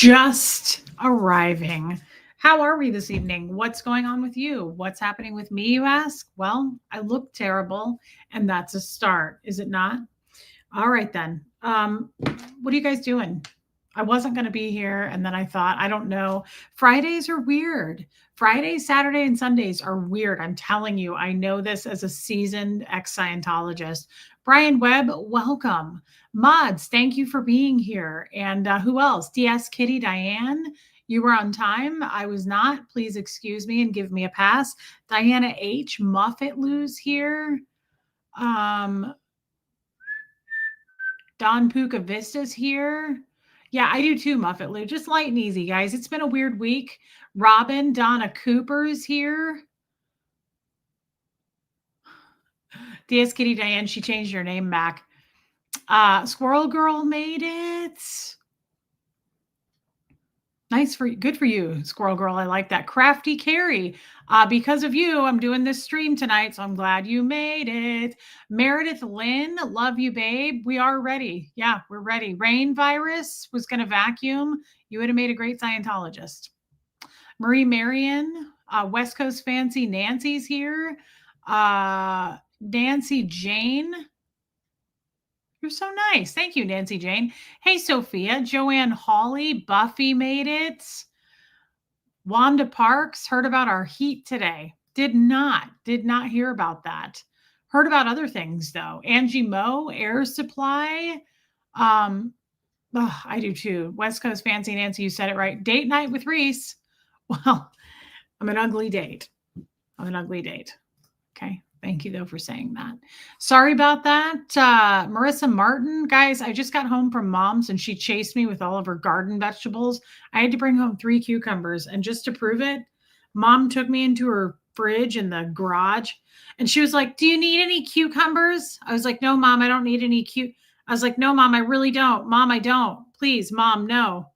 Just arriving. How are we this evening? What's going on with you? What's happening with me, you ask? Well, I look terrible, and that's a start, is it not? All right, then. What are you guys doing? I wasn't going to be here, and then I thought, I don't know. Fridays are weird. Fridays, Saturday, and Sundays are weird. I'm telling you, I know this as a seasoned ex Scientologist. Brian Webb, welcome. Mods, thank you for being here. And who else? DS Kitty Diane, you were on time. I was not. Please excuse me and give me a pass. Diana H. Muffet Lou's here. Don Puka Vista's here. Yeah, I do too, Muffet Lou. Just light and easy, guys. It's been a weird week. Robin, Donna Cooper's here. DS Kitty Diane, she changed her name back. Squirrel Girl made it. Good for you, Squirrel Girl. I like that. Crafty Carrie. Because of you, I'm doing this stream tonight, so I'm glad you made it. Meredith Lynn, love you, babe. We are ready. Yeah, we're ready. Rain Virus was going to vacuum. You would have made a great Scientologist. Marie Marion, West Coast Fancy Nancy's here. Nancy Jane. You're so nice. Thank you, Nancy Jane. Hey, Sophia. Joanne Hawley. Buffy made it. Wanda Parks heard about our heat today. Did not hear about that. Heard about other things, though. Angie Moe, Air Supply. I do too. West Coast Fancy Nancy, you said it right. Date night with Reese. Well, I'm an ugly date. Okay. Thank you, though, for saying that. Sorry about that. Marissa Martin, guys, I just got home from Mom's and she chased me with all of her garden vegetables. I had to bring home 3 cucumbers. And just to prove it, Mom took me into her fridge in the garage and she was like, do you need any cucumbers? I was like, no, Mom, I don't need any I was like, no, Mom, I really don't. Mom, I don't. Please, Mom, no.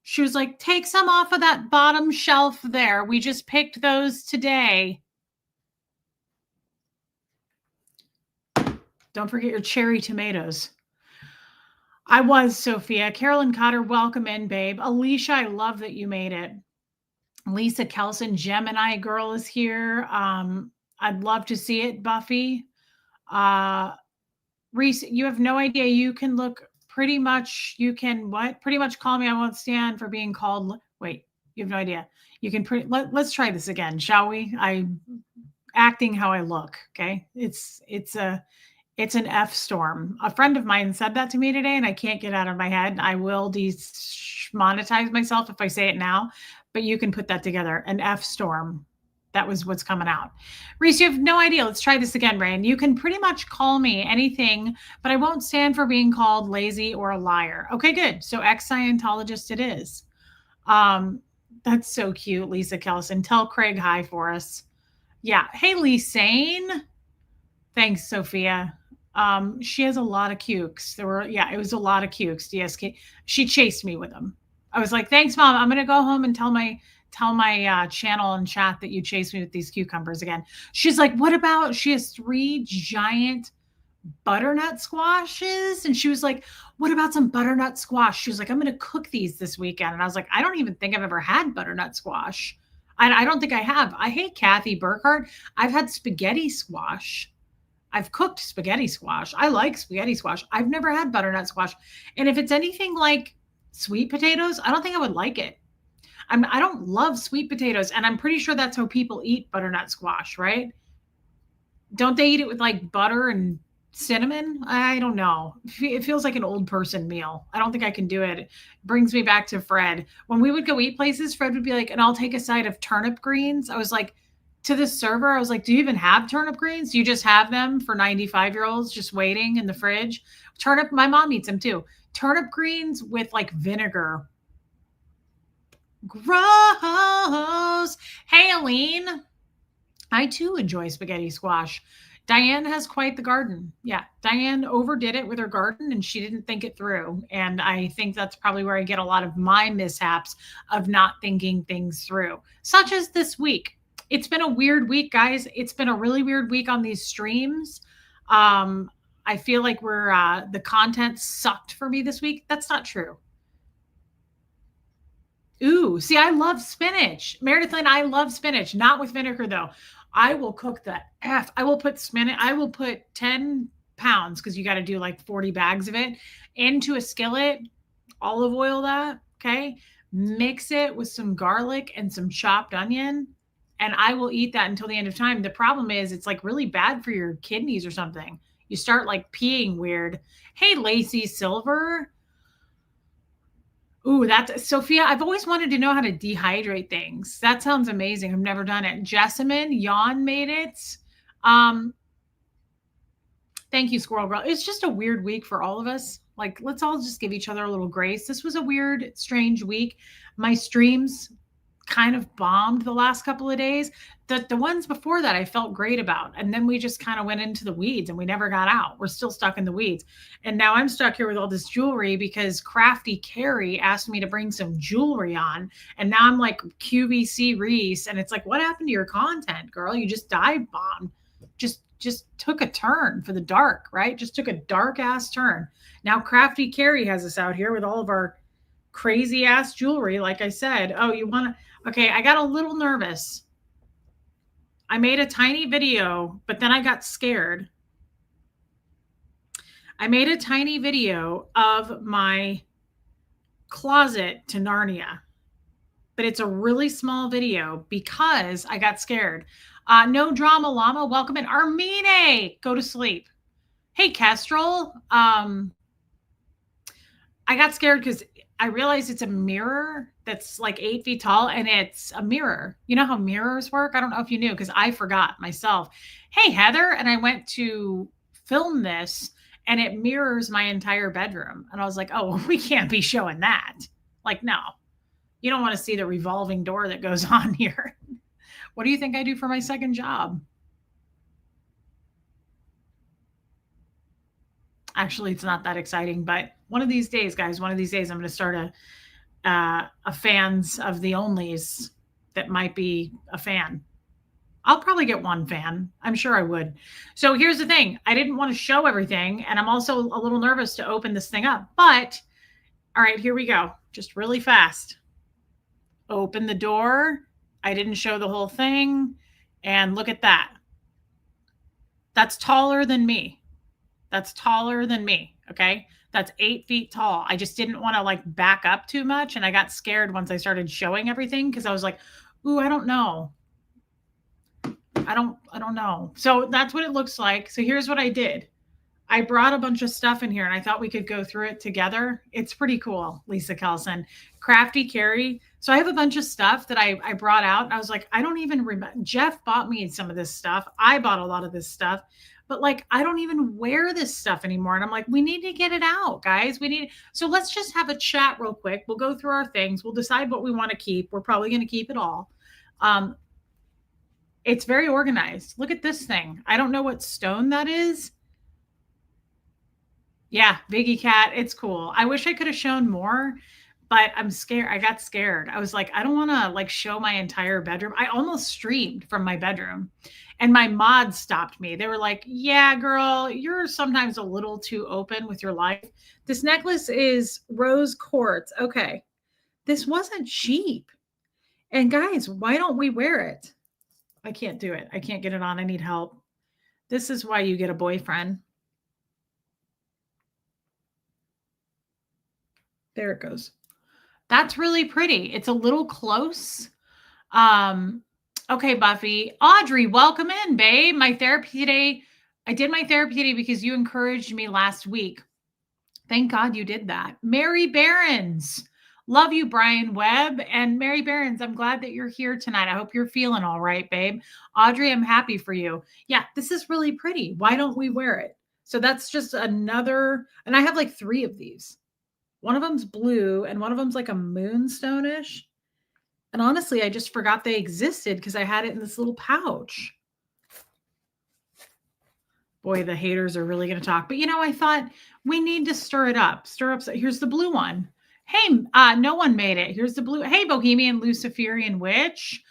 She was like, take some off of that bottom shelf there. We just picked those today. Don't forget your cherry tomatoes. I was, Sophia. Carolyn Cotter, welcome in, babe. Alicia, I love that you made it. Lisa Kelson, Gemini girl is here. I'd love to see it, Buffy. Reese, you have no idea. You can look pretty much, pretty much call me. I won't stand for being called. Wait, you have no idea. You can let's try this again, shall we? I'm acting how I look, okay? It's an F storm. A friend of mine said that to me today, and I can't get out of my head. I will demonetize myself if I say it now, but you can put that together. An F storm. That was what's coming out. Reese, you have no idea. Let's try this again, Rain. You can pretty much call me anything, but I won't stand for being called lazy or a liar. Okay, good. So ex-Scientologist it is. That's so cute, Lisa Kelson. Tell Craig hi for us. Yeah. Hey, Lee Sane. Thanks, Sophia. She has a lot of cukes. It was a lot of cukes. DSK. She chased me with them. I was like, thanks, Mom. I'm going to go home and tell my channel and chat that you chased me with these cucumbers again. She's like, what about, she has 3 giant butternut squashes. And she was like, what about some butternut squash? She was like, I'm going to cook these this weekend. And I was like, I don't even think I've ever had butternut squash. I don't think I have. I hate Kathy Burkhart. I've had spaghetti squash. I've cooked spaghetti squash. I like spaghetti squash. I've never had butternut squash. And if it's anything like sweet potatoes, I don't think I would like it. I don't love sweet potatoes. And I'm pretty sure that's how people eat butternut squash, right? Don't they eat it with like butter and cinnamon? I don't know. It feels like an old person meal. I don't think I can do it. It brings me back to Fred. When we would go eat places, Fred would be like, and I'll take a side of turnip greens. I was like, to the server, I was like, do you even have turnip greens? Do you just have them for 95-year-olds just waiting in the fridge? Turnip, my mom eats them too. Turnip greens with like vinegar. Gross. Hey, Aline. I too enjoy spaghetti squash. Diane has quite the garden. Yeah, Diane overdid it with her garden and she didn't think it through. And I think that's probably where I get a lot of my mishaps of not thinking things through, such as this week. It's been a weird week, guys. It's been a really weird week on these streams. I feel like the content sucked for me this week. That's not true. Ooh, see, I love spinach. Meredith Lynn, I love spinach, not with vinegar though. I will cook the F. I will put spinach, I will put 10 pounds because you got to do like 40 bags of it into a skillet, olive oil that, okay? Mix it with some garlic and some chopped onion, and I will eat that until the end of time. The problem is it's like really bad for your kidneys or something. You start like peeing weird. Hey, Lacey Silver. Ooh, that's Sophia. I've always wanted to know how to dehydrate things. That sounds amazing. I've never done it. Jessamine, Yawn made it. Um, Thank you, Squirrel Girl. It's just a weird week for all of us. Like, let's all just give each other a little grace. This was a weird, strange week. My streams kind of bombed the last couple of days. The ones before that I felt great about. And then we just kind of went into the weeds and we never got out. We're still stuck in the weeds. And now I'm stuck here with all this jewelry because Crafty Carrie asked me to bring some jewelry on. And now I'm like QVC Reese. And it's like, what happened to your content, girl? You just dive bombed. Just took a turn for the dark, right? Just took a dark ass turn. Now Crafty Carrie has us out here with all of our crazy ass jewelry. Like I said, oh, you want to, okay, I got a little nervous. I made a tiny video, but then I got scared. I made a tiny video of my closet to Narnia, but it's a really small video because I got scared. No drama, llama. Welcome in. Armine, go to sleep. Hey, Kestrel. I got scared because I realized it's a mirror that's like 8 feet tall and it's a mirror. You know how mirrors work? I don't know if you knew because I forgot myself. Hey, Heather. And I went to film this and it mirrors my entire bedroom. And I was like, oh, we can't be showing that. Like, no, you don't want to see the revolving door that goes on here. What do you think I do for my second job? Actually, it's not that exciting, but one of these days, guys, one of these days, I'm going to start a fans of the onlys that might be a fan. I'll probably get one fan. I'm sure I would. So here's the thing. I didn't want to show everything, and I'm also a little nervous to open this thing up. But all right, here we go. Just really fast. Open the door. I didn't show the whole thing. And look at that. That's taller than me. That's taller than me. Okay. That's 8 feet tall. I just didn't want to like back up too much. And I got scared once I started showing everything because I was like, ooh, I don't know. I don't know. So that's what it looks like. So here's what I did. I brought a bunch of stuff in here and I thought we could go through it together. It's pretty cool, Lisa Kelson. Crafty Carrie. So I have a bunch of stuff that I brought out. And I was like, I don't even remember. Jeff bought me some of this stuff. I bought a lot of this stuff. But like, I don't even wear this stuff anymore. And I'm like, we need to get it out, guys. So let's just have a chat real quick. We'll go through our things. We'll decide what we want to keep. We're probably going to keep it all. It's very organized. Look at this thing. I don't know what stone that is. Yeah, Biggie Cat. It's cool. I wish I could have shown more, but I'm scared. I got scared. I was like, I don't want to like show my entire bedroom. I almost streamed from my bedroom and my mods stopped me. They were like, yeah, girl, you're sometimes a little too open with your life. This necklace is rose quartz. Okay. This wasn't cheap. And guys, why don't we wear it? I can't do it. I can't get it on. I need help. This is why you get a boyfriend. There it goes. That's really pretty. It's a little close. Okay, Buffy. Audrey, welcome in, babe. My therapy today. I did my therapy today because you encouraged me last week. Thank God you did that. Mary Barons. Love you, Brian Webb. And Mary Barons, I'm glad that you're here tonight. I hope you're feeling all right, babe. Audrey, I'm happy for you. Yeah, this is really pretty. Why don't we wear it? So that's just another, and I have like 3 of these. One of them's blue and one of them's like a moonstone-ish. And honestly, I just forgot they existed because I had it in this little pouch. Boy, the haters are really going to talk. But I thought we need to stir it up. Stir up. Here's the blue one. Hey, no one made it. Here's the blue. Hey, Bohemian Luciferian Witch.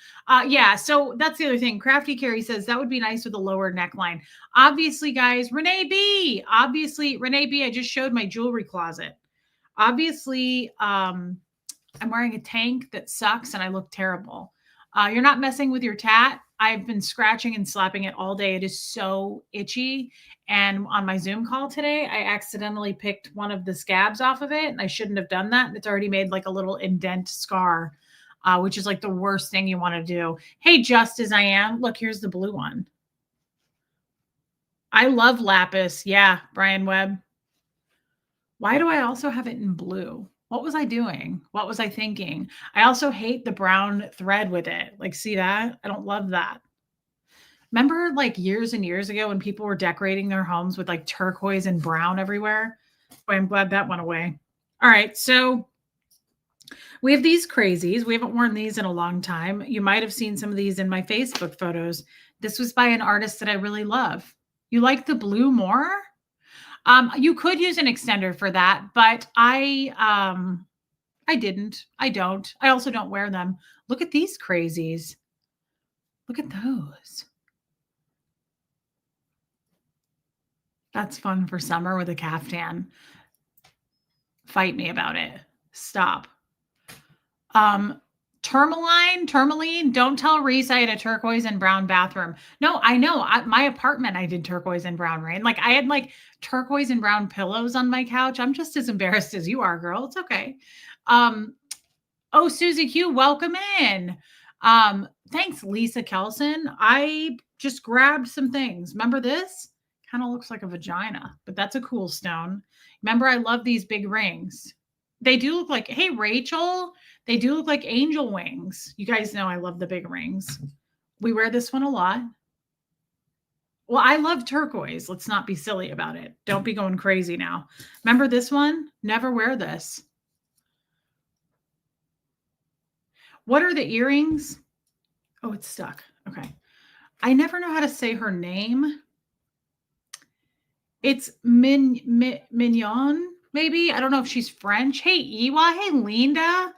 Yeah, so that's the other thing. Crafty Carrie says that would be nice with a lower neckline. Obviously, guys, Renee B. I just showed my jewelry closet. Obviously, I'm wearing a tank that sucks and I look terrible. You're not messing with your tat. I've been scratching and slapping it all day. It is so itchy. And on my Zoom call today, I accidentally picked one of the scabs off of it, and I shouldn't have done that. And it's already made like a little indent scar, which is like the worst thing you want to do. Hey, just as I am. Look, here's the blue one. I love lapis. Yeah, Brian Webb. Why do I also have it in blue? What was I doing? What was I thinking? I also hate the brown thread with it. Like, see that? I don't love that. Remember like years and years ago when people were decorating their homes with like turquoise and brown everywhere? Boy, I'm glad that went away. All right. So we have these crazies. We haven't worn these in a long time. You might have seen some of these in my Facebook photos. This was by an artist that I really love. You like the blue more? You could use an extender for that, but I didn't. I don't. I also don't wear them. Look at these crazies. Look at those. That's fun for summer with a caftan. Fight me about it. Stop. Tourmaline, don't tell Reese I had a turquoise and brown bathroom. No, I know. My apartment, I did turquoise and brown, right? Like I had like turquoise and brown pillows on my couch. I'm just as embarrassed as you are, girl. It's okay. Oh, Susie Q, welcome in. Thanks, Lisa Kelson. I just grabbed some things. Remember this? Kind of looks like a vagina, but that's a cool stone. Remember, I love these big rings. They do look like, hey, Rachel, they do look like angel wings. You guys know I love the big rings. We wear this one a lot. Well, I love turquoise. Let's not be silly about it. Don't be going crazy now. Remember this one? Never wear this. What are the earrings? Oh, it's stuck. Okay. I never know how to say her name. It's Mignon, maybe. I don't know if she's French. Hey, Iwa. Hey, Linda.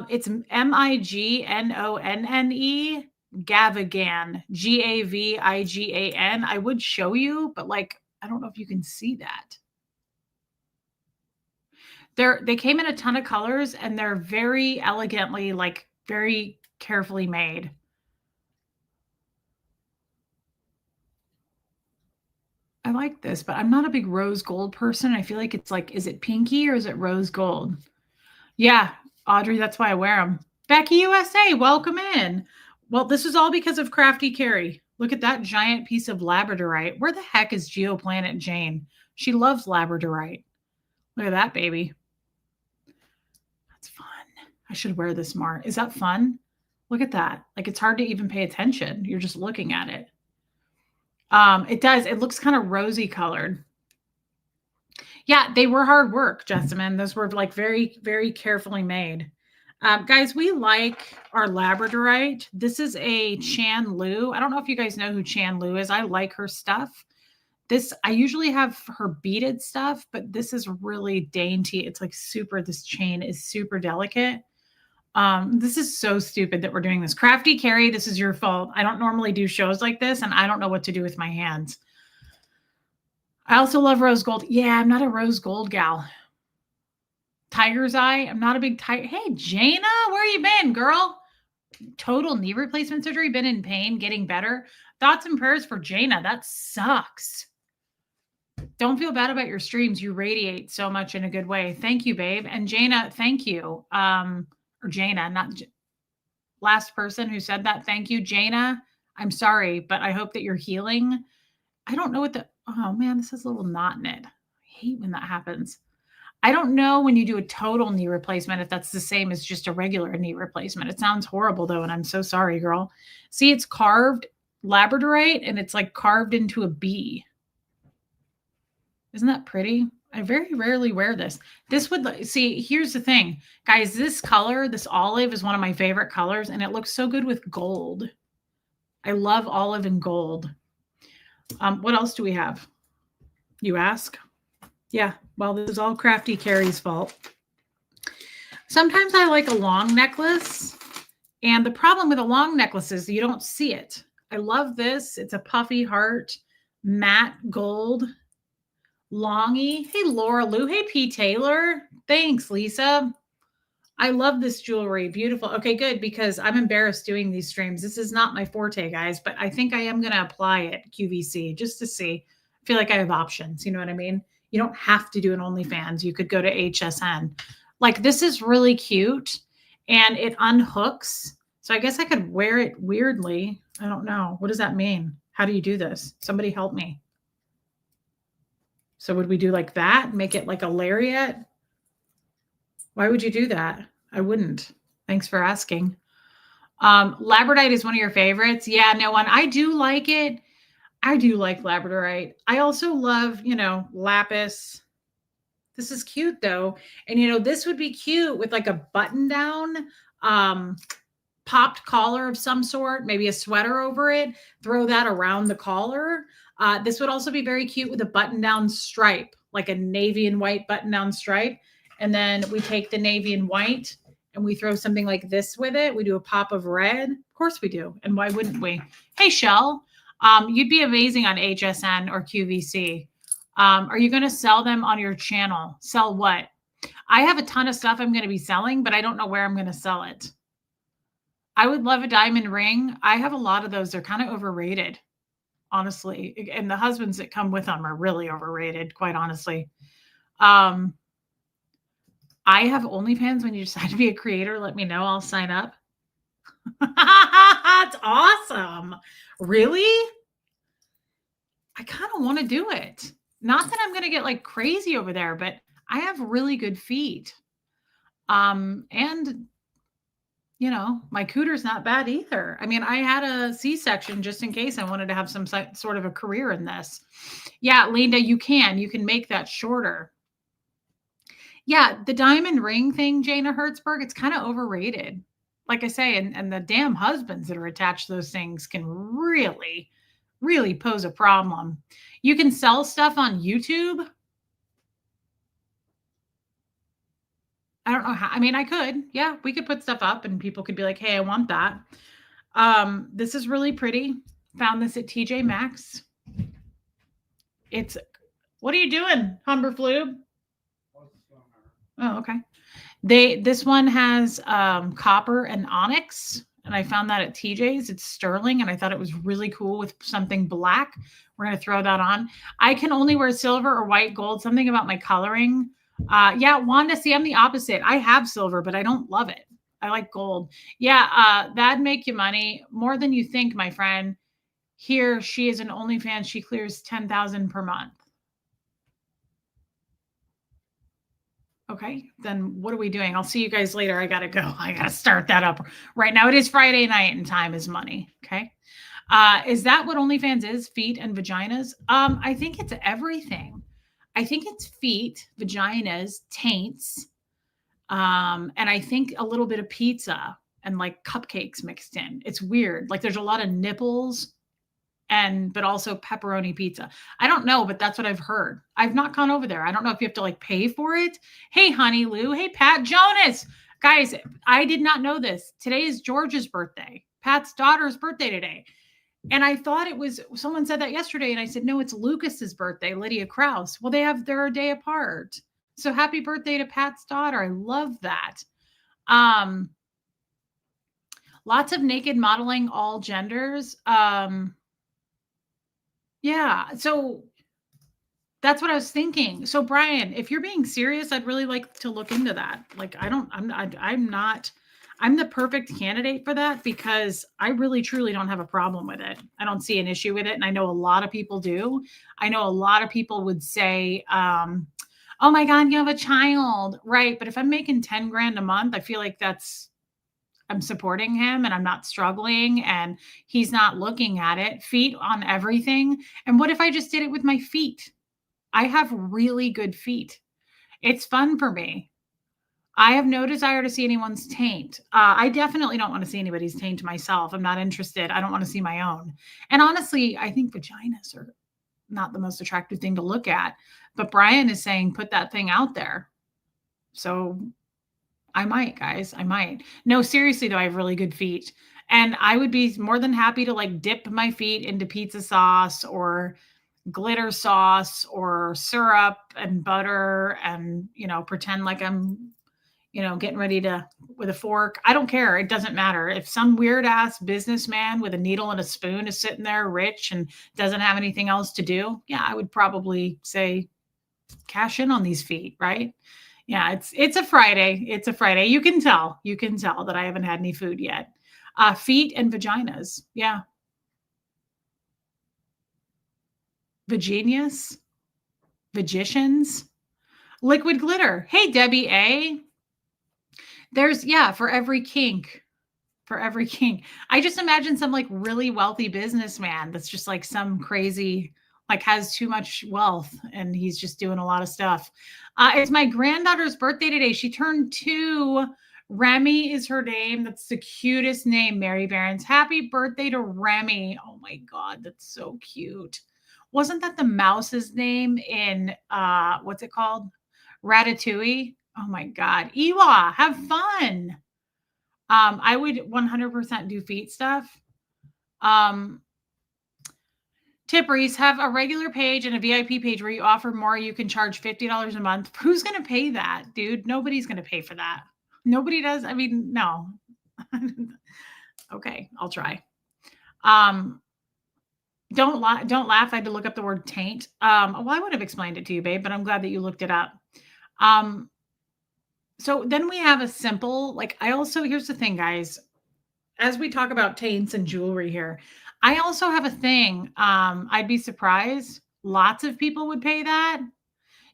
It's Mignonne, Gavigan, Gavigan. I would show you, but like, I don't know if you can see that. They came in a ton of colors and they're very elegantly, like very carefully made. I like this, but I'm not a big rose gold person. I feel like it's like, is it pinky or is it rose gold? Yeah, Audrey, that's why I wear them. Becky USA, welcome in. Well, this is all because of Crafty Carrie. Look at that giant piece of labradorite. Where the heck is Geoplanet Jane? She loves labradorite. Look at that, baby. That's fun. I should wear this more. Is that fun? Look at that. Like it's hard to even pay attention. You're just looking at it. It does. It looks kind of rosy colored. Yeah, they were hard work, Jessamine. Those were like very, very carefully made. Guys, we like our labradorite. This is a Chan Lu. I don't know if you guys know who Chan Lu is. I like her stuff. This, I usually have her beaded stuff, but this is really dainty. It's like super, this chain is super delicate. This is so stupid that we're doing this. Crafty Carrie, this is your fault. I don't normally do shows like this, and I don't know what to do with my hands. I also love rose gold. Yeah, I'm not a rose gold gal. Tiger's eye. I'm not a big tiger. Hey, Jana, where you been, girl? Total knee replacement surgery. Been in pain, getting better. Thoughts and prayers for Jana. That sucks. Don't feel bad about your streams. You radiate so much in a good way. Thank you, babe. And Jana, thank you. Or Jana, not last person who said that. Thank you, Jana. I'm sorry, but I hope that you're healing. I don't know what the, oh man, this has a little knot in it. I hate when that happens. I don't know when you do a total knee replacement, if that's the same as just a regular knee replacement. It sounds horrible though. And I'm so sorry, girl. See, it's carved labradorite and it's like carved into a bee. Isn't that pretty? I very rarely wear this. This would, see, here's the thing, guys, this color, this olive is one of my favorite colors and it looks so good with gold. I love olive and gold. What else do we have? You ask? Yeah, well, this is all Crafty Carrie's fault. Sometimes I like a long necklace, and the problem with a long necklace is you don't see it. I love this. It's a puffy heart, matte gold, longy. Hey, Laura Lou. Hey, P. Taylor. Thanks, Lisa. I love this jewelry. Beautiful. Okay, good, because I'm embarrassed doing these streams. This is not my forte, guys, but I think I am going to apply it QVC just to see. I feel like I have options. You know what I mean? You don't have to do an OnlyFans. You could go to HSN. Like this is really cute and it unhooks. So I guess I could wear it weirdly. I don't know. What does that mean? How do you do this? Somebody help me. So would we do like that? Make it like a lariat? Why would you do that? I wouldn't. Thanks for asking. Labradorite is one of your favorites. Yeah, no one. I do like it. I do like labradorite. I also love, lapis. This is cute though. And this would be cute with like a button down popped collar of some sort, maybe a sweater over it, throw that around the collar. This would also be very cute with a button down stripe, like a navy and white button down stripe. And then we take the navy and white and we throw something like this with it. We do a pop of red. Of course we do. And why wouldn't we? Hey, Shell, you'd be amazing on HSN or QVC. Are you going to sell them on your channel? Sell what? I have a ton of stuff I'm going to be selling, but I don't know where I'm going to sell it. I would love a diamond ring. I have a lot of those. They're kind of overrated, honestly. And the husbands that come with them are really overrated, quite honestly. I have OnlyFans. When you decide to be a creator, let me know. I'll sign up. That's awesome. Really? I kind of want to do it. Not that I'm going to get like crazy over there, but I have really good feet. And my cooter's not bad either. I mean, I had a C-section just in case I wanted to have some sort of a career in this. Yeah, Linda, you can make that shorter. Yeah, the diamond ring thing, Jana Hertzberg, it's kind of overrated. Like I say, and the damn husbands that are attached to those things can really, really pose a problem. You can sell stuff on YouTube. I don't know how. I mean, I could. Yeah, we could put stuff up and people could be like, hey, I want that. This is really pretty. Found this at TJ Maxx. What are you doing, Humberflube? Oh, okay. This one has copper and onyx, and I found that at TJ's. It's sterling, and I thought it was really cool with something black. We're going to throw that on. I can only wear silver or white gold. Something about my coloring. Yeah, Wanda, see, I'm the opposite. I have silver, but I don't love it. I like gold. Yeah, that'd make you money. More than you think, my friend. Here, she is an OnlyFans. She clears $10,000 per month. Okay, then what are we doing? I'll see you guys later. I got to go. I got to start that up right now. It is Friday night and time is money. Okay. Is that what OnlyFans is? Feet and vaginas? I think it's everything. I think it's feet, vaginas, taints, and I think a little bit of pizza and like cupcakes mixed in. It's weird. Like there's a lot of nipples but also pepperoni pizza. I don't know, but that's what I've heard. I've not gone over there. I don't know if you have to like pay for it. Hey, Honey Lou. Hey, Pat Jonas. Guys, I did not know this. Today is George's birthday. Pat's daughter's birthday today. And I thought someone said that yesterday. And I said, no, it's Lucas's birthday, Lydia Krause. Well, they're a day apart. So happy birthday to Pat's daughter. I love that. Lots of naked modeling, all genders. Yeah. So that's what I was thinking. So Brian, if you're being serious, I'd really like to look into that. Like, I'm the perfect candidate for that because I really, truly don't have a problem with it. I don't see an issue with it. And I know a lot of people do. I know a lot of people would say, oh my God, you have a child. Right. But if I'm making 10 grand a month, I feel like I'm supporting him and I'm not struggling and he's not looking at it. Feet on everything. And what if I just did it with my feet? I have really good feet. It's fun for me. I have no desire to see anyone's taint. I definitely don't want to see anybody's taint myself. I'm not interested. I don't want to see my own. And honestly, I think vaginas are not the most attractive thing to look at. But Brian is saying, put that thing out there. So I might, guys. I might. No, seriously, though, I have really good feet. And I would be more than happy to like dip my feet into pizza sauce or glitter sauce or syrup and butter and, pretend like I'm, getting ready to with a fork. I don't care. It doesn't matter. If some weird ass businessman with a needle and a spoon is sitting there rich and doesn't have anything else to do, yeah, I would probably say cash in on these feet, right? Yeah, it's a Friday. It's a Friday. You can tell. You can tell that I haven't had any food yet. Feet and vaginas. Yeah. Vaginius, vagicians, liquid glitter. Hey, Debbie A. There's, yeah, for every kink. For every kink. I just imagine some like really wealthy businessman that's just like some crazy, like has too much wealth and he's just doing a lot of stuff. It's my granddaughter's birthday today. She turned 2. Remy is her name. That's the cutest name, Mary Barons. Happy birthday to Remy. Oh my God, that's so cute. Wasn't that the mouse's name in what's it called? Ratatouille? Oh my God. Ewa, have fun. I would 100% do feet stuff. Um, Tip Reese, have a regular page and a VIP page where you offer more. You can charge $50 a month. Who's going to pay that, dude? Nobody's going to pay for that. Nobody does. I mean, no. Okay, I'll try. Don't laugh. I had to look up the word taint. Well, I would have explained it to you, babe, but I'm glad that you looked it up. So then we have a simple, like, I also, here's the thing, guys. As we talk about taints and jewelry here, I also have a thing. I'd be surprised. Lots of people would pay that.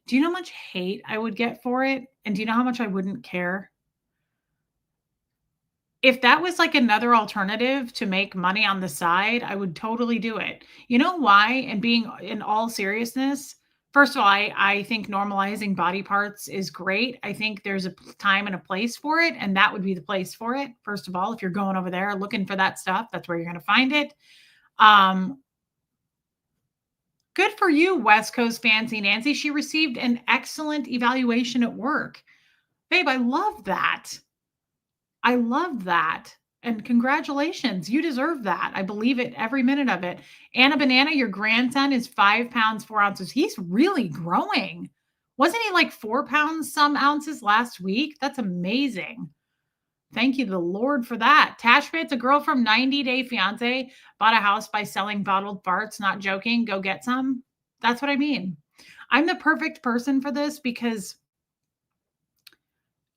Do you know how much hate I would get for it? And do you know how much I wouldn't care? If that was like another alternative to make money on the side, I would totally do it. You know why? And being in all seriousness, first of all, I think normalizing body parts is great. I think there's a time and a place for it, and that would be the place for it. First of all, if you're going over there looking for that stuff, that's where you're going to find it. Um, Good for you, West Coast Fancy Nancy. She received an excellent evaluation at work. Babe, I love that. I love that. And congratulations. You deserve that. I believe it every minute of it. Anna Banana, your grandson is 5 pounds, 4 ounces. He's really growing. Wasn't he like 4 pounds, some ounces last week? That's amazing. Thank you, the Lord, for that. Tashbits, a girl from 90 Day Fiance, bought a house by selling bottled farts. Not joking. Go get some. That's what I mean. I'm the perfect person for this because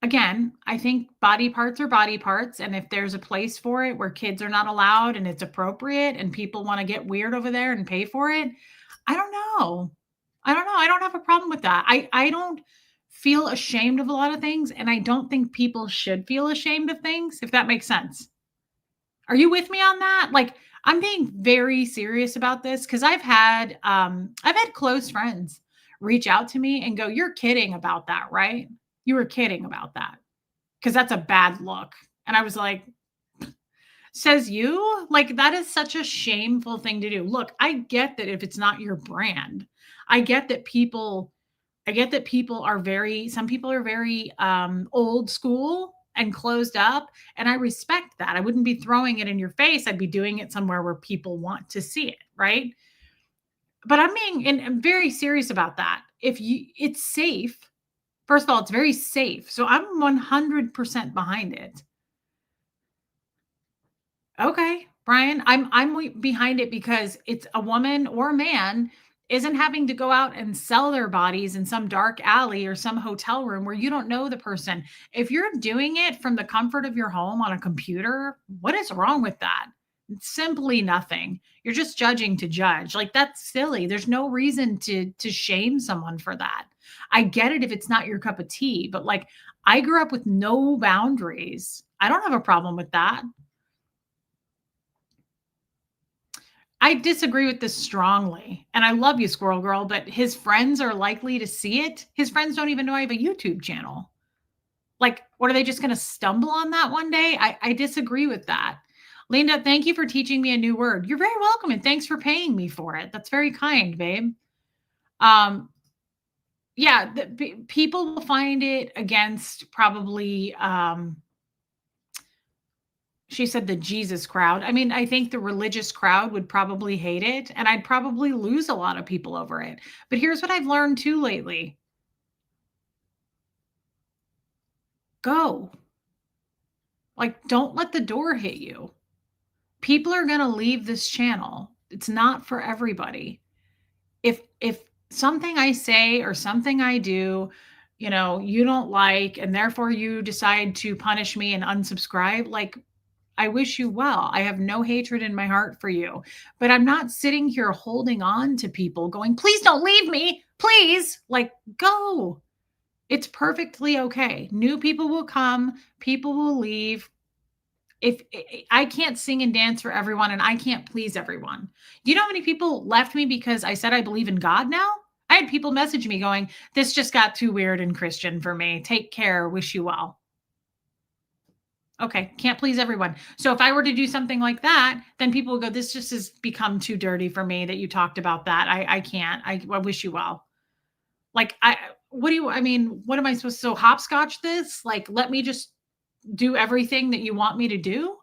again, I think body parts are body parts. And if there's a place for it where kids are not allowed and it's appropriate and people want to get weird over there and pay for it, I don't know. I don't know. I don't have a problem with that. I don't feel ashamed of a lot of things. And I don't think people should feel ashamed of things, if that makes sense. Are you with me on that? Like, I'm being very serious about this because I've had close friends reach out to me and go, "You're kidding about that, right? You were kidding about that because that's a bad look." And I was like, "Says you? Like that is such a shameful thing to do." Look, I get that if it's not your brand. I get that people are very some people are very old school and closed up, and I respect that. I wouldn't be throwing it in your face. I'd be doing it somewhere where people want to see it, right? But I'm very serious about that. If you it's safe. First of all, it's very safe. So I'm 100% behind it. Okay, Brian, behind it because it's a woman or a man isn't having to go out and sell their bodies in some dark alley or some hotel room where you don't know the person. If you're doing it from the comfort of your home on a computer, what is wrong with that? Simply nothing. You're just judging to judge. Like that's silly. There's no reason to shame someone for that. I get it if it's not your cup of tea, but like I grew up with no boundaries. I don't have a problem with that. I disagree with this strongly. And I love you, Squirrel Girl, but his friends are likely to see it. His friends don't even know I have a YouTube channel. Like, what are they just going to stumble on that one day? I disagree with that. Linda, thank you for teaching me a new word. You're very welcome. And thanks for paying me for it. That's very kind, babe. Yeah, people will find it against probably she said the Jesus crowd. I mean, I think the religious crowd would probably hate it, and I'd probably lose a lot of people over it. But here's what I've learned too lately. Go. Like, don't let the door hit you. People are going to leave this channel. It's not for everybody. If something I say or something I do, you don't like, and therefore you decide to punish me and unsubscribe, like, I wish you well. I have no hatred in my heart for you. But I'm not sitting here holding on to people going, please don't leave me. Please. Like, go. It's perfectly okay. New people will come, people will leave. If I can't sing and dance for everyone and I can't please everyone. Do you know how many people left me because I said I believe in God now? I had people message me going, this just got too weird and Christian for me. Take care. Wish you well. Okay, can't please everyone. So if I were to do something like that, then people would go, this just has become too dirty for me that you talked about that. I can't. I wish you well. Like, what am I supposed to, so hopscotch this? Like, let me just do everything that you want me to do?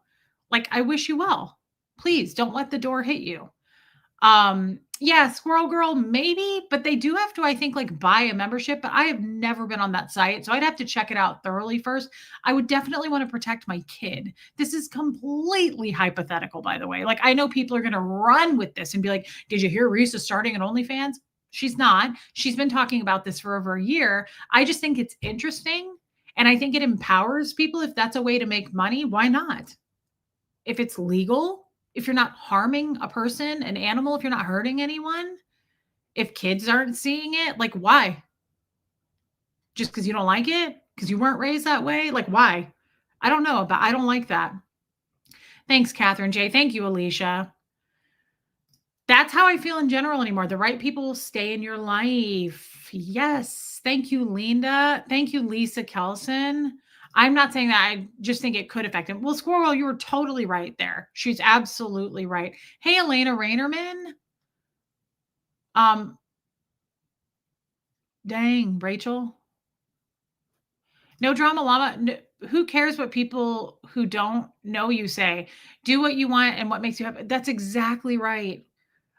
Like, I wish you well. Please don't let the door hit you. Yeah, Squirrel Girl, maybe, but they do have to, I think, like, buy a membership, but I have never been on that site, so I'd have to check it out thoroughly first. I would definitely want to protect my kid. This is completely hypothetical, by the way. Like, I know people are going to run with this and be like, did you hear Reese is starting an OnlyFans? She's not. She's been talking about this for over a year. I just think it's interesting, and I think it empowers people. If that's a way to make money, why not? If it's legal, if you're not harming a person, an animal, if you're not hurting anyone, if kids aren't seeing it, like, why? Just because you don't like it? Because you weren't raised that way? Like, why? I don't know, but I don't like that. Thanks, Catherine J. Thank you, Alicia. That's how I feel in general anymore. The right people will stay in your life. Yes. Thank you, Linda. Thank you, Lisa Kelson. I'm not saying that. I just think it could affect him. Well, Squirrel, you were totally right there. She's absolutely right. Hey, Elena Rainerman. Um, Dang, Rachel. No drama llama. Who cares what people who don't know you say? Do what you want and what makes you happy. That's exactly right.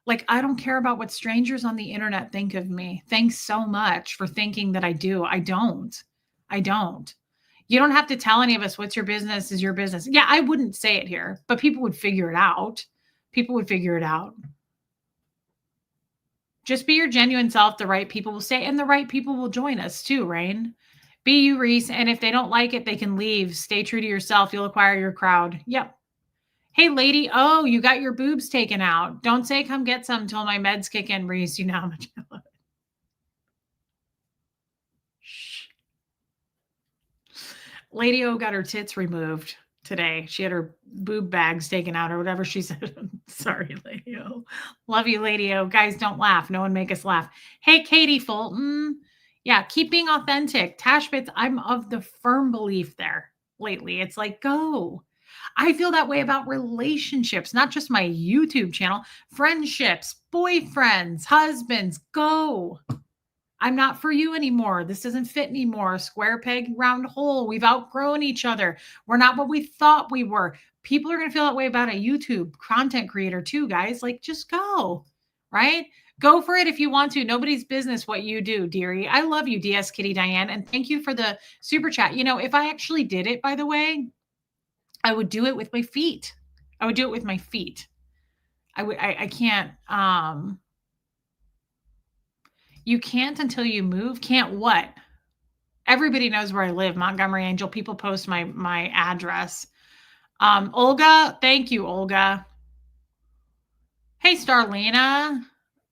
Like, I don't care about what strangers on the internet think of me. Thanks so much for thinking that I do. I don't. I don't. You don't have to tell any of us what's your business is your business. Yeah, I wouldn't say it here, but people would figure it out. People would figure it out. Just be your genuine self. The right people will stay, and the right people will join us too, Rain. Be you, Reese. And if they don't like it, they can leave. Stay true to yourself. You'll acquire your crowd. Yep. Hey, lady. Oh, you got your boobs taken out. Don't say come get some till my meds kick in, Reese. You know how much I love it. Shh. Lady O got her tits removed today. She had her boob bags taken out or whatever she said. Sorry, Lady O. Love you, Lady O. Guys, don't laugh. No one make us laugh. Hey, Katie Fulton. Yeah, keep being authentic. Tashbits, I'm of the firm belief there lately. It's like, go. I feel that way about relationships, not just my YouTube channel, friendships, boyfriends, husbands, go. I'm not for you anymore. This doesn't fit anymore. Square peg, round hole. We've outgrown each other. We're not what we thought we were. People are going to feel that way about a YouTube content creator too, guys. Like, just go, right? Go for it if you want to. Nobody's business what you do, dearie. I love you, DS Kitty Diane. And thank you for the super chat. If I actually did it, by the way, I would do it with my feet. I would do it with my feet. I can't, you can't until you move. Can't what? Everybody knows where I live, Montgomery Angel. People post my address. Olga, thank you, Olga. Hey, Starlina.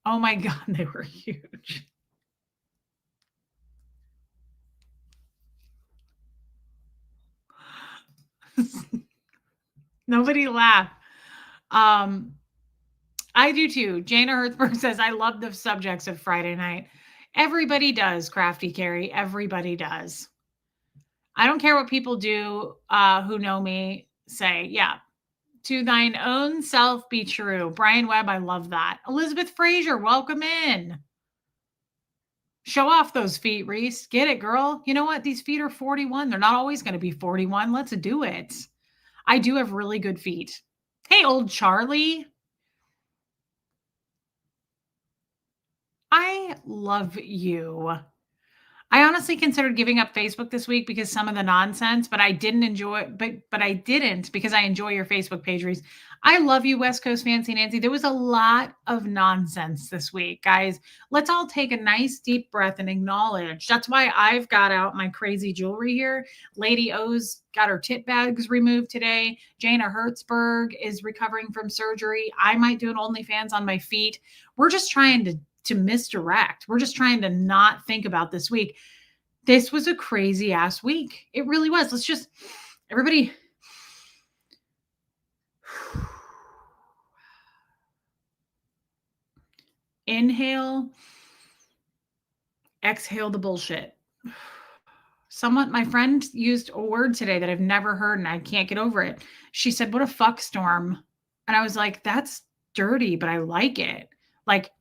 Oh my God, they were huge. Nobody laugh. I do too. Jana Hertzberg says, I love the subjects of Friday night. Everybody does, Crafty Carrie. Everybody does. I don't care what people do who know me say. Yeah. To thine own self be true. Brian Webb, I love that. Elizabeth Frazier, welcome in. Show off those feet, Reese. Get it, girl. You know what? These feet are 41. They're not always going to be 41. Let's do it. I do have really good feet. Hey, old Charlie. I love you. I honestly considered giving up Facebook this week because some of the nonsense, but I didn't enjoy but I didn't because I enjoy your Facebook page, Reese. I love you, West Coast Fancy Nancy. There was a lot of nonsense this week, guys. Let's all take a nice deep breath and acknowledge. That's why I've got out my crazy jewelry here. Lady O's got her tit bags removed today. Jana Hertzberg is recovering from surgery. I might do an OnlyFans on my feet. We're just trying to misdirect. We're just trying to not think about this week. This was a crazy ass week. It really was. Let's just, everybody, inhale, exhale the bullshit. Someone, my friend used a word today that I've never heard and I can't get over it. She said, "What a fuck storm." And I was like, that's dirty, but I like it. Like,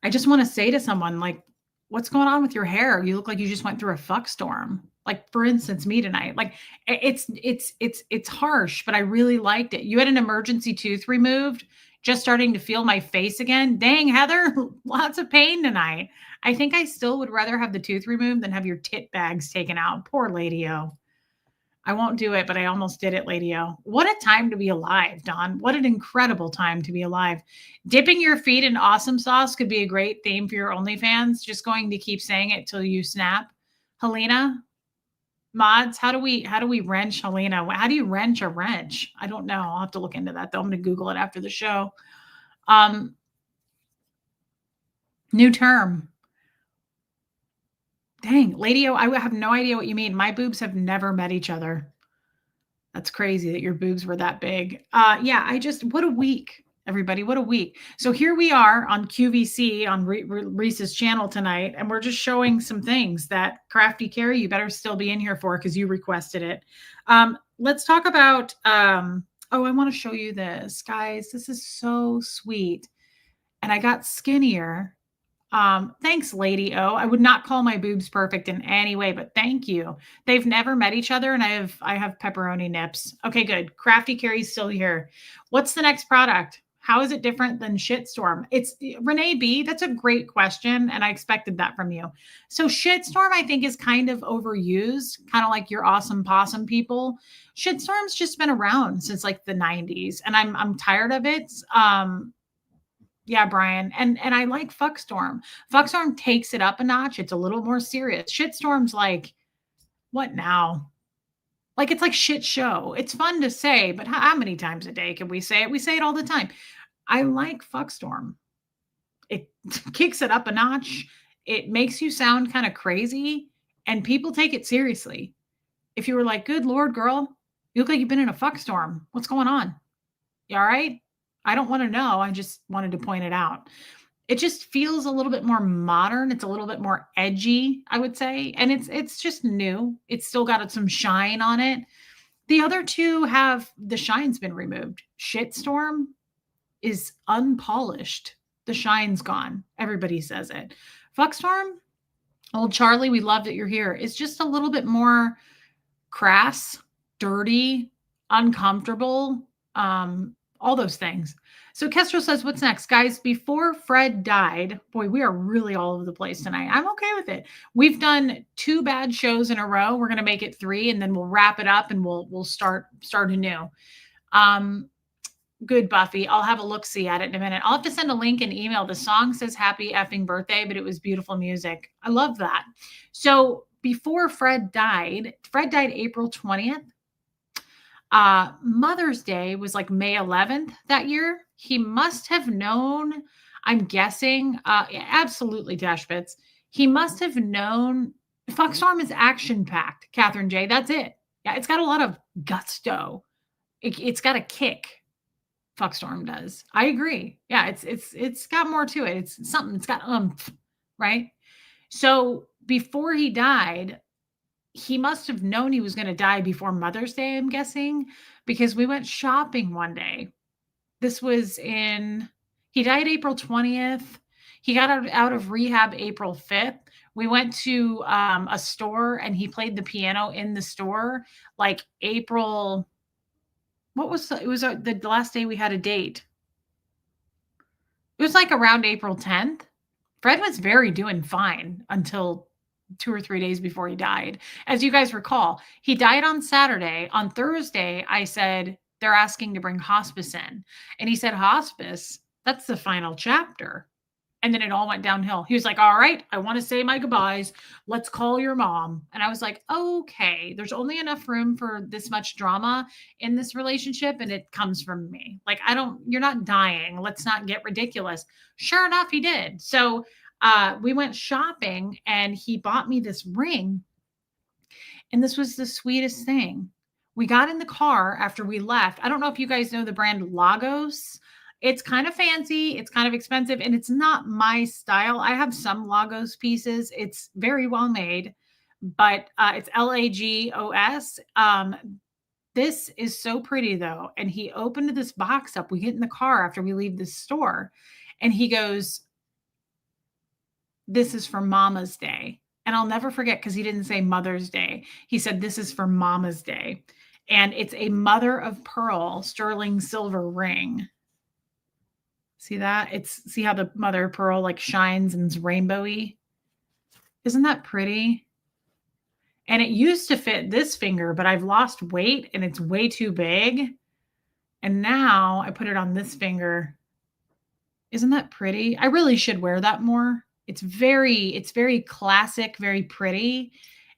I just want to say to someone, like, what's going on with your hair? You look like you just went through a fuck storm. Like, for instance, me tonight. Like, it's harsh, but I really liked it. You had an emergency tooth removed, just starting to feel my face again. Dang, Heather, lots of pain tonight. I think I still would rather have the tooth removed than have your tit bags taken out. Poor Lady O. I won't do it, but I almost did it, Lady O. What a time to be alive, Don. What an incredible time to be alive. Dipping your feet in awesome sauce could be a great theme for your OnlyFans. Just going to keep saying it till you snap. Helena, mods, how do we wrench Helena? How do you wrench a wrench? I don't know. I'll have to look into that though. I'm gonna Google it after the show. Um, New term. Dang, Lady O, I have no idea what you mean. My boobs have never met each other. That's crazy that your boobs were that big. Yeah, what a week, everybody. What a week. So here we are on QVC on Reese's channel tonight, and we're just showing some things that Crafty Carrie, you better still be in here for because you requested it. Let's talk about, oh, I want to show you this, guys. This is so sweet. And I got skinnier. Thanks, Lady O. I would not call my boobs perfect in any way, but thank you. They've never met each other, and I have pepperoni nips. Okay, good. Crafty Carrie's still here. What's the next product? How is it different than Shitstorm? It's Renee B. That's a great question, and I expected that from you. So Shitstorm, I think, is kind of overused, kind of like your awesome possum people. Shitstorm's just been around since like the 90s, and I'm tired of it. Yeah, Brian. And I like Fuckstorm. Fuckstorm takes it up a notch. It's a little more serious. Shitstorm's like, what now? Like it's like shit show. It's fun to say, but how many times a day can we say it? We say it all the time. I like Fuckstorm. It kicks it up a notch. It makes you sound kind of crazy, and people take it seriously. If you were like, good Lord, girl, you look like you've been in a fuckstorm. What's going on? You all right? I don't want to know. I just wanted to point it out. It just feels a little bit more modern. It's a little bit more edgy, I would say. And it's just new. It's still got some shine on it. The other two have the shine's been removed. Shitstorm is unpolished. The shine's gone. Everybody says it. Fuckstorm, old Charlie, we love that you're here. It's just a little bit more crass, dirty, uncomfortable, all those things. So Kestrel says, what's next? Guys, before Fred died, boy, we are really all over the place tonight. I'm okay with it. We've done 2 bad shows in a row. We're going to make it 3, and then we'll wrap it up and we'll start anew. Good, Buffy. I'll have a look-see at it in a minute. I'll have to send a link and email. The song says happy effing birthday, but it was beautiful music. I love that. So before Fred died April 20th. Mother's Day was like May 11th that year. He must have known, I'm guessing, absolutely, Dash Bits. He must have known Foxstorm is action-packed, Catherine J. That's it. Yeah, it's got a lot of gusto. It's got a kick. Foxstorm does. I agree. Yeah, it's got more to it. It's something. It's got right? So before he died, he must have known he was going to die before Mother's Day, I'm guessing, because we went shopping one day. This was he died April 20th. He got out of rehab April 5th. We went to a store and he played the piano in the store like April. It was the last day we had a date. It was like around April 10th. Fred was very doing fine until 2 or 3 days before he died. As you guys recall, he died on Saturday. On Thursday, I said, "They're asking to bring hospice in." And he said, "Hospice? That's the final chapter." And then it all went downhill. He was like, "All right, I want to say my goodbyes. Let's call your mom." And I was like, "Okay, there's only enough room for this much drama in this relationship, and it comes from me. Like, you're not dying. Let's not get ridiculous." Sure enough, he did. So we went shopping and he bought me this ring. And this was the sweetest thing. We got in the car after we left. I don't know if you guys know the brand Lagos. It's kind of fancy, it's kind of expensive, and it's not my style. I have some Lagos pieces. It's very well made, but it's Lagos. This is so pretty though. And he opened this box up. We get in the car after we leave this store, and he goes, "This is for Mama's Day." And I'll never forget because he didn't say Mother's Day. He said, "This is for Mama's Day." And it's a mother of pearl sterling silver ring. See that? See how the mother of pearl like shines and is rainbowy? Isn't that pretty? And it used to fit this finger, but I've lost weight and it's way too big. And now I put it on this finger. Isn't that pretty? I really should wear that more. It's very classic, very pretty.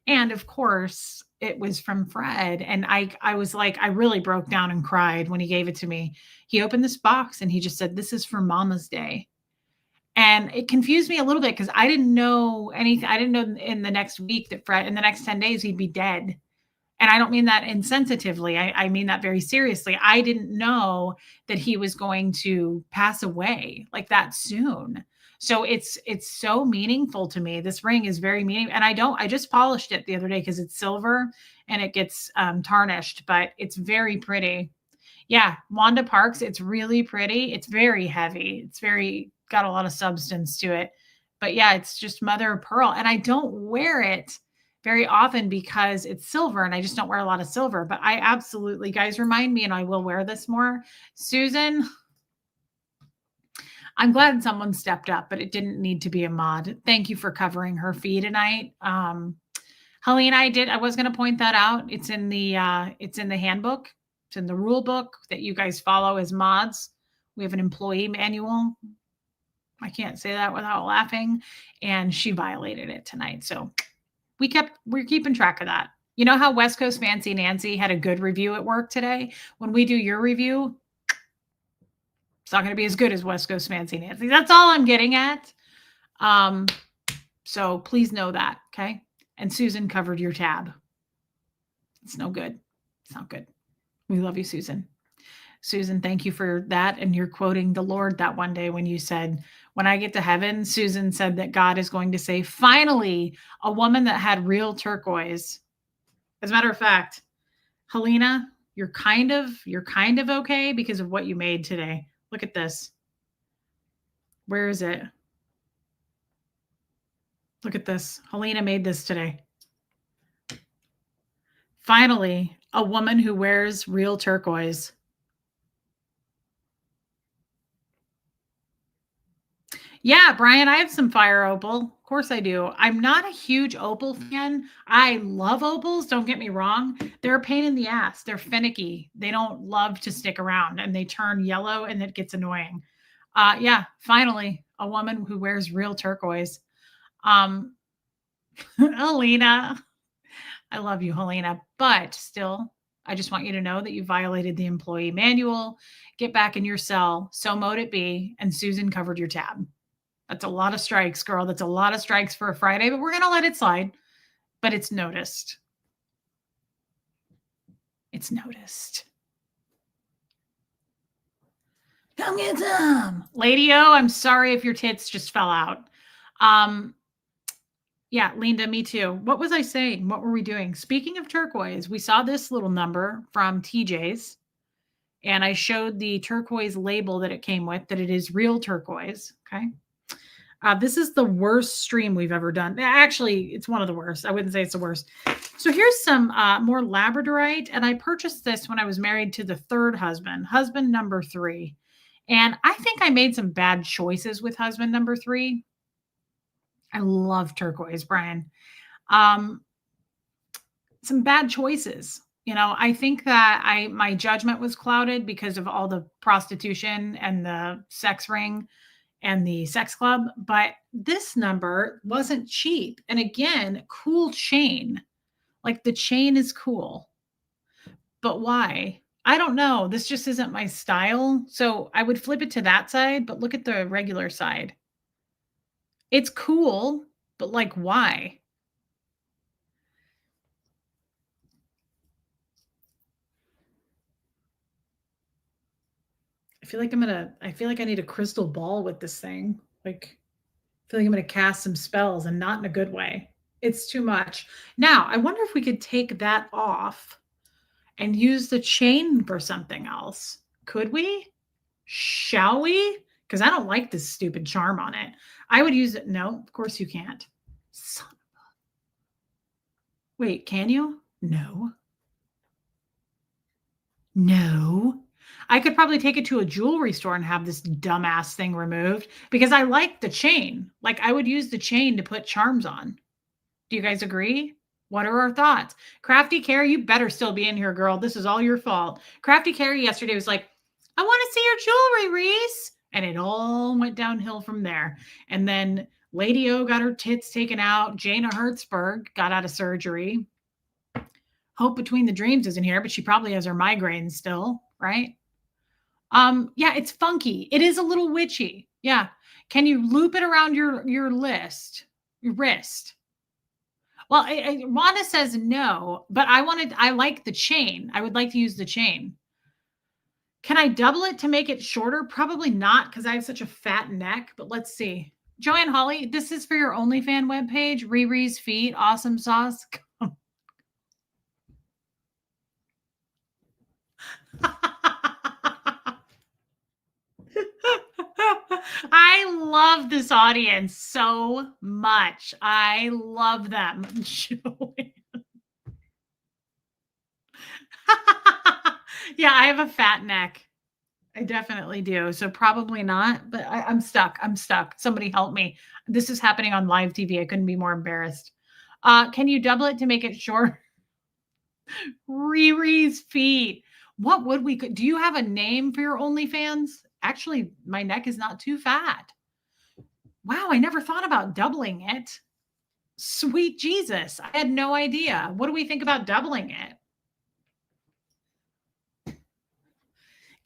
And of course, it was from Fred. And I was like, I really broke down and cried when he gave it to me. He opened this box and he just said, "This is for Mama's Day." And it confused me a little bit because I didn't know anything. I didn't know in the next week that Fred, in the next 10 days, he'd be dead. And I don't mean that insensitively. I mean that very seriously. I didn't know that he was going to pass away like that soon. So it's so meaningful to me. This ring is very meaningful. And I just polished it the other day because it's silver and it gets tarnished, but it's very pretty. Yeah, Wanda Parks, it's really pretty. It's very heavy. It's very got a lot of substance to it. But yeah, it's just mother of pearl. And I don't wear it very often because it's silver and I just don't wear a lot of silver. But I absolutely, guys, remind me and I will wear this more. Susan, I'm glad someone stepped up, but it didn't need to be a mod. Thank you for covering her fee tonight. Helene, I was going to point that out. It's in the handbook. It's in the rule book that you guys follow as mods. We have an employee manual. I can't say that without laughing. And she violated it tonight. So we're keeping track of that. You know how West Coast Fancy Nancy had a good review at work today? When we do your review, it's not going to be as good as West Coast Fancy Nancy. That's all I'm getting at. So please know that. Okay. And Susan covered your tab. It's no good. It's not good. We love you, Susan. Susan, thank you for that. And you're quoting the Lord that one day when you said, "When I get to heaven," Susan said that God is going to say, "Finally, a woman that had real turquoise." As a matter of fact, Helena, you're kind of okay because of what you made today. Look at this. Where is it? Look at this. Helena made this today. Finally, a woman who wears real turquoise. Yeah, Brian, I have some fire opal. Of course I do. I'm not a huge opal fan. I love opals, don't get me wrong. They're a pain in the ass. They're finicky. They don't love to stick around and they turn yellow and it gets annoying. Yeah, finally, a woman who wears real turquoise. Alina, I love you, Helena, but still, I just want you to know that you violated the employee manual. Get back in your cell. So mote it be. And Susan covered your tab. That's a lot of strikes, girl. That's a lot of strikes for a Friday, but we're going to let it slide. But it's noticed. It's noticed. Come get some. Lady O, I'm sorry if your tits just fell out. Yeah, Linda, me too. What was I saying? What were we doing? Speaking of turquoise, we saw this little number from TJ's, and I showed the turquoise label that it came with, that it is real turquoise. Okay. This is the worst stream we've ever done. Actually, it's one of the worst. I wouldn't say it's the worst. So here's some more labradorite, and I purchased this when I was married to the third husband number 3. And I think I made some bad choices with husband number 3. I love turquoise, Brian. Um, some bad choices. I think that my judgment was clouded because of all the prostitution and the sex ring and the sex club, but this number wasn't cheap. And again, cool chain. Like the chain is cool. But why? I don't know. This just isn't my style. So I would flip it to that side, but look at the regular side. It's cool, but like why? I feel like I need a crystal ball with this thing. Like I feel like I'm gonna cast some spells and not in a good way. It's too much. Now, I wonder if we could take that off and use the chain for something else. Could we? Shall we? Because I don't like this stupid charm on it. I would use it. No, of course you can't. Son of Wait, can you? No. No. I could probably take it to a jewelry store and have this dumbass thing removed because I like the chain. Like I would use the chain to put charms on. Do you guys agree? What are our thoughts? Crafty Carrie, you better still be in here, girl. This is all your fault. Crafty Carrie yesterday was like, I want to see your jewelry, Reese. And it all went downhill from there. And then Lady O got her tits taken out. Jana Hertzberg got out of surgery. Hope Between the Dreams isn't here, but she probably has her migraines still, right? Yeah, it's funky. It is a little witchy. Yeah. Can you loop it around your wrist? Well, Wanda says no, but I like the chain. I would like to use the chain. Can I double it to make it shorter? Probably not because I have such a fat neck, but let's see. Joanne Holly, this is for your OnlyFans webpage. Riri's feet, awesome sauce. I love this audience so much. I love them. Yeah, I have a fat neck. I definitely do. So probably not, but I'm stuck. I'm stuck. Somebody help me. This is happening on live TV. I couldn't be more embarrassed. Can you double it to make it short? Riri's feet. What would we do you have a name for your OnlyFans? Actually, my neck is not too fat. Wow, I never thought about doubling it. Sweet Jesus. I had no idea. What do we think about doubling it?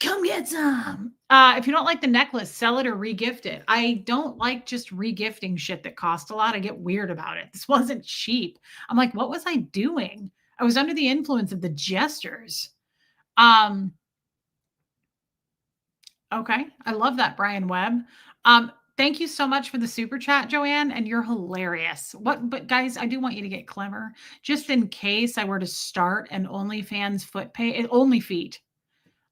Come get some. If you don't like the necklace, sell it or regift it. I don't like just regifting shit that cost a lot. I get weird about it. This wasn't cheap. I'm like, what was I doing? I was under the influence of the gestures. Um, okay. I love that, Brian Webb. Thank you so much for the super chat, Joanne, and you're hilarious. But guys, I do want you to get clever. Just in case I were to start an OnlyFans foot pay, only feet.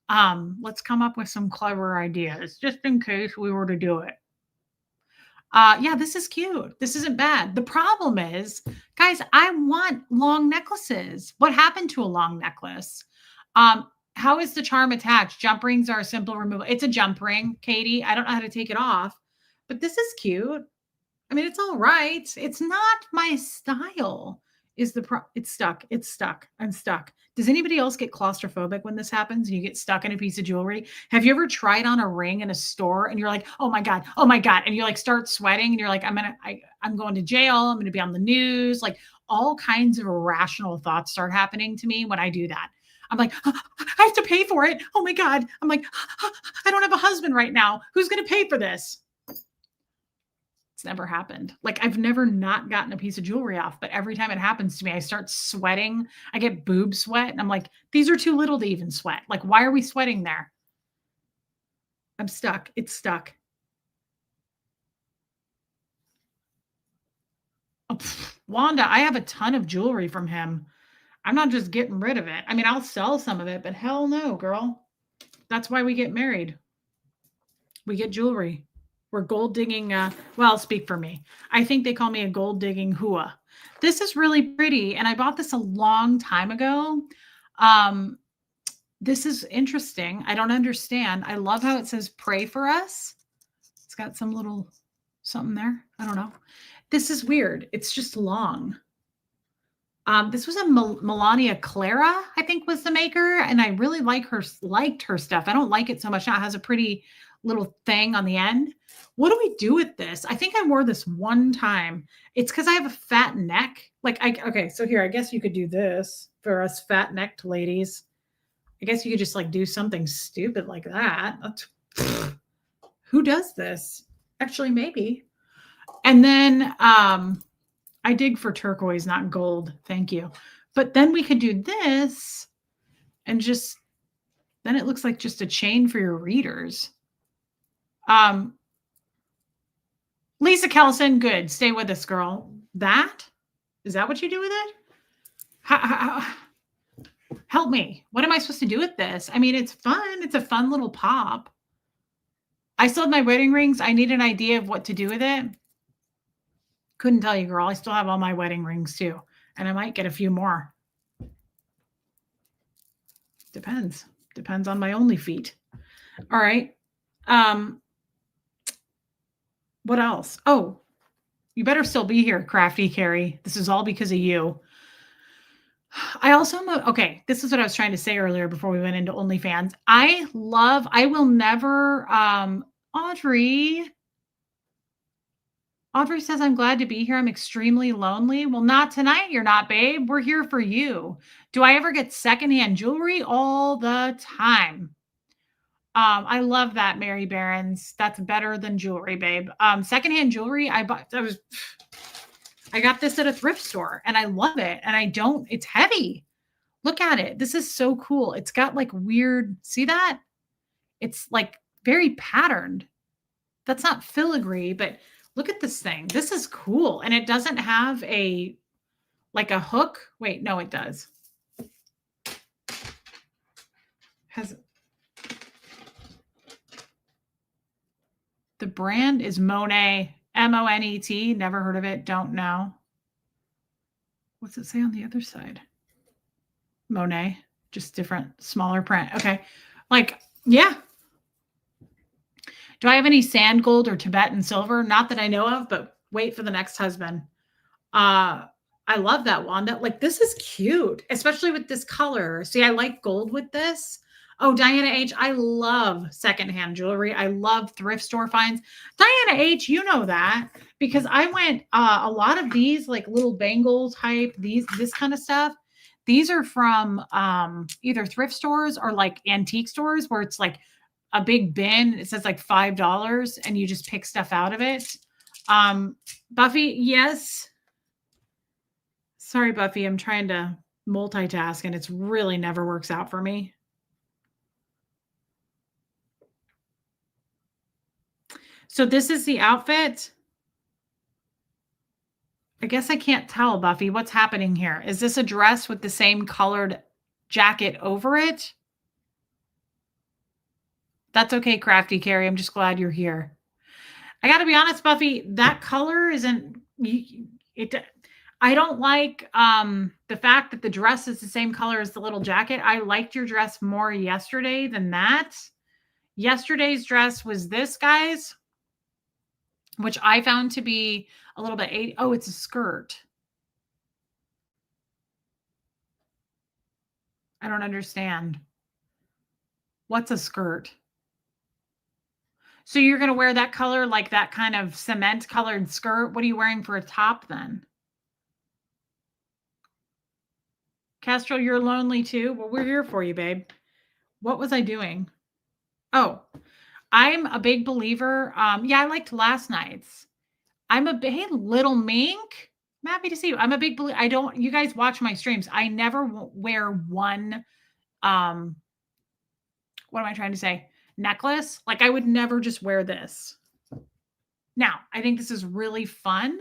Let's come up with some clever ideas just in case we were to do it. Yeah, this is cute. This isn't bad. The problem is, guys, I want long necklaces. What happened to a long necklace? How is the charm attached? Jump rings are a simple removal. It's a jump ring, Katie. I don't know how to take it off, but this is cute. I mean, it's all right. It's not my style. It's stuck. It's stuck. I'm stuck. Does anybody else get claustrophobic when this happens and you get stuck in a piece of jewelry? Have you ever tried on a ring in a store and you're like, oh my God, and you like start sweating and you're like, I'm going to jail. I'm gonna be on the news. Like all kinds of irrational thoughts start happening to me when I do that. I'm like, I have to pay for it. Oh my God. I'm like, I don't have a husband right now. Who's gonna pay for this? It's never happened. Like I've never not gotten a piece of jewelry off, but every time it happens to me, I start sweating. I get boob sweat and I'm like, these are too little to even sweat. Like, why are we sweating there? I'm stuck. It's stuck. Oh, Wanda, I have a ton of jewelry from him. I'm not just getting rid of it. I mean, I'll sell some of it, but hell no, girl. That's why we get married. We get jewelry. We're gold digging. Well, I'll speak for me. I think they call me a gold digging hua. This is really pretty. And I bought this a long time ago. This is interesting. I don't understand. I love how it says pray for us. It's got some little something there. I don't know. This is weird. It's just long. This was a Melania Clara, I think was the maker, and I really liked her stuff. I don't like it so much now. It has a pretty little thing on the end. What do we do with this? I think I wore this one time. It's because I have a fat neck. Okay, so here, I guess you could do this for us fat necked ladies. I guess you could just like do something stupid like that. Who does this? Actually, maybe. And then I dig for turquoise, not gold. Thank you. But then we could do this and just, then it looks like just a chain for your readers. Lisa Kellison, good. Stay with us, girl. Is that what you do with it? Help me. What am I supposed to do with this? I mean, it's fun. It's a fun little pop. I still have my wedding rings. I need an idea of what to do with it. Couldn't tell you, girl. I still have all my wedding rings too. And I might get a few more. Depends. Depends on my only feet. All right. What else? Oh, you better still be here, Crafty Carrie. This is all because of you. I also am okay. This is what I was trying to say earlier before we went into OnlyFans. I will never, Audrey says, I'm glad to be here. I'm extremely lonely. Well, not tonight. You're not, babe. We're here for you. Do I ever get secondhand jewelry? All the time. I love that, Mary Barons. That's better than jewelry, babe. Secondhand jewelry, I got this at a thrift store and I love it. And it's heavy. Look at it. This is so cool. It's got like weird, see that? It's like very patterned. That's not filigree, but look at this thing. This is cool. And it doesn't have like a hook. Wait, no, it does. The brand is Monet, Monet. Never heard of it. Don't know. What's it say on the other side? Monet, just different, smaller print. Okay. Like, yeah. Do I have any sand gold or Tibetan silver? Not that I know of, but wait for the next husband. I love that one. This is cute, especially with this color. See, I like gold with this. Oh, Diana H. I love secondhand jewelry. I love thrift store finds. Diana H. You know that because I went a lot of these like little bangle type, this kind of stuff. These are from either thrift stores or like antique stores where it's like a big bin. It says like $5 and you just pick stuff out of it. Buffy, yes. Sorry, Buffy. I'm trying to multitask and it's really never works out for me. So this is the outfit. I guess I can't tell, Buffy. What's happening here? Is this a dress with the same colored jacket over it? That's okay, Crafty Carrie. I'm just glad you're here. I got to be honest, Buffy, that color isn't it. I don't like the fact that the dress is the same color as the little jacket. I liked your dress more yesterday than that. Yesterday's dress was this, guys, which I found to be a little bit, oh, it's a skirt. I don't understand. What's a skirt? So you're going to wear that color, like that kind of cement colored skirt? What are you wearing for a top then? Castro, you're lonely too? Well, we're here for you, babe. What was I doing? Oh, I'm a big believer. Yeah, I liked last night's. Hey, little mink. I'm happy to see you. I'm a big believer. You guys watch my streams. I never wear one, what am I trying to say? Necklace. Like I would never just wear this. Now, I think this is really fun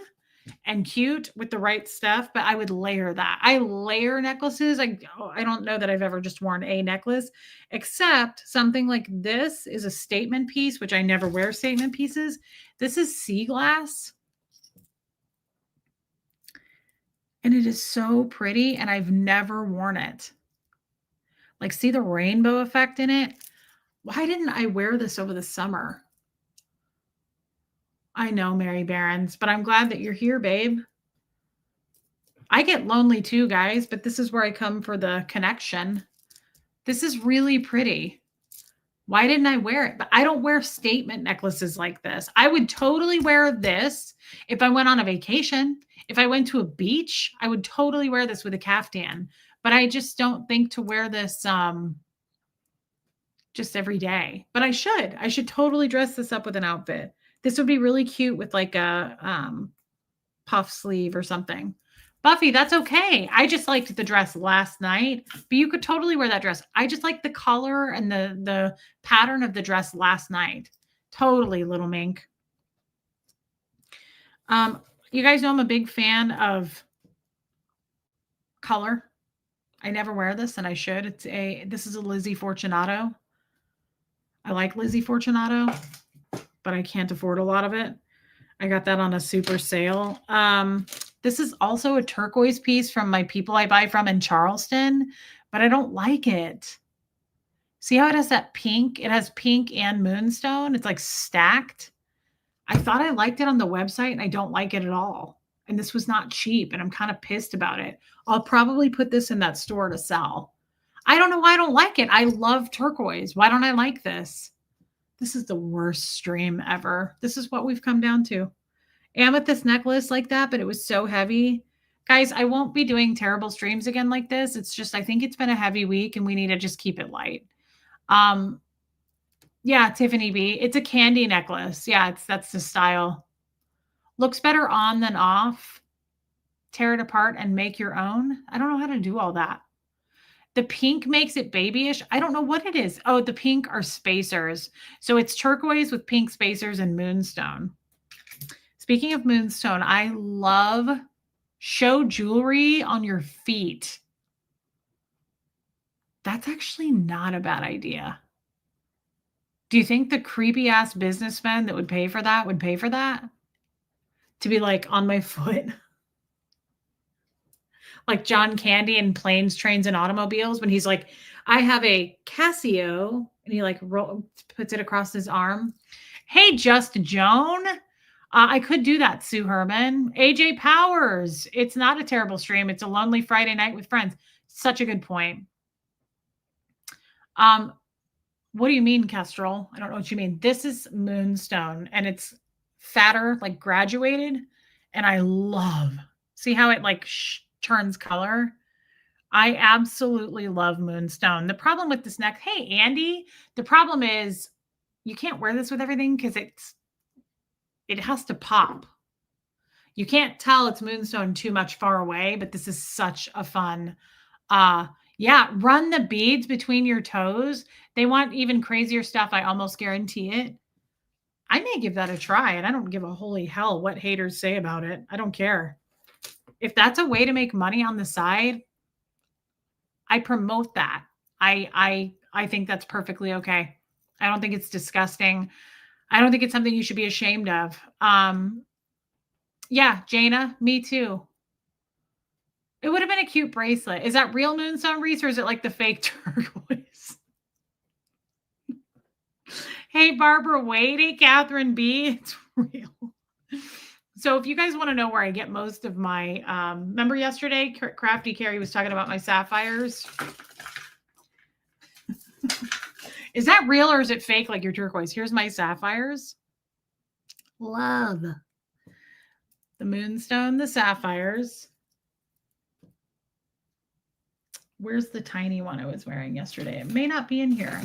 and cute with the right stuff, but I would layer that. I layer necklaces. I don't know that I've ever just worn a necklace, except something like this is a statement piece, which I never wear statement pieces. This is sea glass. And it is so pretty, and I've never worn it. Like, see the rainbow effect in it? Why didn't I wear this over the summer? I know, Mary Barons, but I'm glad that you're here, babe. I get lonely too, guys, but this is where I come for the connection. This is really pretty. Why didn't I wear it? But I don't wear statement necklaces like this. I would totally wear this if I went on a vacation. If I went to a beach, I would totally wear this with a caftan. But I just don't think to wear this just every day. But I should. I should totally dress this up with an outfit. This would be really cute with like a puff sleeve or something. Buffy, that's okay. I just liked the dress last night, but you could totally wear that dress. I just like the color and the pattern of the dress last night. Totally, little mink. You guys know I'm a big fan of color. I never wear this, and I should. This is a Lizzie Fortunato. I like Lizzie Fortunato, but I can't afford a lot of it. I got that on a super sale. This is also a turquoise piece from my people I buy from in Charleston, but I don't like it. See how it has that pink? It has pink and moonstone. It's like stacked. I thought I liked it on the website and I don't like it at all. And this was not cheap and I'm kind of pissed about it. I'll probably put this in that store to sell. I don't know why I don't like it. I love turquoise. Why don't I like this? This is the worst stream ever. This is what we've come down to. Amethyst necklace like that, but it was so heavy. Guys, I won't be doing terrible streams again like this. It's just, I think it's been a heavy week and we need to just keep it light. Yeah, Tiffany B. It's a candy necklace. Yeah, that's the style. Looks better on than off. Tear it apart and make your own. I don't know how to do all that. The pink makes it babyish. I don't know what it is. Oh, the pink are spacers. So it's turquoise with pink spacers and moonstone. Speaking of moonstone, I love show jewelry on your feet. That's actually not a bad idea. Do you think the creepy ass businessmen that would pay for that would pay for that? To be like on my foot? Like John Candy in Planes, Trains, and Automobiles when he's like, I have a Casio, and he like puts it across his arm. Hey, Just Joan. I could do that, Sue Herman. AJ Powers. It's not a terrible stream. It's a lonely Friday night with friends. Such a good point. What do you mean, Kestrel? I don't know what you mean. This is moonstone, and it's fatter, like graduated, and I love. See how it like turns color? I absolutely love moonstone. The problem with this neck, hey, Andy, the problem is you can't wear this with everything because it has to pop. You can't tell it's moonstone too much far away, but this is such a fun, yeah, run the beads between your toes. They want even crazier stuff. I almost guarantee it. I may give that a try, and I don't give a holy hell what haters say about it. I don't care. If that's a way to make money on the side, I promote that. I think that's perfectly okay. I don't think it's disgusting. I don't think it's something you should be ashamed of. Yeah, Jana, me too. It would have been a cute bracelet. Is that real moonstone, Reese, or is it like the fake turquoise? Hey, Barbara Wade. Hey, Catherine B. It's real. So if you guys want to know where I get most of my, remember yesterday, Crafty Carrie was talking about my sapphires. Is that real or is it fake like your turquoise? Here's my sapphires. Love the moonstone, the sapphires. Where's the tiny one I was wearing yesterday? It may not be in here.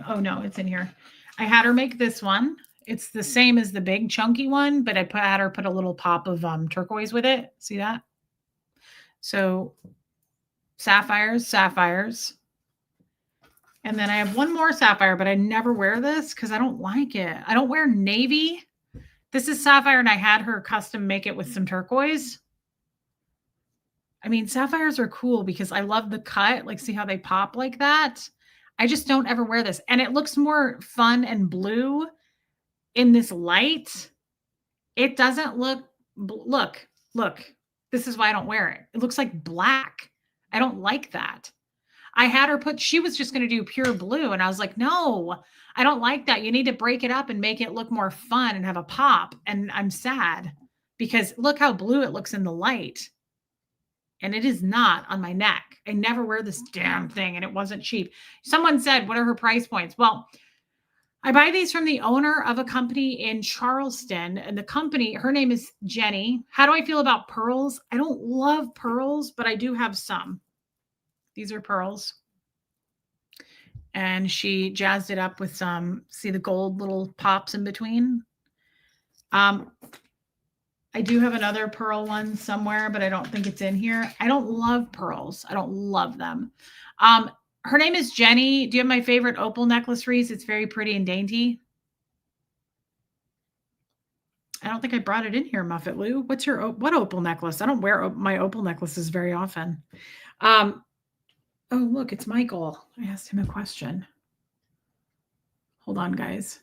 Oh no, it's in here. I had her make this one. It's the same as the big chunky one, but I had her put a little pop of turquoise with it. See that? So sapphires, sapphires. And then I have one more sapphire, but I never wear this because I don't like it. I don't wear navy. This is sapphire, and I had her custom make it with some turquoise. I mean, sapphires are cool because I love the cut. Like, see how they pop like that? I just don't ever wear this. And it looks more fun and blue in this light. It doesn't look, look. This is why I don't wear it. It looks like black. I don't like that. I had her she was just going to do pure blue. And I was like, no, I don't like that. You need to break it up and make it look more fun and have a pop. And I'm sad because look how blue it looks in the light. And it is not on my neck. I never wear this damn thing, and it wasn't cheap. Someone said, what are her price points? Well, I buy these from the owner of a company in Charleston, and the company, her name is Jenny. How do I feel about pearls? I don't love pearls, but I do have some. These are pearls. And she jazzed it up with some, see the gold little pops in between? I do have another pearl one somewhere, but I don't think it's in here. I don't love pearls. I don't love them. Her name is Jenny. Do you have my favorite opal necklace, Reese? It's very pretty and dainty. I don't think I brought it in here, Muffet Lou. What's your what opal necklace? I don't wear my opal necklaces very often. Oh, look, it's Michael. I asked him a question. Hold on, guys.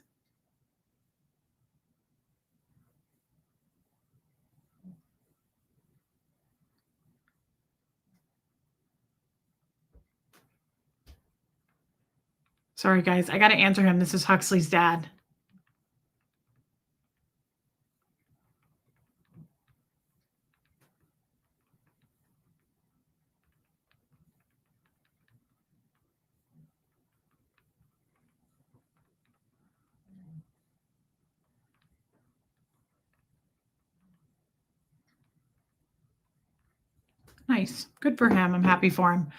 Sorry, guys. I got to answer him. This is Huxley's dad. Nice. Good for him. I'm happy for him.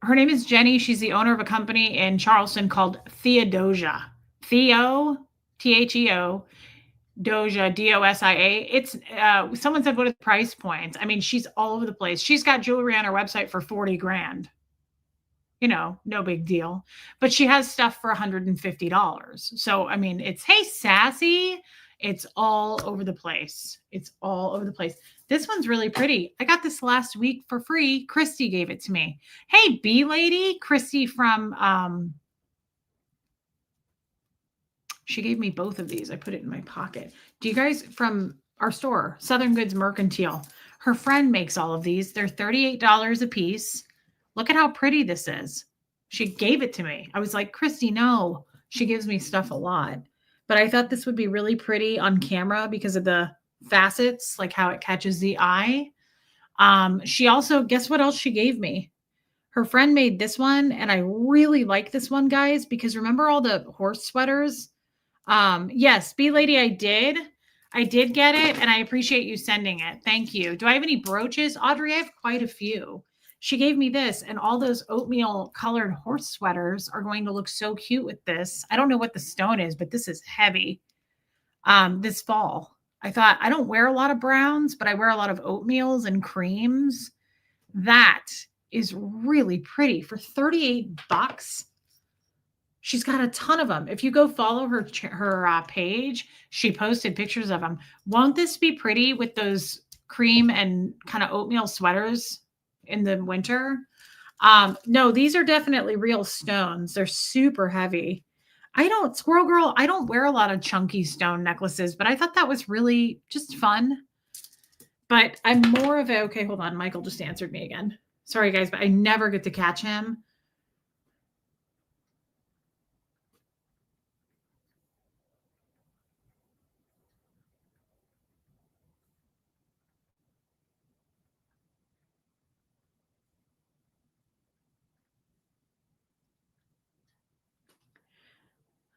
Her name is Jenny. She's the owner of a company in Charleston called Theodosia. Theo, Theo, Doja, Dosia. It's someone said, what are the price points? I mean, she's all over the place. She's got jewelry on her website for 40 grand. You know, no big deal. But she has stuff for $150. So, I mean, it's, hey, sassy. It's all over the place. It's all over the place. This one's really pretty. I got this last week for free. Christy gave it to me. Hey, bee lady. Christy from, she gave me both of these. I put it in my pocket. Do you guys, from our store, Southern Goods Mercantile, her friend makes all of these. They're $38 a piece. Look at how pretty this is. She gave it to me. I was like, Christy, no. She gives me stuff a lot. But I thought this would be really pretty on camera because of the facets, like how it catches the eye. She also, guess what else she gave me? Her friend made this one, and I really like this one, guys, because remember all the horse sweaters? Yes, Bee Lady, I did. I did get it, and I appreciate you sending it. Thank you. Do I have any brooches? Audrey, I have quite a few. She gave me this, and all those oatmeal colored horse sweaters are going to look so cute with this. I don't know what the stone is, but this is heavy. This fall. I thought I don't wear a lot of browns, but I wear a lot of oatmeals and creams. That is really pretty for 38 bucks. She's got a ton of them. If you go follow her page, she posted pictures of them. Won't this be pretty with those cream and kind of oatmeal sweaters in the winter? No, these are definitely real stones. They're super heavy. Squirrel girl, I don't wear a lot of chunky stone necklaces, but I thought that was really just fun. But I'm more of a, okay, hold on. Michael just answered me again. Sorry, guys, but I never get to catch him.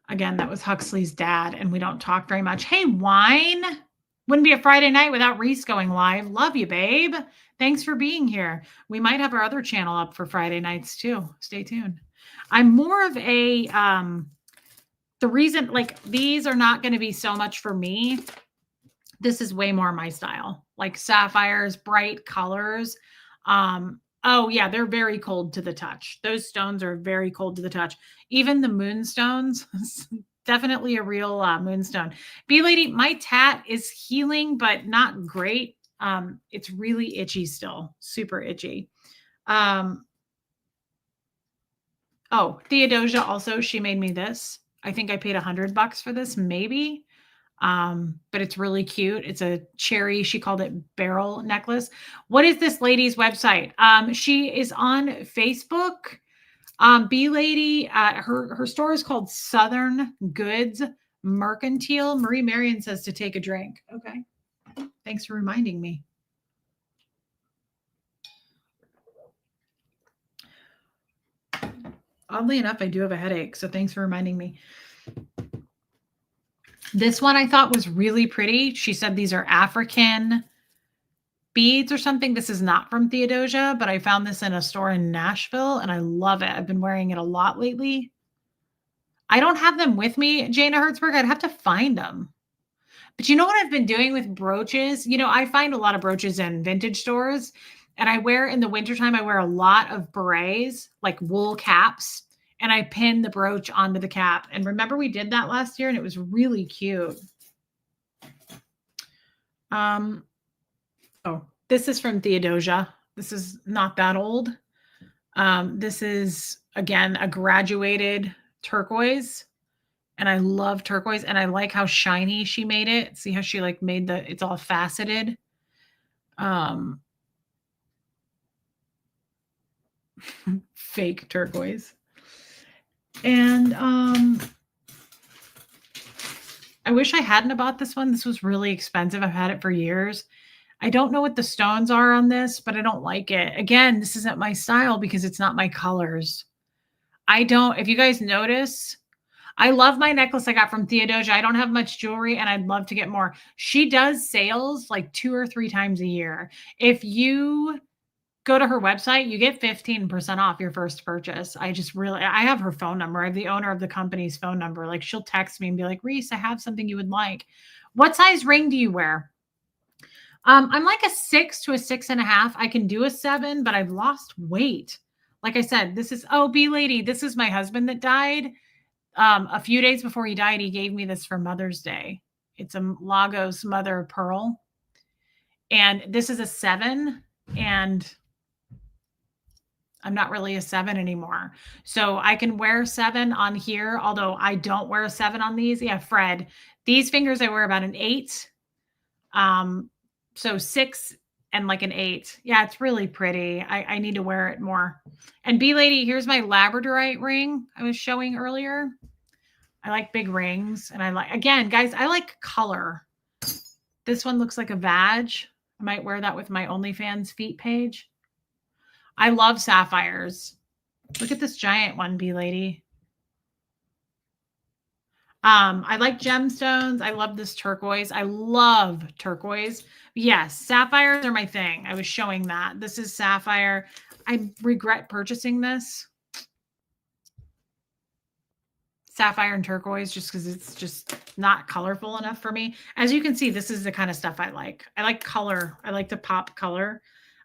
Again, that was Huxley's dad, and we don't talk very much. Hey, Wine. Wouldn't be a Friday night without Reese going live. Love you, babe. Thanks for being here. We might have our other channel up for Friday nights too. Stay tuned. I'm more of a, the reason, like, these are not going to be so much for me. This is way more my style, like sapphires, bright colors. Oh yeah, they're very cold to the touch. Those stones are very cold to the touch. Even the moonstones, definitely a real moonstone. Bee Lady, my tat is healing, but not great. It's really itchy still, super itchy. Oh, Theodosia also, she made me this. I think I paid $100 for this, maybe. But it's really cute. It's a cherry. She called it barrel necklace. What is this lady's website? She is on Facebook. B Lady. Her store is called Southern Goods Mercantile. Marie Marion says to take a drink. Okay. Thanks for reminding me. Oddly enough, I do have a headache, so thanks for reminding me. This one I thought was really pretty. She said these are African beads or something. This is not from Theodosia, but I found this in a store in Nashville and I love it. I've been wearing it a lot lately. I don't have them with me, Jana Hertzberg. I'd have to find them. But you know what I've been doing with brooches? You know, I find a lot of brooches in vintage stores, and I wear in the wintertime, I wear a lot of berets, like wool caps, and I pin the brooch onto the cap. And remember, we did that last year, and it was really cute. Oh, this is from Theodosia. This is not that old. This is, again, a graduated turquoise. And I love turquoise, and I like how shiny she made it. See how she like made it's all faceted. Fake turquoise. And I wish I hadn't bought this one. This was really expensive. I've had it for years. I don't know what the stones are on this, but I don't like it. Again, this isn't my style because it's not my colors. If you guys notice, I love my necklace I got from Theodosia. I don't have much jewelry and I'd love to get more. She does sales like 2 or 3 times a year. If you go to her website, you get 15% off your first purchase. I have her phone number. I have the owner of the company's phone number. Like she'll text me and be like, Reese, I have something you would like. What size ring do you wear? I'm like a 6 to a 6.5. I can do a 7, but I've lost weight. Like I said, B Lady, this is my husband that died. A few days before he died, he gave me this for Mother's Day. It's a Lagos mother of pearl. And this is a 7, and I'm not really a 7 anymore. So I can wear 7 on here, although I don't wear a 7 on these. Yeah, Fred. These fingers I wear about an 8. So 6 and like an 8. Yeah, it's really pretty. I need to wear it more. And B Lady, here's my labradorite ring I was showing earlier. I like big rings, and again, guys, I like color. This one looks like a vag. I might wear that with my OnlyFans feet page. I love sapphires. Look at this giant one, B Lady. I like gemstones. I love this turquoise. I love turquoise. Yes, sapphires are my thing. I was showing that. This is sapphire. I regret purchasing this. Sapphire and turquoise just because it's just not colorful enough for me. As you can see, this is the kind of stuff I like. I like color. I like to pop color.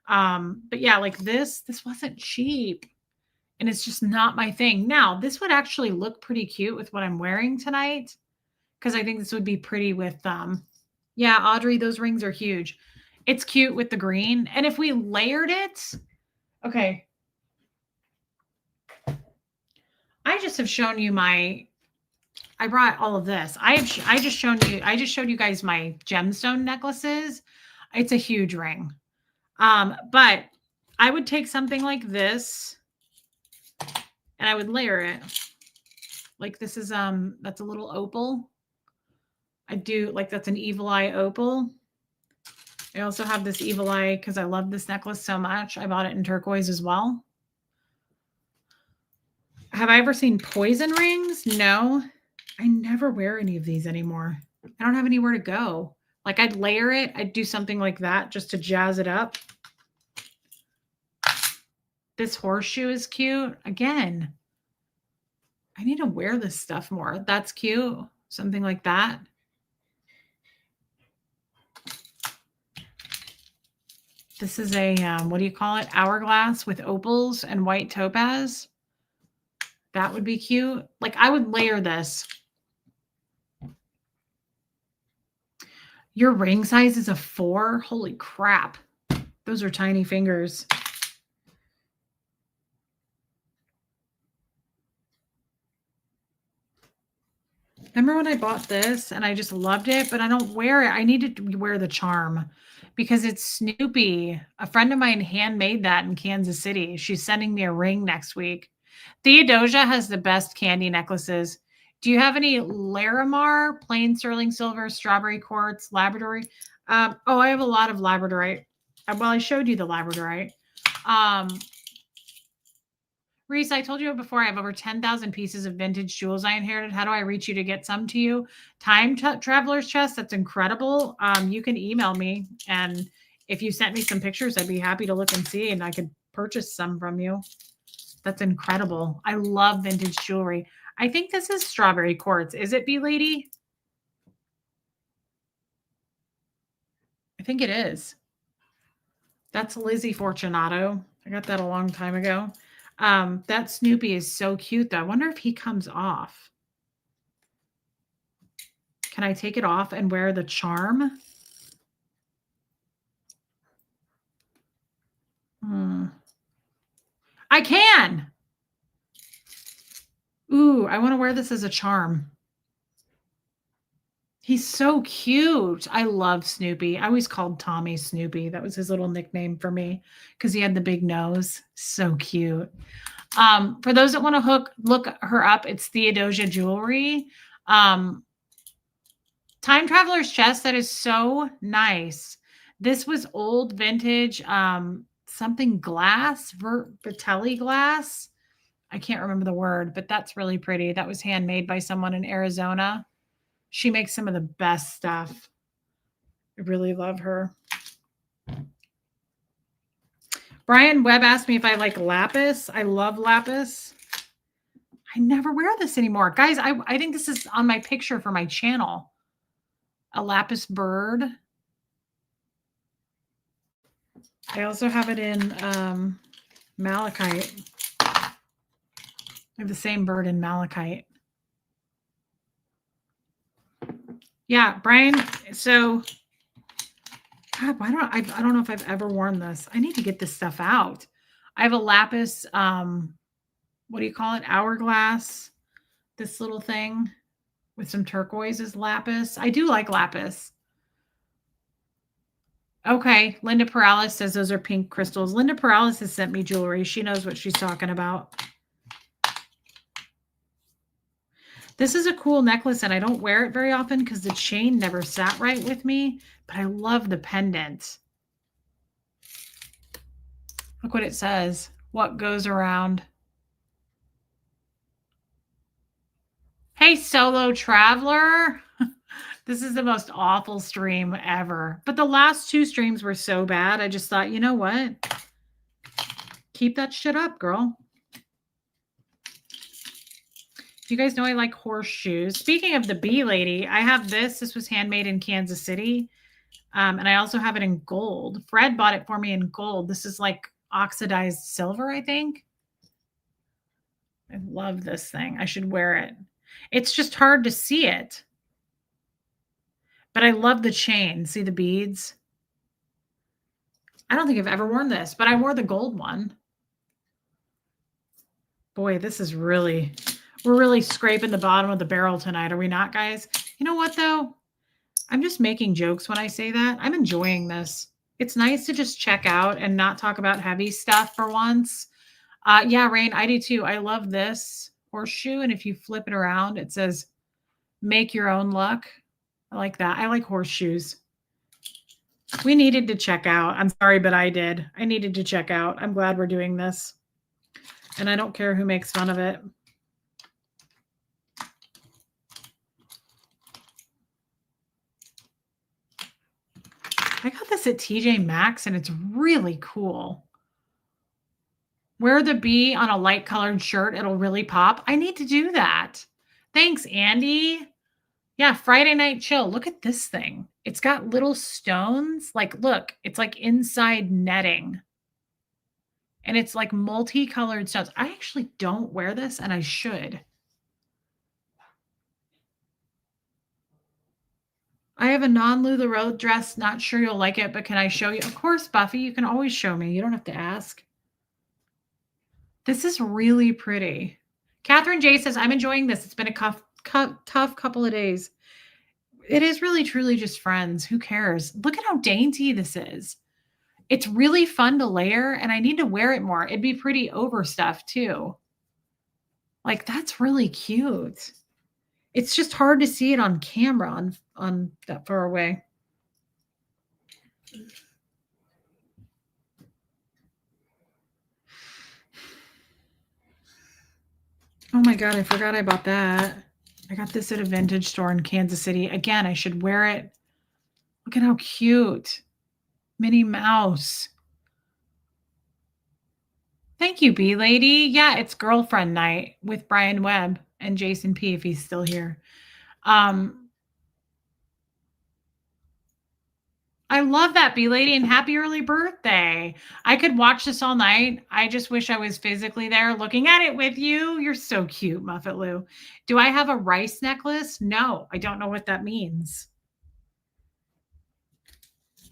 But yeah, like this wasn't cheap. And it's just not my thing. Now, this would actually look pretty cute with what I'm wearing tonight, because I think this would be pretty with, yeah, Audrey, those rings are huge. It's cute with the green. And if we layered it, okay. I just have shown you I brought all of this. I just showed you guys my gemstone necklaces. It's a huge ring. But I would take something like this and I would layer it. Like this is, that's a little opal. That's an evil eye opal. I also have this evil eye because I love this necklace so much. I bought it in turquoise as well. Have I ever seen poison rings? No. I never wear any of these anymore. I don't have anywhere to go. Like I'd layer it. I'd do something like that just to jazz it up. This horseshoe is cute. Again, I need to wear this stuff more. That's cute. Something like that. This is a, what do you call it? Hourglass with opals and white topaz. That would be cute. Like I would layer this. Your ring size is a 4? Holy crap. Those are tiny fingers. Remember when I bought this and I just loved it, but I don't wear it. I need to wear the charm because it's Snoopy. A friend of mine handmade that in Kansas City. She's sending me a ring next week. Theodosia has the best candy necklaces. Do you have any Larimar, plain sterling silver, strawberry quartz, labradorite? Oh, I have a lot of labradorite. Well, I showed you the labradorite. Reese, I told you before, I have over 10,000 pieces of vintage jewels I inherited. How do I reach you to get some to you? Time Traveler's Chest, that's incredible. You can email me, and if you sent me some pictures, I'd be happy to look and see, and I could purchase some from you. That's incredible. I love vintage jewelry. I think this is strawberry quartz. Is it, Bee Lady? I think it is. That's Lizzie Fortunato. I got that a long time ago. That Snoopy is so cute, though. I wonder if he comes off. Can I take it off and wear the charm? I can. Ooh, I want to wear this as a charm. He's so cute. I love Snoopy. I always called Tommy Snoopy. That was his little nickname for me because he had the big nose. So cute. For those that want to look her up, it's Theodosia Jewelry. Time Traveler's Chest. That is so nice. This was old vintage, something glass, Vitelli glass. I can't remember the word, but that's really pretty. That was handmade by someone in Arizona. She makes some of the best stuff. I really love her. Brian Webb asked me if I like lapis. I love lapis. I never wear this anymore. Guys, I think this is on my picture for my channel. A lapis bird. I also have it in malachite. I have the same bird in malachite. Yeah, Brian. So, God, I don't know if I've ever worn this. I need to get this stuff out. I have a lapis. What do you call it? Hourglass. This little thing with some turquoise is lapis. I do like lapis. Okay, Linda Perales says those are pink crystals. Linda Perales has sent me jewelry. She knows what she's talking about. This is a cool necklace, and I don't wear it very often because the chain never sat right with me, but I love the pendant. Look what it says. What goes around. Hey, solo traveler. This is the most awful stream ever. But the last two streams were so bad, I just thought, you know what? Keep that shit up, girl. Do you guys know I like horseshoes? Speaking of the Bee Lady, I have this. This was handmade in Kansas City. And I also have it in gold. Fred bought it for me in gold. This is like oxidized silver, I think. I love this thing. I should wear it. It's just hard to see it. But I love the chain. See the beads? I don't think I've ever worn this, but I wore the gold one. Boy, this is really... We're really scraping the bottom of the barrel tonight, are we not, guys? You know what, though? I'm just making jokes when I say that. I'm enjoying this. It's nice to just check out and not talk about heavy stuff for once. Yeah, Rain, I do too. I love this horseshoe, and if you flip it around, it says, make your own luck. I like that. I like horseshoes. We needed to check out. I'm sorry, but I did. I needed to check out. I'm glad we're doing this. And I don't care who makes fun of it. I got this at TJ Maxx, and it's really cool. Wear the bee on a light colored shirt. It'll really pop. I need to do that. Thanks, Andy. Yeah, Friday Night Chill. Look at this thing. It's got little stones. Like, look, it's like inside netting. And it's like multicolored stones. I actually don't wear this, and I should. I have a non-LuLaRoe dress. Not sure you'll like it, but can I show you? Of course, Buffy. You can always show me. You don't have to ask. This is really pretty. Catherine J says, I'm enjoying this. It's been a tough couple of days. It is really truly just friends. Who cares? Look at how dainty this is. It's really fun to layer, and I need to wear it more. It'd be pretty overstuffed too. Like, that's really cute. It's just hard to see it on camera on that far away. Oh my God, I forgot I bought that. I got this at a vintage store in Kansas City. Again, I should wear it. Look at how cute. Minnie Mouse. Thank you, B Lady. Yeah, it's girlfriend night with Brian Webb and Jason P if he's still here. I love that, B Lady, and happy early birthday. I could watch this all night. I just wish I was physically there looking at it with you. You're so cute, Muffet Lou. Do I have a rice necklace? No, I don't know what that means.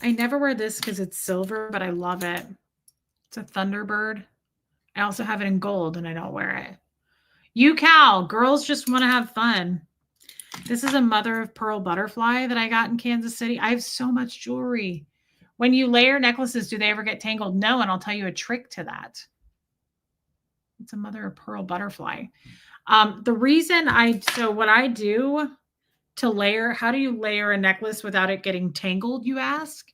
I never wear this because it's silver, but I love it. It's a Thunderbird. I also have it in gold and I don't wear it. You Cal, girls just want to have fun. This is a mother of pearl butterfly that I got in Kansas City. I have so much jewelry. When you layer necklaces, do they ever get tangled? No, and I'll tell you a trick to that. It's a mother of pearl butterfly. The reason what I do to layer, how do you layer a necklace without it getting tangled, you ask?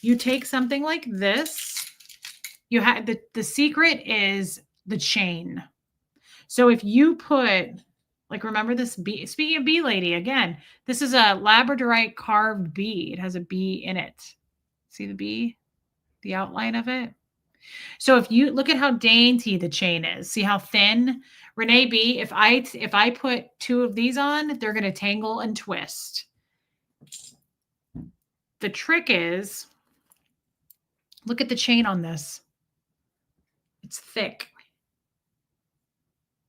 You take something like this. You have the secret is the chain. So if you put, like, remember this bee, speaking of bee lady, again, this is a labradorite carved bee. It has a bee in it. See the bee, the outline of it? So if you look at how dainty the chain is, see how thin? Renee B, if I put two of these on, they're going to tangle and twist. The trick is, look at the chain on this. It's thick.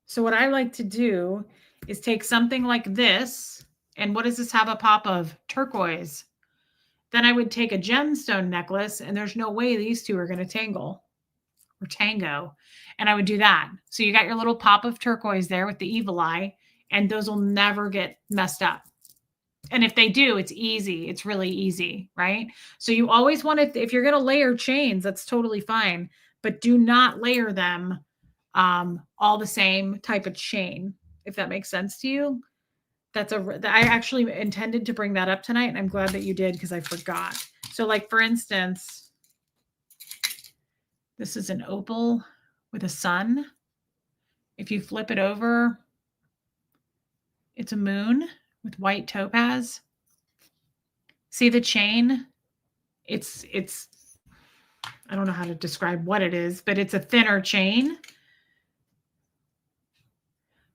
So what I like to do is take something like this, and what does this have a pop of? Turquoise. Then I would take a gemstone necklace, and there's no way these two are going to tangle or tango. And I would do that. So you got your little pop of turquoise there with the evil eye, and those will never get messed up. And if they do, it's easy. It's really easy, right? So you always want to, if you're going to layer chains, that's totally fine, but do not layer them all the same type of chain, if that makes sense to you. I actually intended to bring that up tonight, and I'm glad that you did because I forgot. So, like, for instance, this is an opal with a sun. If you flip it over, it's a moon with white topaz. See the chain? It's I don't know how to describe what it is, but it's a thinner chain.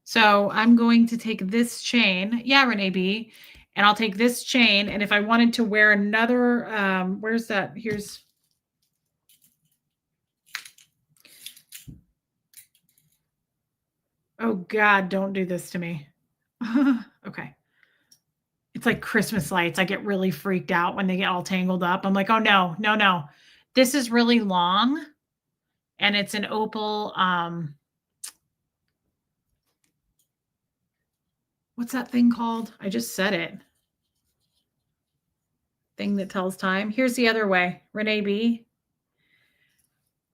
So I'm going to take this chain. Yeah, Renee B. And I'll take this chain. And if I wanted to wear another, where's that? Here's. Oh God, don't do this to me. Okay. It's like Christmas lights. I get really freaked out when they get all tangled up. I'm like, oh no, no, no. This is really long. And it's an opal, what's that thing called? I just said it. Thing that tells time. Here's the other way. Renee B.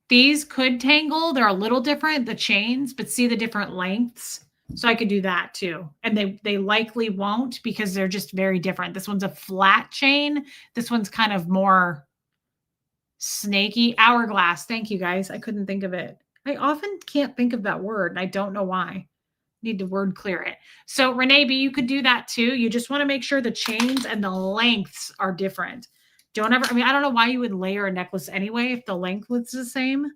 These could tangle. They're a little different, the chains, but see the different lengths. So I could do that too. And they likely won't because they're just very different. This one's a flat chain. This one's kind of more snaky. Hourglass. Thank you, guys. I couldn't think of it. I often can't think of that word, and I don't know why. Need to word clear it. So Renee B, you could do that too. You just want to make sure the chains and the lengths are different. Don't ever, I mean, I don't know why you would layer a necklace anyway if the length was the same,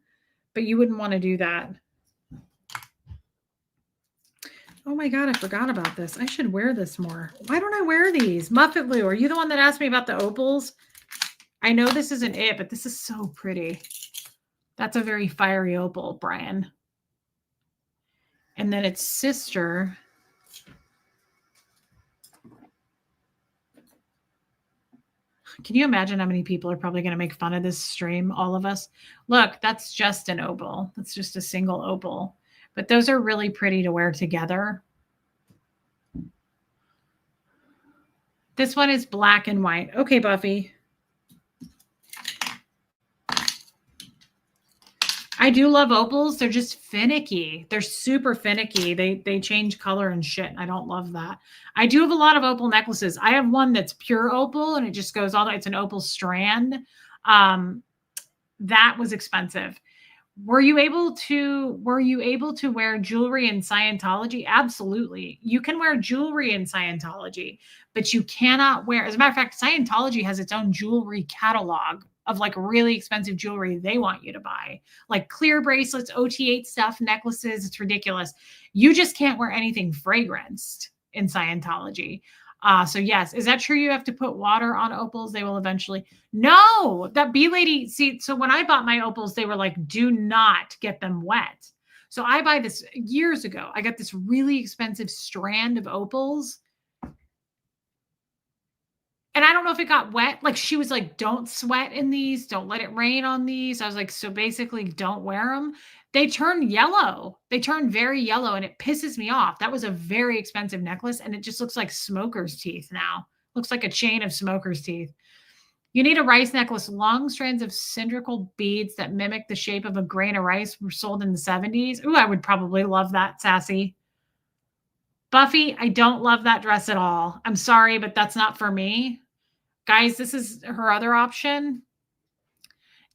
but you wouldn't want to do that. Oh my God, I forgot about this. I should wear this more. Why don't I wear these? Muffet Lou, are you the one that asked me about the opals? I know this isn't it, but this is so pretty. That's a very fiery opal, Brian. And then its sister. Can you imagine how many people are probably going to make fun of this stream? All of us. Look, that's just an opal. That's just a single opal. But those are really pretty to wear together. This one is black and white. Okay, Buffy. I do love opals. They're just finicky. They're super finicky. They change color and shit. I don't love that. I do have a lot of opal necklaces. I have one that's pure opal and it just goes all the way. It's an opal strand. That was expensive. Were you able to wear jewelry in Scientology? Absolutely. You can wear jewelry in Scientology, but you cannot wear, as a matter of fact, Scientology has its own jewelry catalog of like really expensive jewelry they want you to buy, like clear bracelets, OT8 stuff, necklaces. It's ridiculous. You just can't wear anything fragranced in Scientology. So yes, is that true? You have to put water on opals. They will eventually. No, that bee lady. See, so when I bought my opals, they were like, do not get them wet. So I buy this years ago. I got this really expensive strand of opals. And I don't know if it got wet. Like she was like, don't sweat in these. Don't let it rain on these. I was like, so basically don't wear them. They turn yellow. They turn very yellow and it pisses me off. That was a very expensive necklace and it just looks like smoker's teeth now. Looks like a chain of smoker's teeth. You need a rice necklace. Long strands of cylindrical beads that mimic the shape of a grain of rice were sold in the 70s. Ooh, I would probably love that, Sassy. Buffy, I don't love that dress at all. I'm sorry, but that's not for me. Guys, this is her other option.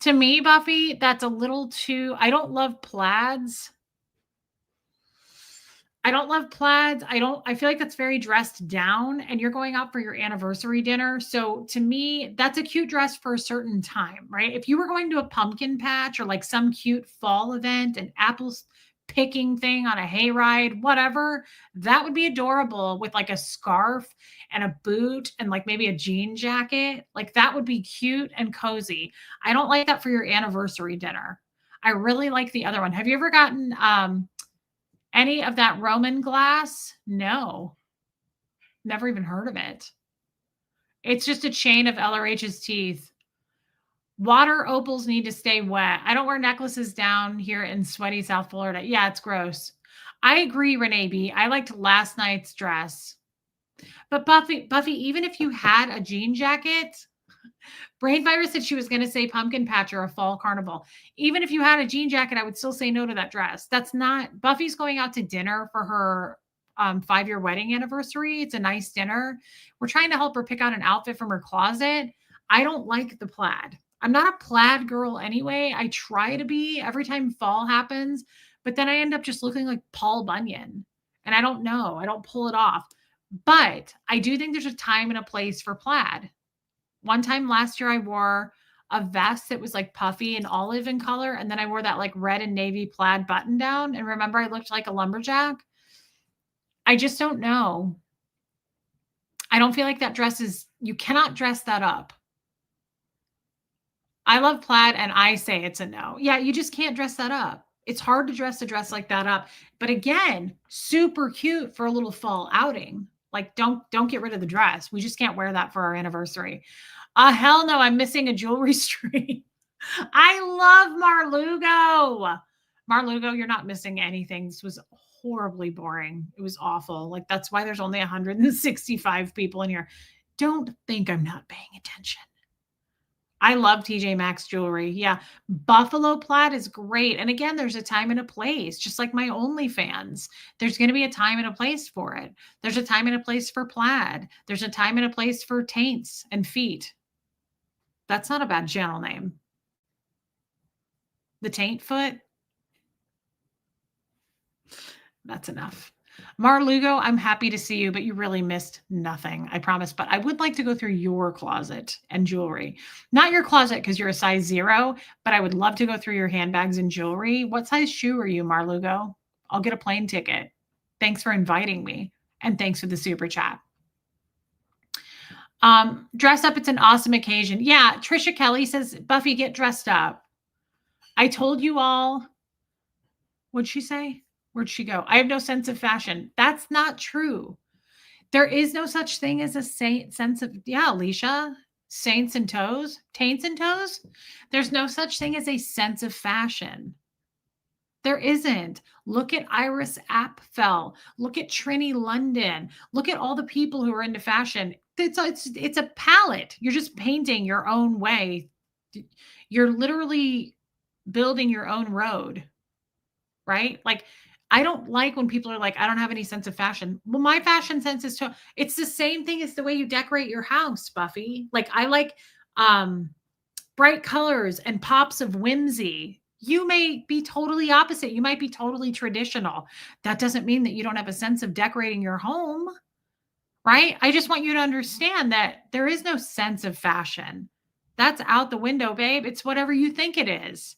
To me, Buffy, that's a little too, I don't love plaids. I feel like that's very dressed down and you're going out for your anniversary dinner. So to me, that's a cute dress for a certain time, right? If you were going to a pumpkin patch or like some cute fall event, an apples picking thing on a hayride, whatever, that would be adorable with like a scarf and a boot and like maybe a jean jacket. Like that would be cute and cozy. I don't like that for your anniversary dinner. I really like the other one. Have you ever gotten any of that Roman glass? No. Never even heard of it. It's just a chain of LRH's teeth. Water opals need to stay wet. I don't wear necklaces down here in sweaty South Florida. Yeah, it's gross. I agree, Renee B. I liked last night's dress. But Buffy, even if you had a jean jacket, Brain Virus said she was going to say pumpkin patch or a fall carnival. Even if you had a jean jacket, I would still say no to that dress. That's not, Buffy's going out to dinner for her 5-year wedding anniversary. It's a nice dinner. We're trying to help her pick out an outfit from her closet. I don't like the plaid. I'm not a plaid girl anyway. I try to be every time fall happens, but then I end up just looking like Paul Bunyan. And I don't know. I don't pull it off. But I do think there's a time and a place for plaid. One time last year, I wore a vest that was like puffy and olive in color. And then I wore that like red and navy plaid button down. And remember, I looked like a lumberjack. I just don't know. I don't feel like that dress is, you cannot dress that up. I love plaid and I say it's a no. Yeah, you just can't dress that up. It's hard to dress a dress like that up. But again, super cute for a little fall outing. Like don't get rid of the dress. We just can't wear that for our anniversary. Hell no, I'm missing a jewelry stream. I love Marlugo. Marlugo, you're not missing anything. This was horribly boring. It was awful. Like that's why there's only 165 people in here. Don't think I'm not paying attention. I love TJ Maxx jewelry. Yeah. Buffalo plaid is great. And again, there's a time and a place, just like my OnlyFans. There's going to be a time and a place for it. There's a time and a place for plaid. There's a time and a place for taints and feet. That's not a bad channel name. The taint foot. That's enough. Marlugo, I'm happy to see you, but you really missed nothing, I promise. But I would like to go through your closet and jewelry. Not your closet because you're a size 0, but I would love to go through your handbags and jewelry. What size shoe are you, Marlugo? I'll get a plane ticket. Thanks for inviting me. And thanks for the super chat. Dress up. It's an awesome occasion. Yeah, Trisha Kelly says, Buffy, get dressed up. I told you all. What'd she say? Where'd she go? I have no sense of fashion. That's not true. There is no such thing as a sense of, yeah, Alicia, saints and toes, taints and toes. There's no such thing as a sense of fashion. There isn't. Look at Iris Apfel. Look at Trini London. Look at all the people who are into fashion. It's a palette. You're just painting your own way. You're literally building your own road, right? Like, I don't like when people are like, I don't have any sense of fashion. Well, my fashion sense is it's the same thing as the way you decorate your house, Buffy. Like, I like um bright colors and pops of whimsy. You may be totally opposite. You might be totally traditional. That doesn't mean that you don't have a sense of decorating your home, right? I just want you to understand that there is no sense of fashion. That's out the window, babe. It's whatever you think it is.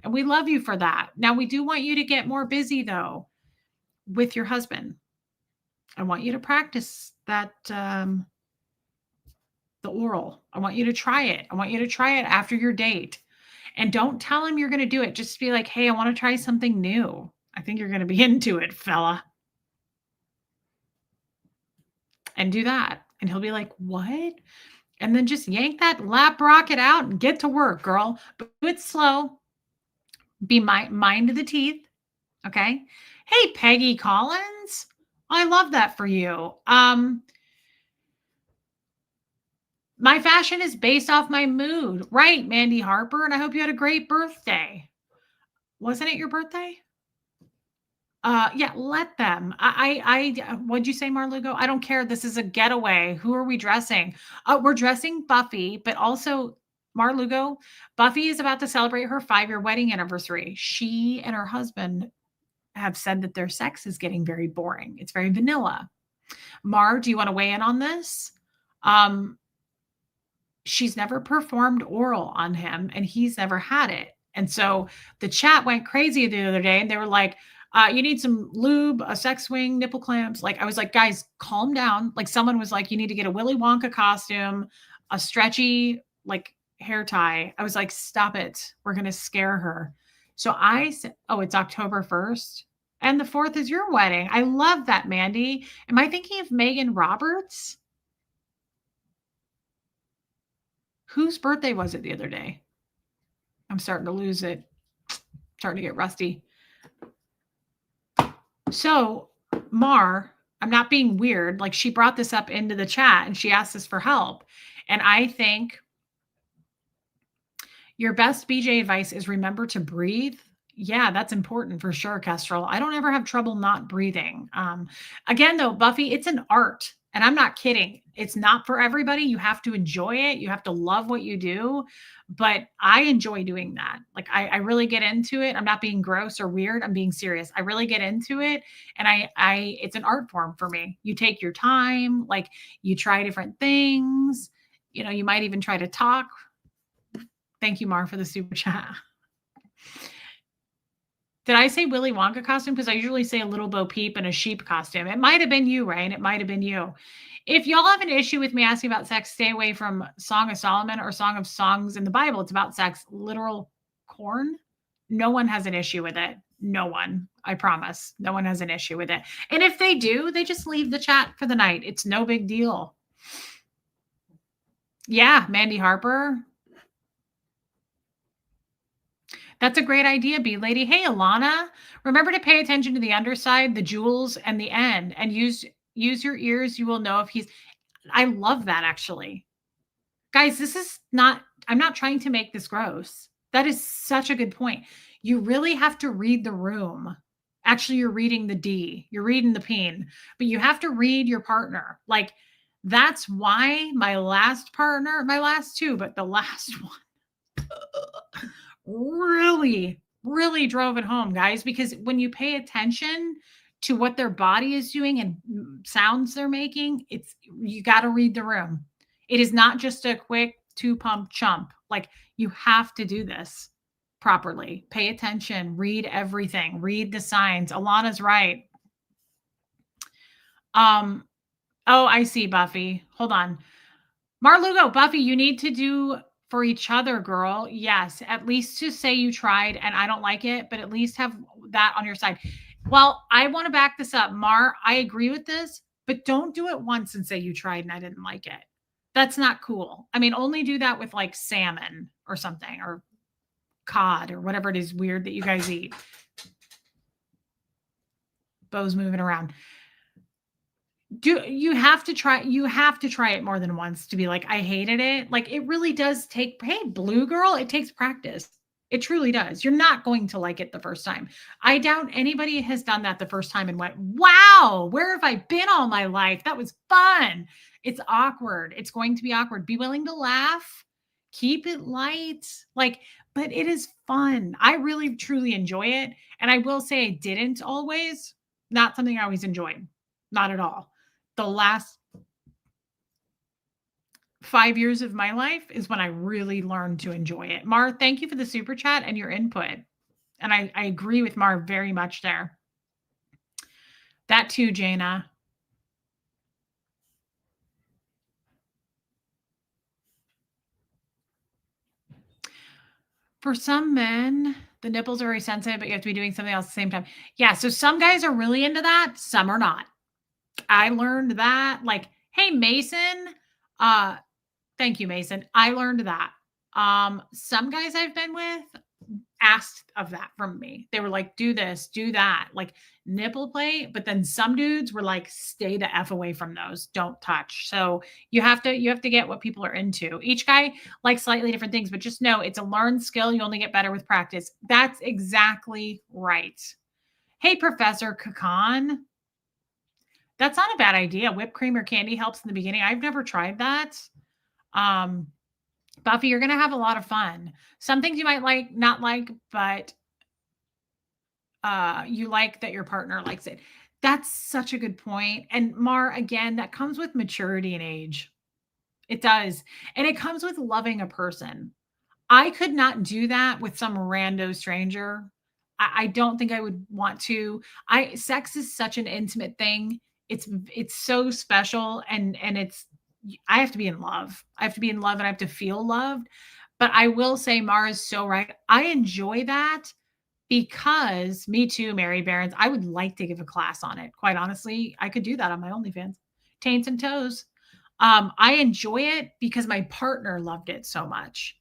And we love you for that. Now, we do want you to get more busy, though, with your husband. I want you to practice that, the oral. I want you to try it. I want you to try it after your date. And don't tell him you're going to do it. Just be like, hey, I want to try something new. I think you're going to be into it, fella. And do that. And he'll be like, what? And then just yank that lap rocket out and get to work, girl. But do it slow. Be mind to the teeth. Okay. Hey, Peggy Collins. I love that for you. My fashion is based off my mood. Right, Mandy Harper. And I hope you had a great birthday. Wasn't it your birthday? Yeah, let them. What'd you say, Marlugo? I don't care. This is a getaway. Who are we dressing? We're dressing Buffy, but also Marlugo. Buffy is about to celebrate her 5-year wedding anniversary. She and her husband have said that their sex is getting very boring. It's very vanilla. Mar, do you want to weigh in on this? Um, she's never performed oral on him and he's never had it. And so the chat went crazy the other day and they were like, you need some lube, a sex swing, nipple clamps. Like, I was like, guys, calm down. Like, someone was like, you need to get a Willy Wonka costume, a stretchy, like, hair tie. I was like, stop it. We're going to scare her. So I said, oh, it's October 1st. And the 4th is your wedding. I love that, Mandy. Am I thinking of Megan Roberts? Whose birthday was it the other day? I'm starting to lose it. Starting to get rusty. So, Mar, I'm not being weird. Like, she brought this up into the chat and she asked us for help. And I think your best BJ advice is remember to breathe. Yeah, that's important for sure, Kestrel. I don't ever have trouble not breathing. Again, though, Buffy, it's an art. And I'm not kidding. It's not for everybody. You have to enjoy it. You have to love what you do. But I enjoy doing that. Like, I really get into it. I'm not being gross or weird. I'm being serious. I really get into it. And it's an art form for me. You take your time, like, you try different things. You know, you might even try to talk. Thank you, Mar, for the super chat. Did I say Willy Wonka costume? Because I usually say a little Bo Peep and a sheep costume. It might have been you, Rain. It might have been you. If y'all have an issue with me asking about sex, stay away from Song of Solomon or Song of Songs in the Bible. It's about sex. Literal corn. No one has an issue with it. No one. I promise. No one has an issue with it. And if they do, they just leave the chat for the night. It's no big deal. Yeah, Mandy Harper. That's a great idea, B Lady. Hey, Alana, remember to pay attention to the underside, the jewels, and the end, and use your ears. You will know if he's. I love that, actually. Guys, this is not, I'm not trying to make this gross. That is such a good point. You really have to read the room. Actually, you're reading the D, you're reading the peen, but you have to read your partner. Like, that's why my last partner, my last two, but the last one really, really drove it home, guys, because when you pay attention to what their body is doing and sounds they're making, you got to read the room. It is not just a quick 2-pump chump. Like, you have to do this properly. Pay attention, read everything, read the signs. Alana's right. Oh, I see, Buffy. Hold on. Marlugo, Buffy, you need to do for each other, girl. Yes, at least to say you tried and I don't like it, but at least have that on your side. Well, I want to back this up. Mar, I agree with this, but don't do it once and say you tried and I didn't like it. That's not cool. I mean, only do that with like salmon or something, or cod or whatever it is weird that you guys eat. Bo's moving around. Do you have to try it more than once to be like, "I hated it." Like, it really does take hey, Blue Girl, it takes practice. It truly does. You're not going to like it the first time. I doubt anybody has done that the first time and went, "Wow, where have I been all my life? That was fun." It's awkward. It's going to be awkward. Be willing to laugh. Keep it light. Like, but it is fun. I really truly enjoy it, and I will say I didn't always. Not something I always enjoyed. Not at all. The last 5 years of my life is when I really learned to enjoy it. Mar, thank you for the super chat and your input. And I agree with Mar very much there. That too, Jana. For some men, the nipples are very sensitive, but you have to be doing something else at the same time. Yeah, so some guys are really into that, some are not. I learned that like, hey, Mason, uh, thank you, Mason. I learned that. Some guys I've been with asked of that from me. They were like, do this, do that, like nipple play. But then some dudes were like, stay the F away from those. Don't touch. So you have to get what people are into. Each guy likes slightly different things, but just know it's a learned skill. You only get better with practice. That's exactly right. Hey, Professor Kakan. That's not a bad idea. Whipped cream or candy helps in the beginning. I've never tried that. Um, Buffy, you're going to have a lot of fun. Some things you might like, not like, but you like that your partner likes it. That's such a good point. And Mar, again, that comes with maturity and age. It does. And it comes with loving a person. I could not do that with some rando stranger. I don't think I would want to. I sex is such an intimate thing. It's so special and it's I have to be in love. I have to be in love and I have to feel loved. But I will say Mara's so right. I enjoy that because me too, Mary Barons. I would like to give a class on it. Quite honestly, I could do that on my OnlyFans. Taints and toes. I enjoy it because my partner loved it so much.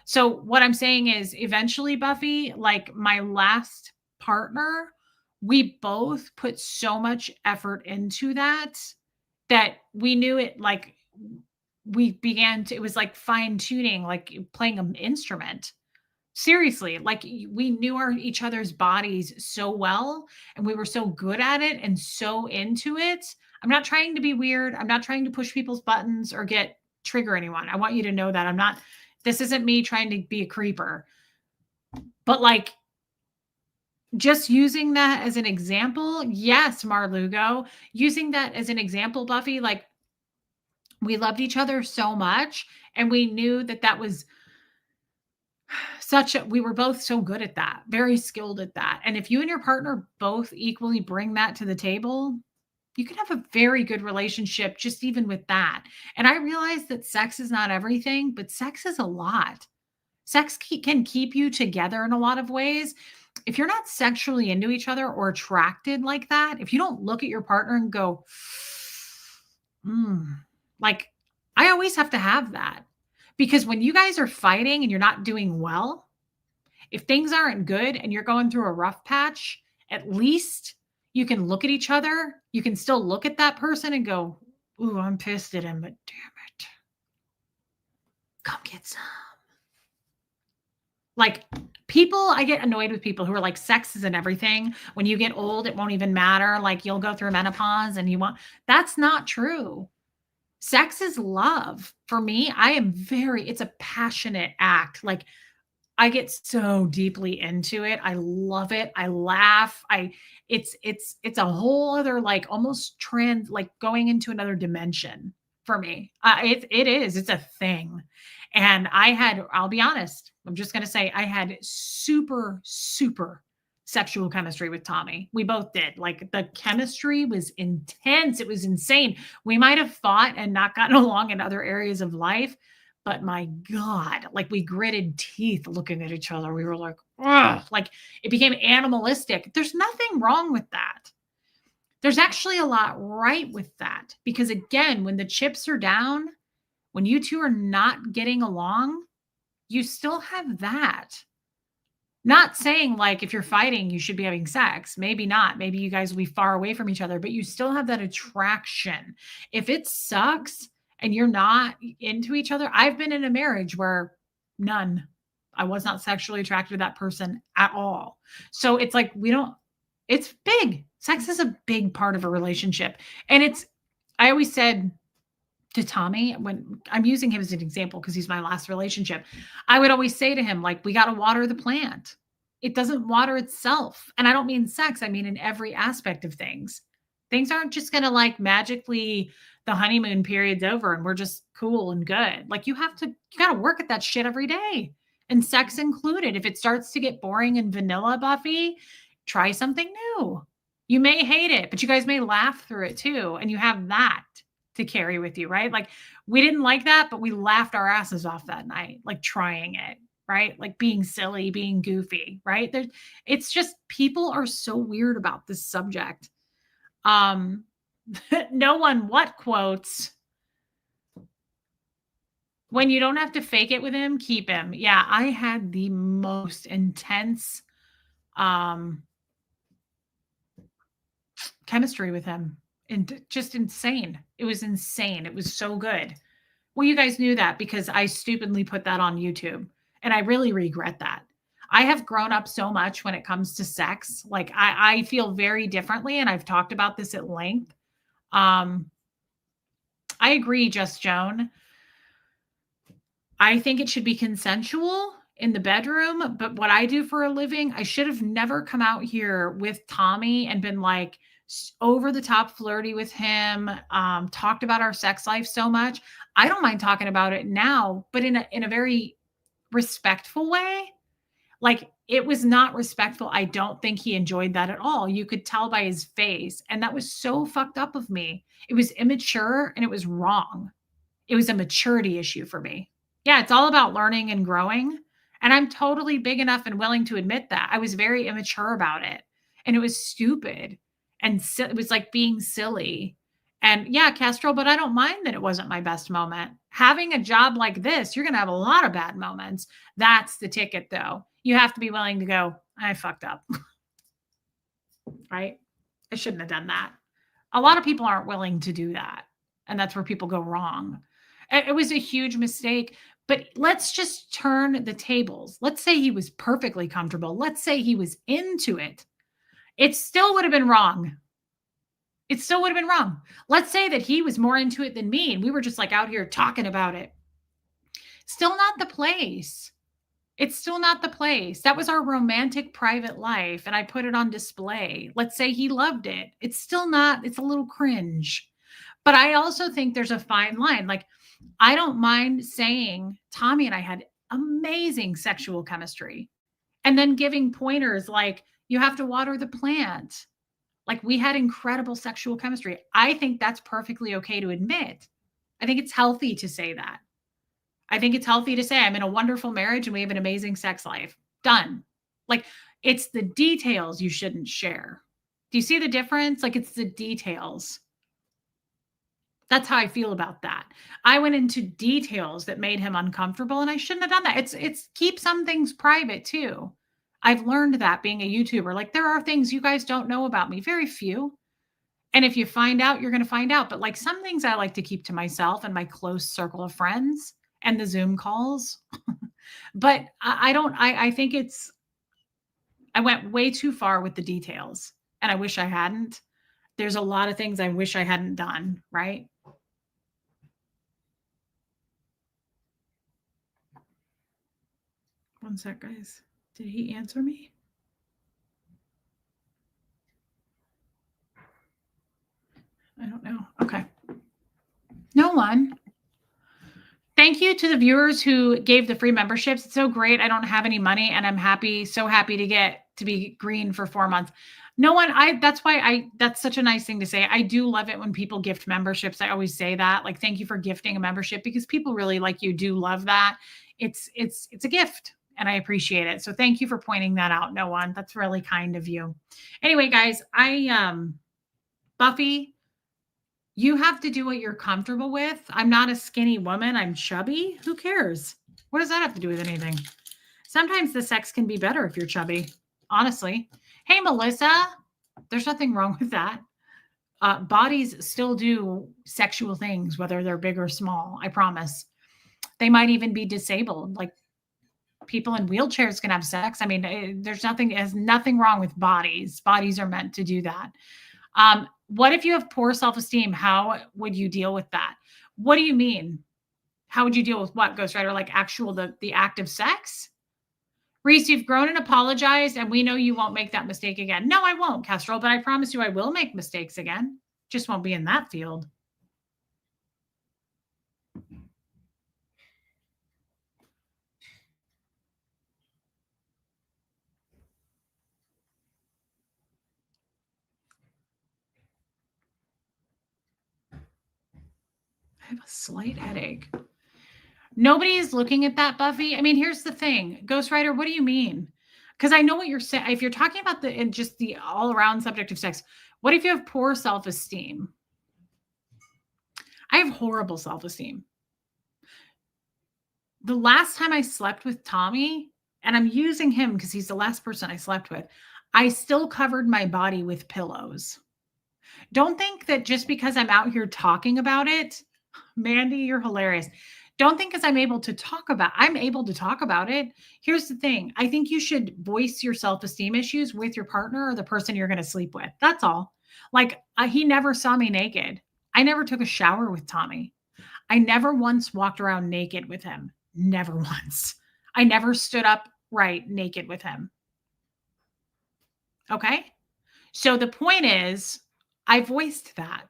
So what I'm saying is eventually, Buffy, like my last partner, we both put so much effort into that that we knew it like we began to it was like fine tuning, like playing an instrument. Seriously, like we knew each other's bodies so well and we were so good at it and so into it. I'm not trying to be weird. I'm not trying to push people's buttons or get trigger anyone. I want you to know that I'm not this isn't me trying to be a creeper. But like just using that as an example, yes, Marlugo, using that as an example, Buffy, like we loved each other so much and we knew that that was such a we were both so good at that, very skilled at that. And if you and your partner both equally bring that to the table, you can have a very good relationship just even with that. And I realize that sex is not everything, but sex is a lot. Can keep you together in a lot of ways. If you're not sexually into each other or attracted like that, if you don't look at your partner and go, mm, like, I always have to have that. Because when you guys are fighting and you're not doing well, if things aren't good and you're going through a rough patch, at least you can look at each other. You can still look at that person and go, ooh, I'm pissed at him, but damn it. Come get some. Like people, I get annoyed with people who are like, sex isn't everything. When you get old, it won't even matter. Like you'll go through menopause and you want, that's not true. Sex is love. For me, it's a passionate act. Like I get so deeply into it. I love it. I laugh. It's a whole other like almost like going into another dimension for me. It is. It's a thing. And I'll be honest, I'm just going to say I had super sexual chemistry with Tommy. We both did. Like the chemistry was intense. It was insane. We might have fought and not gotten along in other areas of life, but my God, like we gritted teeth looking at each other. We were like, ugh, like it became animalistic. There's nothing wrong with that. There's actually a lot right with that. Because again, when the chips are down, when you two are not getting along, you still have that. Not saying like if you're fighting, you should be having sex. Maybe not. Maybe you guys will be far away from each other, but you still have that attraction. If it sucks and you're not into each other, I've been in a marriage where none. I was not sexually attracted to that person at all. So it's like we don't, it's big. Sex is a big part of a relationship. And I always said to Tommy, when I'm using him as an example because he's my last relationship, I would always say to him, like, we got to water the plant. It doesn't water itself. And I don't mean sex, I mean in every aspect of things. Things aren't just going to like magically, the honeymoon period's over and we're just cool and good. Like, you got to work at that shit every day, and sex included. If it starts to get boring and vanilla, Buffy, try something new. You may hate it, but you guys may laugh through it too. And you have that to carry with you, right? Like, we didn't like that, but we laughed our asses off that night, like trying it, right? Like being silly, being goofy, right? It's just people are so weird about this subject. Um, no one what quotes, when you don't have to fake it with him, keep him. Yeah, I had the most intense um chemistry with him, and just insane. It was insane. It was so good. Well, you guys knew that because I stupidly put that on YouTube, and I really regret that. I have grown up so much when it comes to sex. Like, I feel very differently, and I've talked about this at length. Um, I agree, Just Joan. I think it should be consensual in the bedroom, but what I do for a living, I should have never come out here with Tommy and been like over the top flirty with him, talked about our sex life so much. I don't mind talking about it now, but in a very respectful way. Like, it was not respectful. I don't think he enjoyed that at all. You could tell by his face, and that was so fucked up of me. It was immature and it was wrong. It was a maturity issue for me. Yeah, it's all about learning and growing. And I'm totally big enough and willing to admit that. I was very immature about it. And it was stupid. And it was like being silly. And yeah, Kestrel, but I don't mind that it wasn't my best moment. Having a job like this, you're going to have a lot of bad moments. That's the ticket, though. You have to be willing to go, I fucked up. Right? I shouldn't have done that. A lot of people aren't willing to do that. And that's where people go wrong. It was a huge mistake, but let's just turn the tables. Let's say he was perfectly comfortable. Let's say he was into it. It still would have been wrong. It still would have been wrong. Let's say that he was more into it than me and we were just like out here talking about it. Still not the place. It's still not the place. That was our romantic private life, and I put it on display. Let's say he loved it. It's still not, it's a little cringe. But I also think there's a fine line. Like, I don't mind saying Tommy and I had amazing sexual chemistry, and then giving pointers like, you have to water the plant. Like, we had incredible sexual chemistry. I think that's perfectly okay to admit. I think it's healthy to say that. I think it's healthy to say I'm in a wonderful marriage and we have an amazing sex life. Done. Like, it's the details you shouldn't share. Do you see the difference? Like, it's the details. That's how I feel about that. I went into details that made him uncomfortable, and I shouldn't have done that. It's keep some things private too. I've learned that being a YouTuber. Like, there are things you guys don't know about me, very few. And if you find out, you're going to find out. But like, some things I like to keep to myself and my close circle of friends and the Zoom calls. But I don't, I think I went way too far with the details, and I wish I hadn't. There's a lot of things I wish I hadn't done, right? One sec, guys. Did he answer me? I don't know. Okay. No one. Thank you to the viewers who gave the free memberships. It's so great. I don't have any money, and I'm happy, so happy to get to be green for 4 months. No one, that's such a nice thing to say. I do love it when people gift memberships. I always say that, like, thank you for gifting a membership, because people really like you do love that. It's a gift, and I appreciate it. So thank you for pointing that out, no one. That's really kind of you. Anyway, guys, Buffy, you have to do what you're comfortable with. I'm not a skinny woman. I'm chubby. Who cares? What does that have to do with anything? Sometimes the sex can be better if you're chubby, honestly. Hey, Melissa, there's nothing wrong with that. Bodies still do sexual things, whether they're big or small. I promise. They might even be disabled. Like people in wheelchairs can have sex. I mean, there's nothing, has nothing wrong with bodies. Bodies are meant to do that. What if you have poor self-esteem? How would you deal with that? What do you mean? How would you deal with what, Ghostwriter? Like actual the act of sex? Reese, you've grown and apologized, and we know you won't make that mistake again. No, I won't, Kestrel, but I promise you I will make mistakes again. Just won't be in that field. I have a slight headache. Nobody is looking at that, Buffy. I mean, here's the thing, Ghostwriter, what do you mean? Because I know what you're saying. If you're talking about the and just the all around subject of sex, what if you have poor self esteem? I have horrible self esteem. The last time I slept with Tommy, and I'm using him because he's the last person I slept with, I still covered my body with pillows. Don't think that just because I'm out here talking about it, Mandy, you're hilarious. Don't think because I'm able to talk about it. Here's the thing. I think you should voice your self-esteem issues with your partner or the person you're going to sleep with. That's all. Like he never saw me naked. I never took a shower with Tommy. I never once walked around naked with him. Never once. I never stood up right naked with him. Okay? So the point is, I voiced that.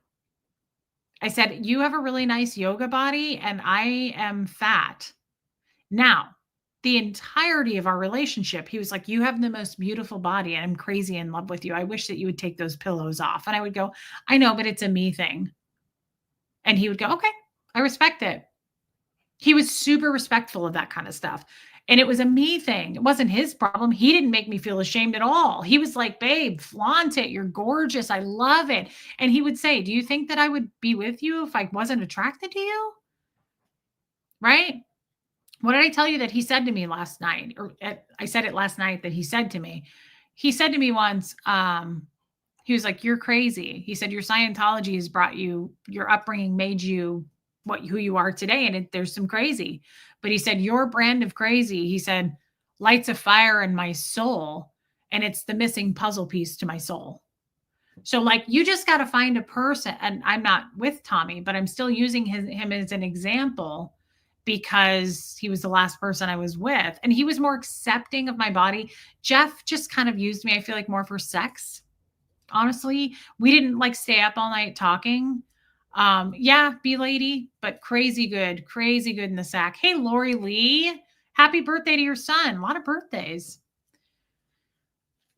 I said, "You have a really nice yoga body and I am fat." Now, the entirety of our relationship, he was like, "You have the most beautiful body and I'm crazy in love with you. I wish that you would take those pillows off." And I would go, "I know, but it's a me thing." And he would go, "Okay, I respect it." He was super respectful of that kind of stuff. And it was a me thing. It wasn't his problem. He didn't make me feel ashamed at all. He was like, "Babe, flaunt it. You're gorgeous. I love it." And he would say, "Do you think that I would be with you if I wasn't attracted to you?" Right? What did I tell you that he said to me last night? I said it last night that he said to me. He said to me once, he was like, "You're crazy." He said, "Your Scientology has brought you, your upbringing made you who you are today. And there's some crazy." But he said, "Your brand of crazy," he said, "lights a fire in my soul. And it's the missing puzzle piece to my soul." So, like, you just got to find a person. And I'm not with Tommy, but I'm still using him as an example because he was the last person I was with. And he was more accepting of my body. Jeff just kind of used me, I feel like, more for sex. Honestly, we didn't like stay up all night talking. Yeah, be lady, but crazy good in the sack. Hey, Lori Lee, happy birthday to your son. A lot of birthdays.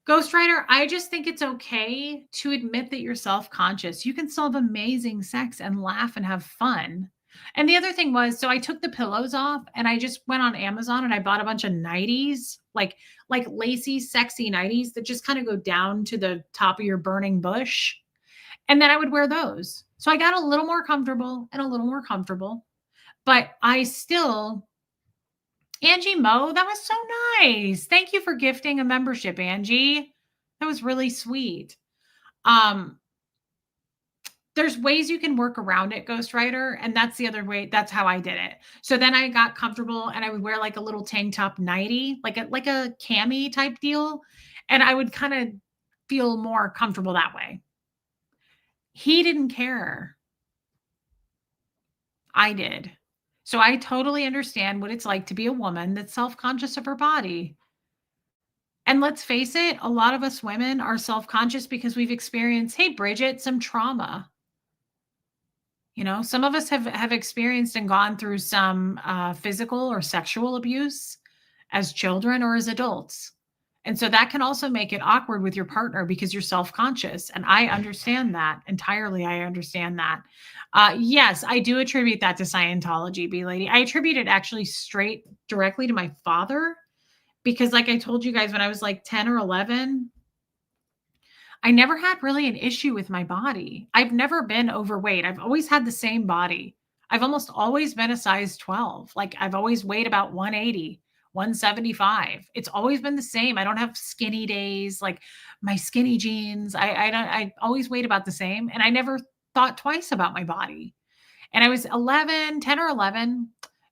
Ghostwriter, I just think it's okay to admit that you're self-conscious. You can still have amazing sex and laugh and have fun. And the other thing was, so I took the pillows off and I just went on Amazon and I bought a bunch of nighties, like lacy, sexy nighties that just kind of go down to the top of your burning bush. And then I would wear those. So I got a little more comfortable and a little more comfortable. But I still, Angie Mo, that was so nice. Thank you for gifting a membership, Angie. That was really sweet. There's ways you can work around it, Ghostwriter, and that's the other way. That's how I did it. So then I got comfortable and I would wear like a little tank top nightie, like a cami type deal, and I would kind of feel more comfortable that way. He didn't care. I did. So I totally understand what it's like to be a woman that's self-conscious of her body. And let's face it, a lot of us women are self-conscious because we've experienced, hey, Bridget, some trauma. You know, some of us have experienced and gone through some physical or sexual abuse as children or as adults. And so that can also make it awkward with your partner because you're self-conscious. And I understand that entirely. I understand that. Yes, I do attribute that to Scientology, B lady. I attribute it actually straight directly to my father because, like I told you guys, when I was like 10 or 11, I never had really an issue with my body. I've never been overweight. I've always had the same body. I've almost always been a size 12. Like I've always weighed about 180, 175. It's always been the same. I don't have skinny days, like my skinny jeans. I don't I always weighed about the same, and I never thought twice about my body. And I was 11, 10 or 11.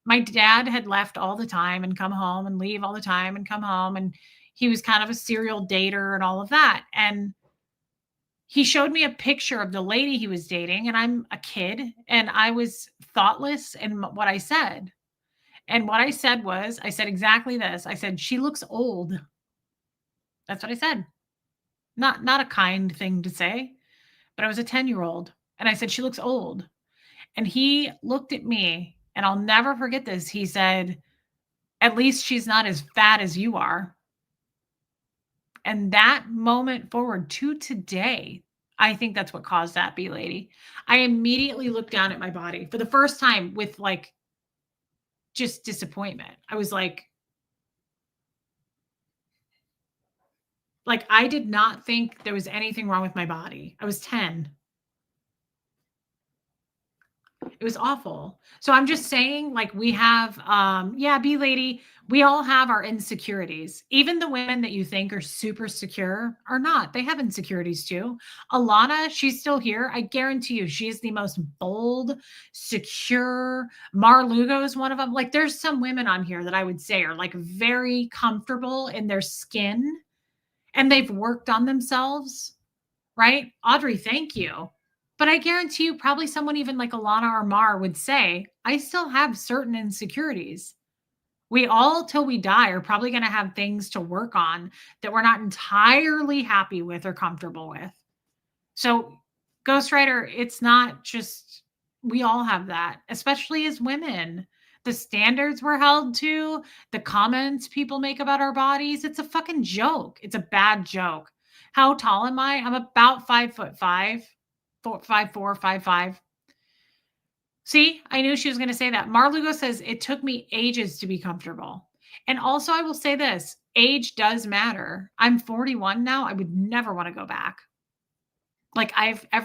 My dad had left all the time and come home and leave all the time and come home, and he was kind of a serial dater and all of that. And he showed me a picture of the lady he was dating, and I'm a kid, and I was thoughtless in what I said. And what I said was, I said exactly this. I said, "She looks old." That's what I said. Not a kind thing to say, but I was a 10-year-old, and I said, "She looks old." And he looked at me, and I'll never forget this. He said, "At least she's not as fat as you are." And that moment forward to today, I think that's what caused that B lady. I immediately looked down at my body for the first time with like just disappointment. I was like I did not think there was anything wrong with my body. I was 10. It was awful. So I'm just saying, like, we have, yeah, B lady, we all have our insecurities. Even the women that you think are super secure are not. They have insecurities too. Alana, she's still here. I guarantee you, she is the most bold, secure. Mar Lugo is one of them. Like, there's some women on here that I would say are like very comfortable in their skin and they've worked on themselves, right? Audrey, thank you. But I guarantee you, probably someone even like Alana or Mar would say, I still have certain insecurities. We all, till we die, are probably going to have things to work on that we're not entirely happy with or comfortable with. So, Ghostwriter, it's not just, we all have that, especially as women. The standards we're held to, the comments people make about our bodies, it's a fucking joke. It's a bad joke. How tall am I? I'm about 5'5", 5'4", 5'5". See, I knew she was going to say that. Marlugo says it took me ages to be comfortable. And also, I will say this, age does matter. I'm 41 now. I would never want to go back. Like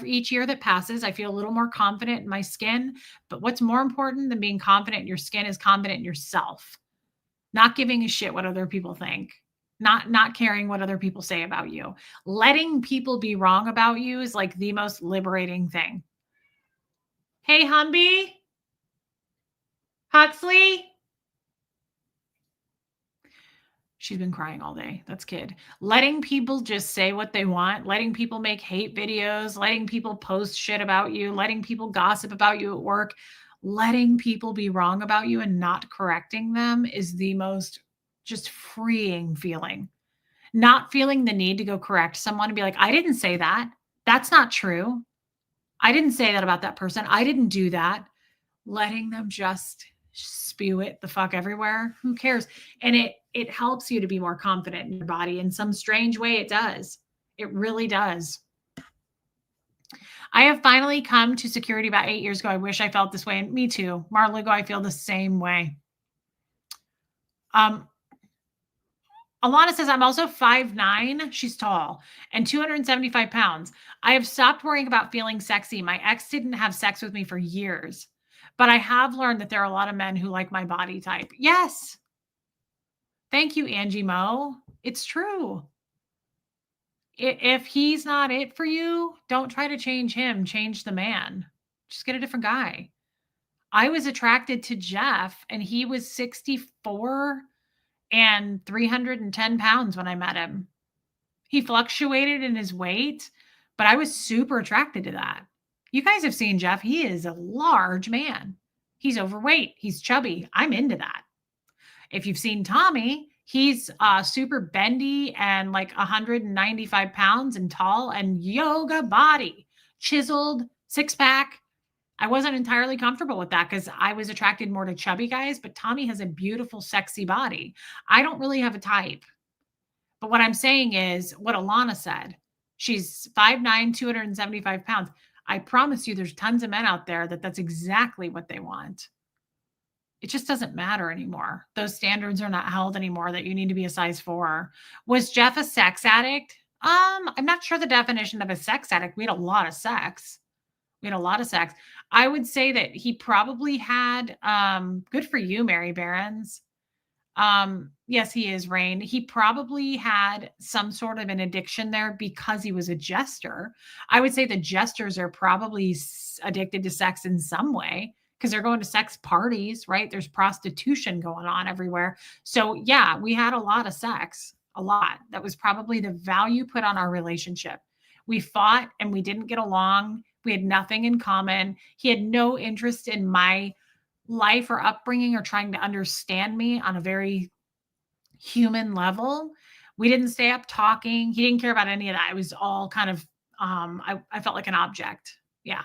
each year that passes, I feel a little more confident in my skin. But what's more important than being confident in your skin is confident in yourself. Not giving a shit what other people think. Not caring what other people say about you. Letting people be wrong about you is like the most liberating thing. Hey, Humby. Huxley. She's been crying all day. That's kid. Letting people just say what they want, letting people make hate videos, letting people post shit about you, letting people gossip about you at work, letting people be wrong about you and not correcting them is the most just freeing feeling. Not feeling the need to go correct someone and be like, I didn't say that. That's not true. I didn't say that about that person. I didn't do that. Letting them just spew it the fuck everywhere. Who cares? And it helps you to be more confident in your body in some strange way. It does. It really does. I have finally come to security about 8 years ago. I wish I felt this way. And me too. Marlugo, I feel the same way. Alana says, I'm also 5'9". She's tall and 275 pounds. I have stopped worrying about feeling sexy. My ex didn't have sex with me for years, but I have learned that there are a lot of men who like my body type. Yes. Thank you, Angie Mo. It's true. If he's not it for you, don't try to change him. Change the man. Just get a different guy. I was attracted to Jeff, and he was 64 and 310 pounds when I met him. He fluctuated in his weight, but I was super attracted to that. You guys have seen Jeff. He is a large man. He's overweight. He's chubby. I'm into that. If you've seen Tommy, he's super bendy and like 195 pounds and tall and yoga body, chiseled, six pack. I wasn't entirely comfortable with that because I was attracted more to chubby guys, but Tommy has a beautiful, sexy body. I don't really have a type. But what I'm saying is what Alana said. She's 5'9", 275 pounds. I promise you there's tons of men out there that's exactly what they want. It just doesn't matter anymore. Those standards are not held anymore that you need to be a size 4. Was Jeff a sex addict? I'm not sure the definition of a sex addict. We had a lot of sex. I would say that he probably had, good for you, Mary Barons. Yes, he is, Rain. He probably had some sort of an addiction there because he was a jester. I would say the jesters are probably addicted to sex in some way because they're going to sex parties, right? There's prostitution going on everywhere. So, yeah, we had a lot of sex, a lot. That was probably the value put on our relationship. We fought and we didn't get along. We had nothing in common. He had no interest in my life or upbringing or trying to understand me on a very human level. We didn't stay up talking. He didn't care about any of that. It was all kind of, I felt like an object. Yeah.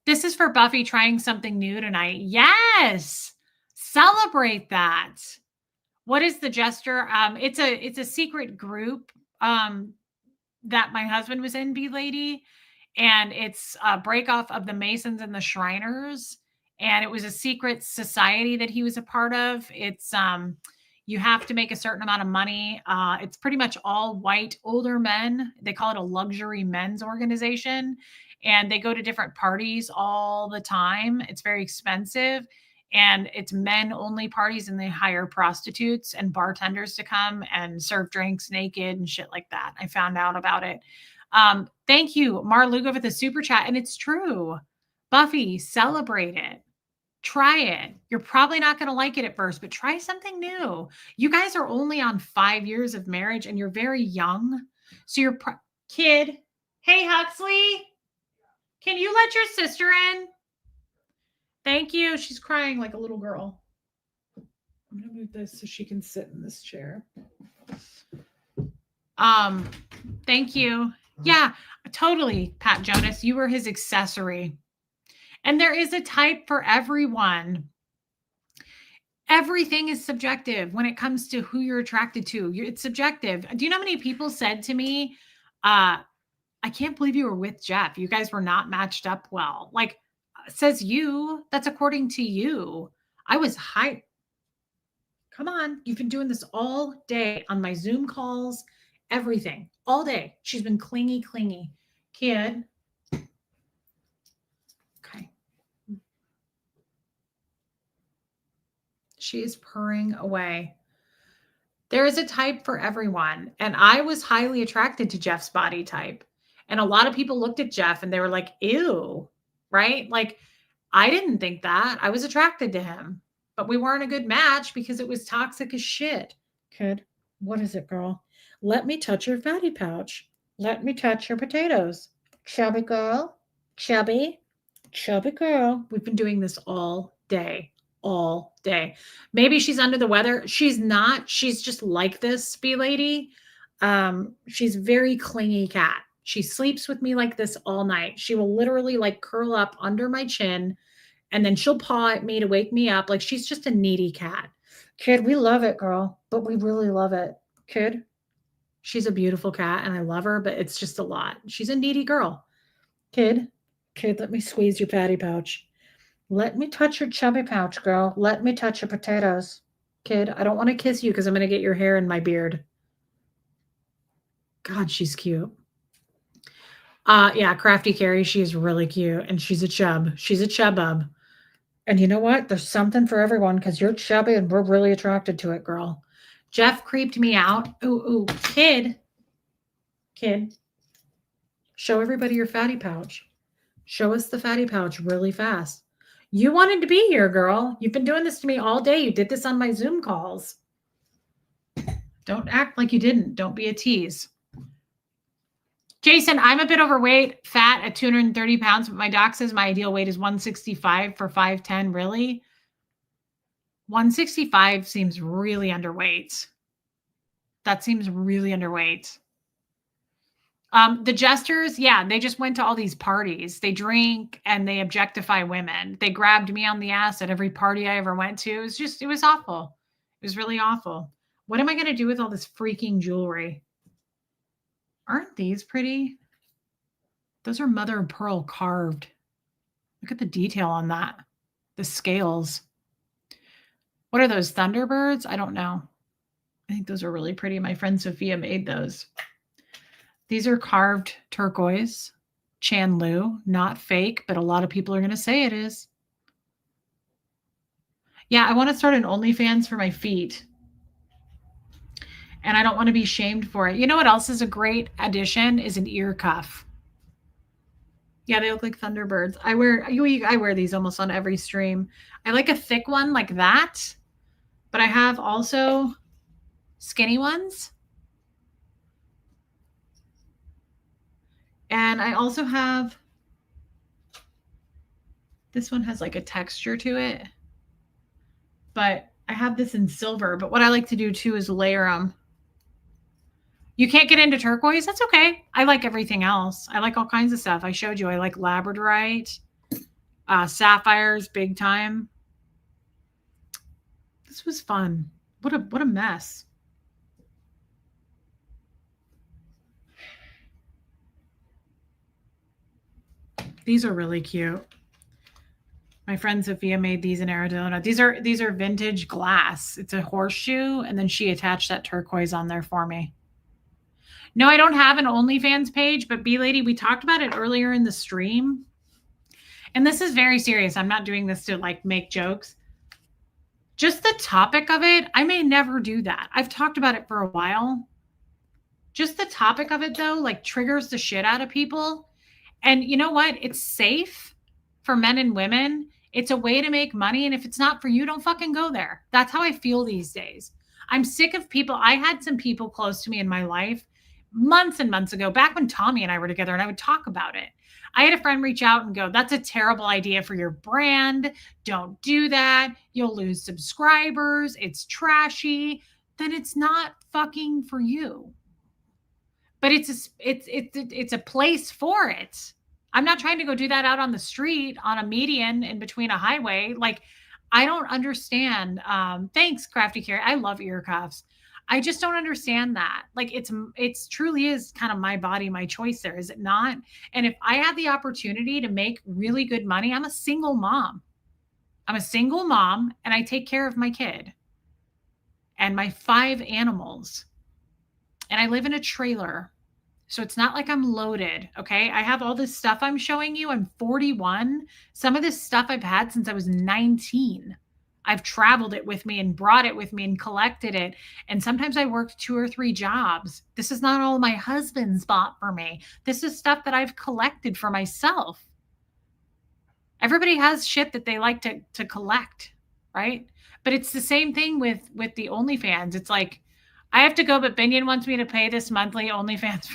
This is for Buffy trying something new tonight. Yes. Celebrate that. What is the Jester? It's a secret group that my husband was in, Bee Lady, and it's a break off of the Masons and the Shriners, and it was a secret society that he was a part of. It's you have to make a certain amount of money. It's pretty much all white older men. They call it a luxury men's organization, and they go to different parties all the time. It's very expensive, and it's men only parties, and they hire prostitutes and bartenders to come and serve drinks naked and shit like that. I found out about it. Thank you, Marluga, for the super chat. And it's true. Buffy, celebrate it. Try it. You're probably not going to like it at first, but try something new. You guys are only on 5 years of marriage and you're very young. So your kid, hey, Huxley, can you let your sister in? Thank you. She's crying like a little girl. I'm going to move this so she can sit in this chair. Thank you. Yeah, totally, Pat Jonas. You were his accessory. And there is a type for everyone. Everything is subjective when it comes to who you're attracted to. It's subjective. Do you know how many people said to me, I can't believe you were with Jeff. You guys were not matched up well. Like, says you, that's according to you. I was hyped. Come on. You've been doing this all day on my Zoom calls, everything, all day. She's been clingy. Kid. Okay. She is purring away. There is a type for everyone. And I was highly attracted to Jeff's body type. And a lot of people looked at Jeff and they were like, ew, right? Like, I didn't think that. I was attracted to him, but we weren't a good match because it was toxic as shit. Kid, what is it, girl? Let me touch your fatty pouch. Let me touch your potatoes. Chubby girl. Chubby girl. We've been doing this all day. Maybe she's under the weather. She's not. She's just like this, Bee Lady. She's very clingy cat. She sleeps with me like this all night. She will literally like curl up under my chin and then she'll paw at me to wake me up. Like she's just a needy cat. Kid, we love it, girl, but we really love it. Kid, she's a beautiful cat and I love her, but it's just a lot. She's a needy girl. Kid, let me squeeze your fatty pouch. Let me touch your chubby pouch, girl. Let me touch your potatoes. Kid, I don't want to kiss you because I'm going to get your hair in my beard. God, she's cute. Yeah, Crafty Carrie, she's really cute. And she's a chub. She's a chubub. And you know what? There's something for everyone because you're chubby and we're really attracted to it, girl. Jeff creeped me out. Ooh, kid. Show everybody your fatty pouch. Show us the fatty pouch really fast. You wanted to be here, girl. You've been doing this to me all day. You did this on my Zoom calls. Don't act like you didn't. Don't be a tease. Jason, I'm a bit overweight, fat at 230 pounds, but my doc says my ideal weight is 165 for 5'10". Really? 165 seems really underweight. That seems really underweight. The jesters, yeah, they just went to all these parties. They drink and they objectify women. They grabbed me on the ass at every party I ever went to. It was awful. It was really awful. What am I going to do with all this freaking jewelry? Aren't these pretty? Those are mother of pearl carved. Look at the detail on that. The scales. What are those, Thunderbirds? I don't know. I think those are really pretty. My friend Sophia made those. These are carved turquoise, Chandlu, not fake, but a lot of people are going to say it is. Yeah, I want to start an OnlyFans for my feet, and I don't want to be shamed for it. You know what else is a great addition is an ear cuff. Yeah, they look like Thunderbirds. I wear these almost on every stream. I like a thick one like that, but I have also skinny ones. And I also have this one has like a texture to it, but I have this in silver. But what I like to do too is layer them. You can't get into turquoise. That's okay. I like everything else. I like all kinds of stuff. I showed you. I like labradorite, sapphires, big time. This was fun. What a mess. These are really cute. My friend Sophia made these in Arizona. These are vintage glass. It's a horseshoe, and then she attached that turquoise on there for me. No, I don't have an OnlyFans page, but B Lady, we talked about it earlier in the stream. And this is very serious. I'm not doing this to like make jokes. Just the topic of it, I may never do that. I've talked about it for a while. Just the topic of it though, like triggers the shit out of people. And you know what? It's safe for men and women. It's a way to make money. And if it's not for you, don't fucking go there. That's how I feel these days. I'm sick of people. I had some people close to me in my life months and months ago, back when Tommy and I were together, and I would talk about it. I had a friend reach out and go, "That's a terrible idea for your brand. Don't do that. You'll lose subscribers. It's trashy." Then it's not fucking for you. But it's a place for it. I'm not trying to go do that out on the street on a median in between a highway. Like, I don't understand. Thanks, Crafty Carrie. I love ear cuffs. I just don't understand that. Like, it's truly is kind of my body, my choice there, is it not? And if I had the opportunity to make really good money, I'm a single mom. I'm a single mom and I take care of my kid and my 5 animals. And I live in a trailer. So it's not like I'm loaded. Okay. I have all this stuff I'm showing you. I'm 41. Some of this stuff I've had since I was 19. I've traveled it with me and brought it with me and collected it. And sometimes I worked 2 or 3 jobs. This is not all my husband's bought for me. This is stuff that I've collected for myself. Everybody has shit that they like to collect, right? But it's the same thing with the OnlyFans. It's like, I have to go, but Binion wants me to pay this monthly OnlyFans.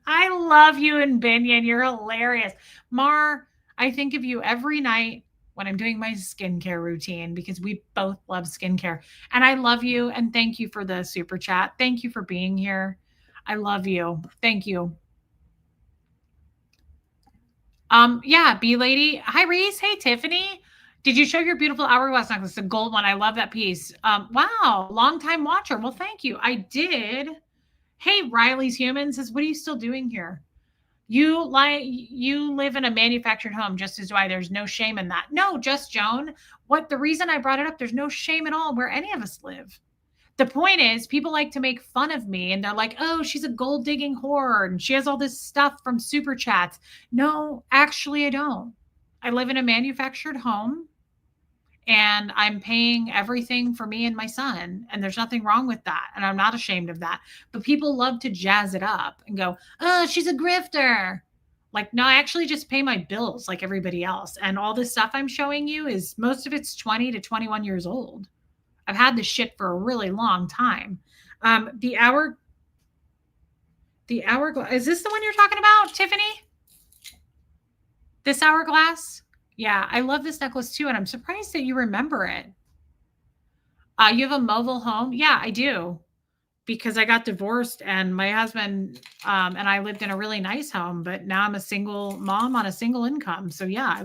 I love you and Binion. You're hilarious. Mar, I think of you every night when I'm doing my skincare routine because we both love skincare. And I love you and thank you for the super chat. Thank you for being here. I love you. Thank you. Yeah, B Lady. Hi, Reese. Hey, Tiffany. Did you show your beautiful hourglass necklace? The gold one. I love that piece. Wow, long time watcher. Well, thank you. I did. Hey, Riley's Human says, what are you still doing here? You live in a manufactured home, just as do I. There's no shame in that. No, just Joan. The reason I brought it up, there's no shame at all where any of us live. The point is, people like to make fun of me and they're like, oh, she's a gold digging whore and she has all this stuff from super chats. No, actually, I don't. I live in a manufactured home and I'm paying everything for me and my son. And there's nothing wrong with that. And I'm not ashamed of that. But people love to jazz it up and go, oh, she's a grifter. Like, no, I actually just pay my bills like everybody else. And all this stuff I'm showing you is most of it's 20 to 21 years old. I've had this shit for a really long time. The hourglass, is this the one you're talking about, Tiffany? This hourglass? Yeah, I love this necklace too, and I'm surprised that you remember it. You have a mobile home? Yeah, I do. Because I got divorced and my husband and I lived in a really nice home, but now I'm a single mom on a single income. So yeah,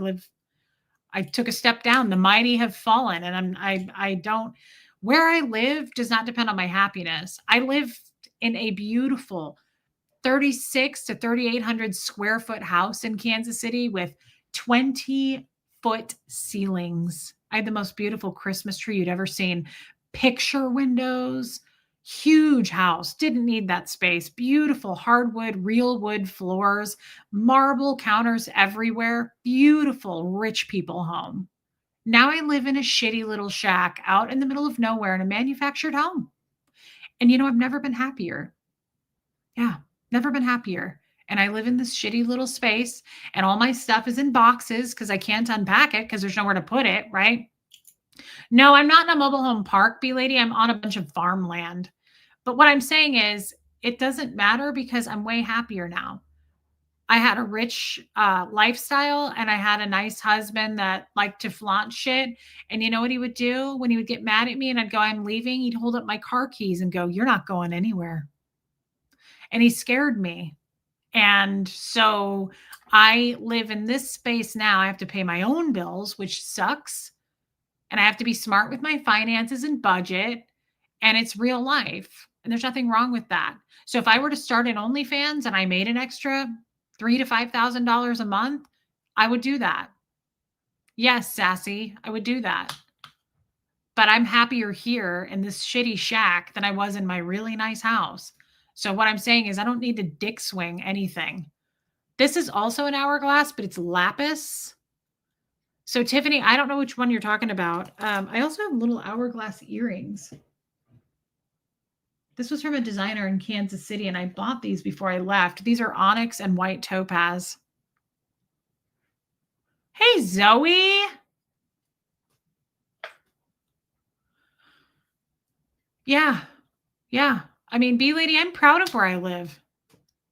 I took a step down. The mighty have fallen and I don't, where I live does not depend on my happiness. I live in a beautiful 36 to 3,800 square foot house in Kansas City with 20-foot ceilings. I had the most beautiful Christmas tree you'd ever seen. Picture windows, huge house, didn't need that space. Beautiful hardwood, real wood floors, marble counters everywhere. Beautiful rich people home. Now I live in a shitty little shack out in the middle of nowhere in a manufactured home. And I've never been happier. Yeah, never been happier. And I live in this shitty little space, and all my stuff is in boxes because I can't unpack it because there's nowhere to put it, right? No, I'm not in a mobile home park, B lady. I'm on a bunch of farmland. But what I'm saying is, it doesn't matter because I'm way happier now. I had a rich lifestyle, and I had a nice husband that liked to flaunt shit. And you know what he would do when he would get mad at me and I'd go, I'm leaving? He'd hold up my car keys and go, you're not going anywhere. And he scared me. And so I live in this space now. I have to pay my own bills, which sucks. And I have to be smart with my finances and budget. And it's real life. And there's nothing wrong with that. So if I were to start an OnlyFans and I made an extra $3,000 to $5,000 a month, I would do that. Yes, sassy, I would do that. But I'm happier here in this shitty shack than I was in my really nice house. So what I'm saying is I don't need to dick swing anything. This is also an hourglass, but it's lapis. So Tiffany, I don't know which one you're talking about. I also have little hourglass earrings. This was from a designer in Kansas City, and I bought these before I left. These are onyx and white topaz. Hey, Zoe. Yeah. Yeah. I mean, B lady, I'm proud of where I live.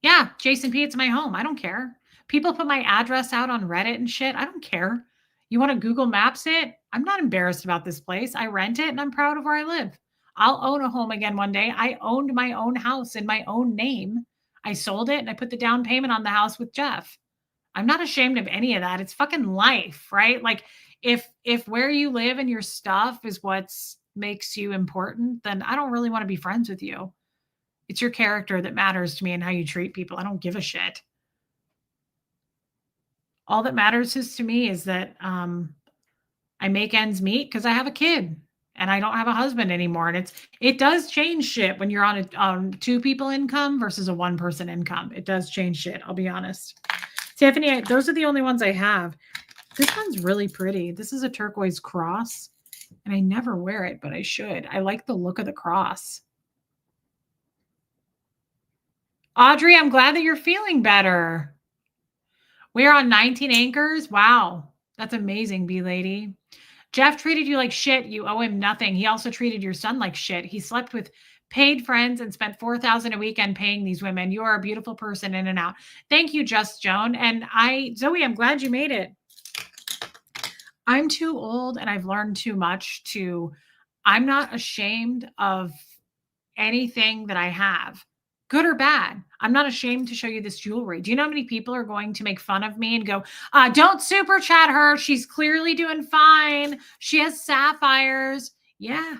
Yeah, Jason P, it's my home. I don't care. People put my address out on Reddit and shit. I don't care. You want to Google Maps it? I'm not embarrassed about this place. I rent it and I'm proud of where I live. I'll own a home again one day. I owned my own house in my own name. I sold it and I put the down payment on the house with Jeff. I'm not ashamed of any of that. It's fucking life, right? Like if where you live and your stuff is what's makes you important, then I don't really want to be friends with you. It's your character that matters to me and how you treat people. I don't give a shit. All that matters is to me is that I make ends meet because I have a kid and I don't have a husband anymore. And it does change shit when you're on a two people income versus a one person income. It does change shit. I'll be honest. Tiffany, those are the only ones I have. This one's really pretty. This is a turquoise cross, and I never wear it, but I should. I like the look of the cross. Audrey, I'm glad that you're feeling better. We're on 19 anchors. Wow. That's amazing, B lady. Jeff treated you like shit. You owe him nothing. He also treated your son like shit. He slept with paid friends and spent $4,000 a weekend paying these women. You are a beautiful person in and out. Thank you, Just Joan. And Zoe, I'm glad you made it. I'm too old and I've learned too much I'm not ashamed of anything that I have, good or bad. I'm not ashamed to show you this jewelry. Do you know how many people are going to make fun of me and go, don't super chat her. She's clearly doing fine. She has sapphires. Yeah,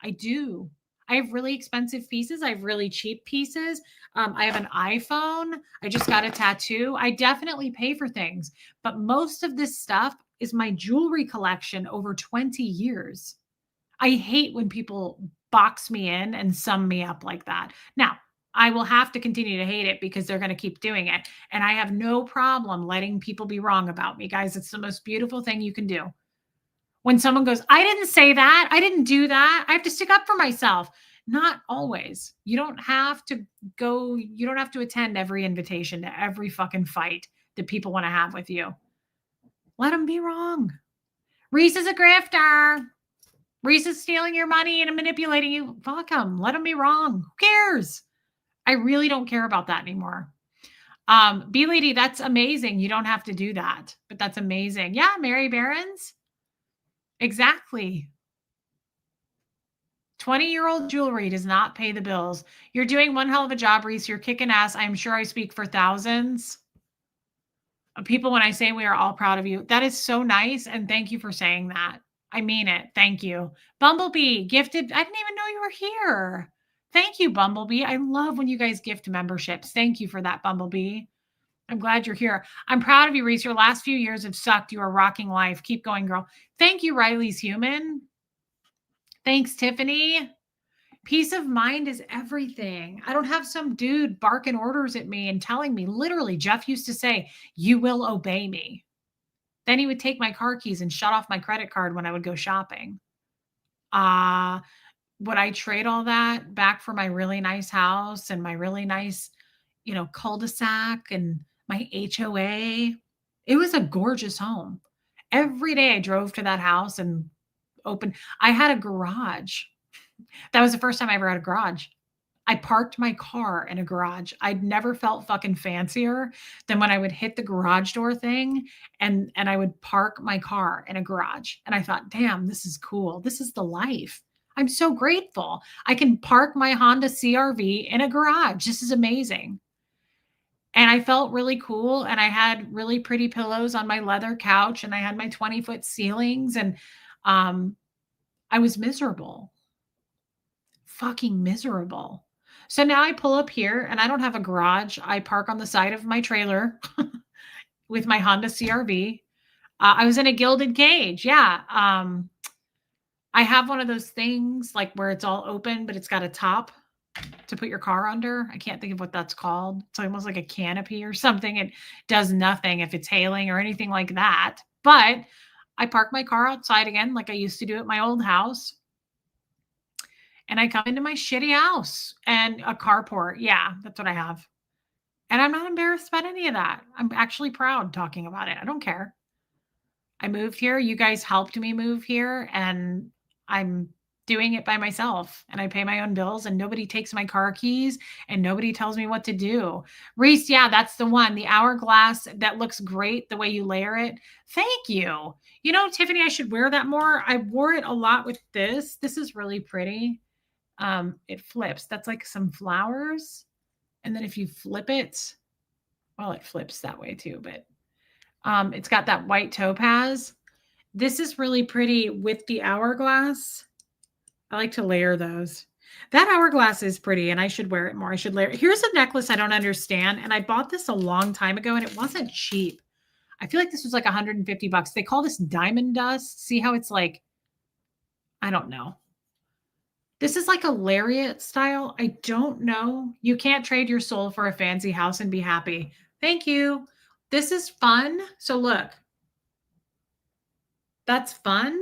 I do. I have really expensive pieces. I have really cheap pieces. I have an iPhone. I just got a tattoo. I definitely pay for things, but most of this stuff is my jewelry collection over 20 years. I hate when people box me in and sum me up like that. Now, I will have to continue to hate it because they're going to keep doing it. And I have no problem letting people be wrong about me, guys. It's the most beautiful thing you can do. When someone goes, I didn't say that, I didn't do that, I have to stick up for myself. Not always. You don't have to attend every invitation to every fucking fight that people want to have with you. Let them be wrong. Reese is a grifter. Reese is stealing your money and manipulating you. Fuck him. Let him be wrong. Who cares? I really don't care about that anymore. B lady, that's amazing. You don't have to do that, but that's amazing. Yeah, Mary Barons. Exactly. 20-year-old jewelry does not pay the bills. You're doing one hell of a job, Reese. You're kicking ass. I'm sure I speak for thousands of people when I say we are all proud of you. That is so nice. And thank you for saying that. I mean it. Thank you. Bumblebee gifted. I didn't even know you were here. Thank you, Bumblebee. I love when you guys gift memberships. Thank you for that, Bumblebee. I'm glad you're here. I'm proud of you, Reese. Your last few years have sucked. You are rocking life. Keep going, girl. Thank you, Riley's Human. Thanks, Tiffany. Peace of mind is everything. I don't have some dude barking orders at me and telling me, literally, Jeff used to say, you will obey me. Then he would take my car keys and shut off my credit card when I would go shopping. Uh, would I trade all that back for my really nice house and my really nice, cul-de-sac and my HOA? It was a gorgeous home. Every day I drove to that house and opened I had a garage. That was the first time I ever had a garage. I parked my car in a garage. I'd never felt fucking fancier than when I would hit the garage door thing and I would park my car in a garage. And I thought, "Damn, this is cool. This is the life." I'm so grateful. I can park my Honda CR-V in a garage. This is amazing. And I felt really cool and I had really pretty pillows on my leather couch and I had my 20-foot ceilings and um I was miserable. Fucking miserable. So now I pull up here and I don't have a garage. I park on the side of my trailer with my Honda CRV. I was in a gilded cage. Yeah. I have one of those things like where it's all open, but it's got a top to put your car under. I can't think of what that's called. It's almost like a canopy or something. It does nothing if it's hailing or anything like that. But I park my car outside again, like I used to do at my old house. And I come into my shitty house and a carport. Yeah, that's what I have. And I'm not embarrassed about any of that. I'm actually proud talking about it. I don't care. I moved here. You guys helped me move here, and I'm doing it by myself. And I pay my own bills, and nobody takes my car keys, and nobody tells me what to do. Reese, yeah, that's the one. The hourglass that looks great the way you layer it. Thank you. Tiffany, I should wear that more. I wore it a lot with this. This is really pretty. It flips. That's like some flowers. And then if you flip it, well, it flips that way too, but it's got that white topaz. This is really pretty with the hourglass. I like to layer those. That hourglass is pretty and I should wear it more. I should layer. Here's a necklace I don't understand. And I bought this a long time ago and it wasn't cheap. I feel like this was like $150. They call this diamond dust. See how it's like, I don't know. This is like a lariat style. I don't know. You can't trade your soul for a fancy house and be happy. Thank you. This is fun. So look, that's fun.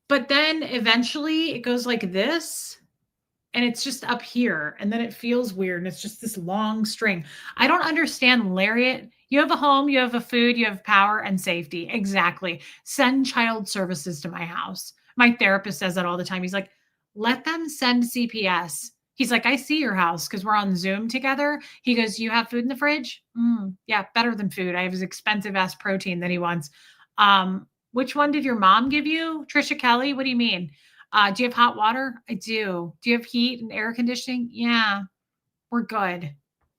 But then eventually it goes like this and it's just up here and then it feels weird and it's just this long string. I don't understand lariat. You have a home, you have a food, you have power and safety. Exactly. Send child services to my house. My therapist says that all the time. He's like, let them send CPS. He's like, I see your house because we're on Zoom together. He goes, you have food in the fridge? Yeah, better than food. I have his expensive ass protein that he wants. Which one did your mom give you? Trisha Kelly, what do you mean? Do you have hot water? I do. Do you have heat and air conditioning? Yeah, we're good.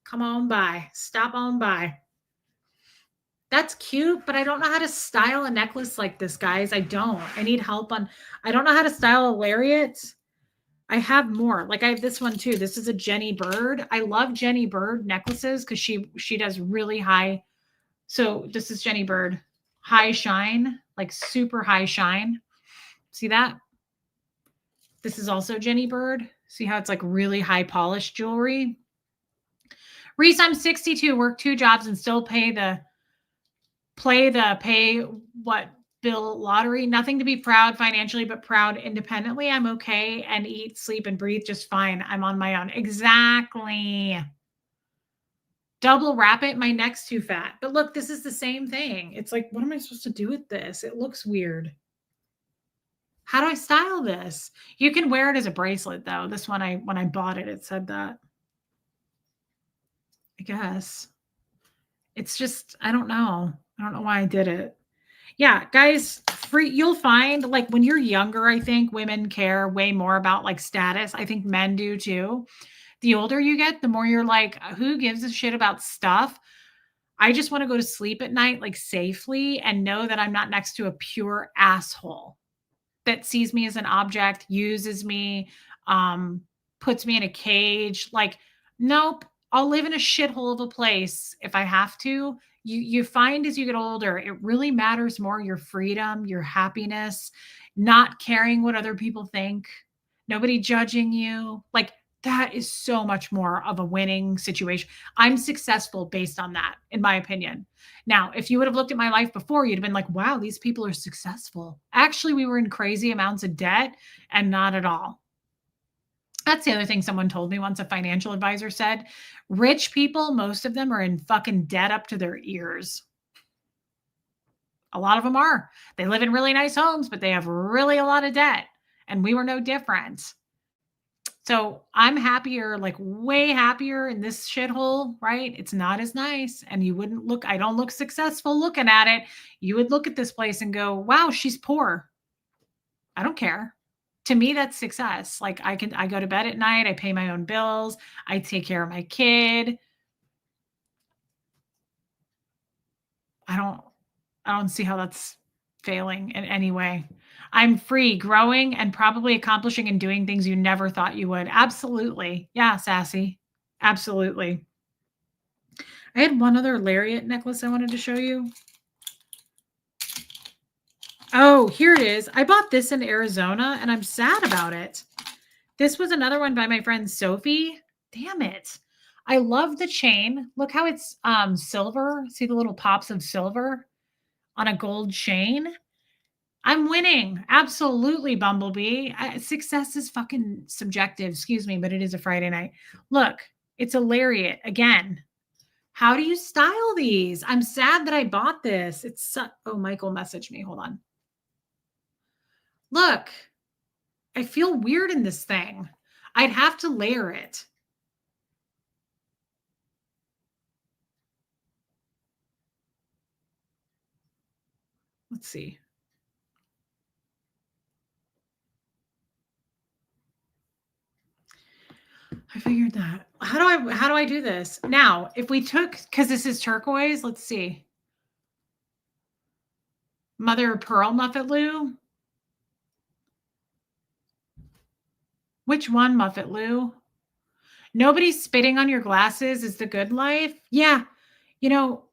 Come on by. Stop on by. That's cute, but I don't know how to style a necklace like this, guys. I don't. I need help I don't know how to style a lariat. I have more. Like I have this one too. This is a Jenny Bird. I love Jenny Bird necklaces because she does really high. So this is Jenny Bird. High shine, like super high shine. See that? This is also Jenny Bird. See how it's like really high polished jewelry? Reese, I'm 62, work 2 jobs and still pay what bill lottery. Nothing to be proud financially, but proud independently. I'm okay and eat, sleep, and breathe just fine. I'm on my own. Exactly. Double wrap it. My neck's too fat. But look, this is the same thing. It's like, what am I supposed to do with this? It looks weird. How do I style this? You can wear it as a bracelet though. This one, when I bought it, it said that. I guess. It's just, I don't know. I don't know why I did it. Yeah, guys, you'll find like when you're younger, I think women care way more about like status. I think men do too. The older you get, the more you're like, who gives a shit about stuff? I just want to go to sleep at night, like safely, and know that I'm not next to a pure asshole that sees me as an object, uses me, puts me in a cage. Like, nope, I'll live in a shithole of a place if I have to. You find as you get older, it really matters more your freedom, your happiness, not caring what other people think, nobody judging you. Like That is so much more of a winning situation. I'm successful based on that, in my opinion. Now, if you would have looked at my life before, you'd have been like, wow, these people are successful. Actually, we were in crazy amounts of debt and not at all. That's the other thing someone told me once, a financial advisor said, rich people, most of them are in fucking debt up to their ears. A lot of them are. They live in really nice homes, but they have really a lot of debt. And we were no different. So I'm happier, like way happier in this shithole, right? It's not as nice. And you wouldn't look, I don't look successful looking at it. You would look at this place and go, wow, she's poor. I don't care. To me, that's success. Like I go to bed at night, I pay my own bills, I take care of my kid. I don't, I don't see how that's failing in any way. I'm free, growing, and probably accomplishing and doing things you never thought you would. Absolutely. Yeah, sassy. Absolutely. I had one other lariat necklace I wanted to show you. Oh, here it is. I bought this in Arizona and I'm sad about it. This was another one by my friend Sophie. Damn it. I love the chain. Look how it's silver. See the little pops of silver on a gold chain? I'm winning. Absolutely, Bumblebee. Success is fucking subjective. Excuse me, but it is a Friday night. Look, it's a lariat again. How do you style these? I'm sad that I bought this. Oh, Michael messaged me. Hold on. Look, I feel weird in this thing. I'd have to layer it. Let's see. I figured that. How do I do this? Now, if we took, because this is turquoise, let's see. Mother of pearl Muffet Lou. Which one, Muffet Lou? Nobody's spitting on your glasses is the good life. Yeah. You know,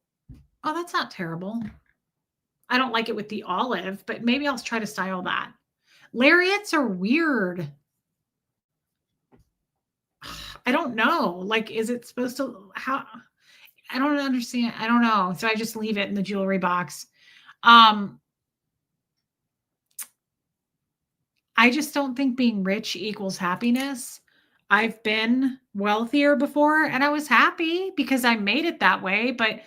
oh, that's not terrible. I don't like it with the olive, but maybe I'll try to style that. Lariats are weird. I don't know. Like, is it supposed to, how? I don't understand. I don't know. So I just leave it in the jewelry box. I just don't think being rich equals happiness. I've been wealthier before and I was happy because I made it that way, but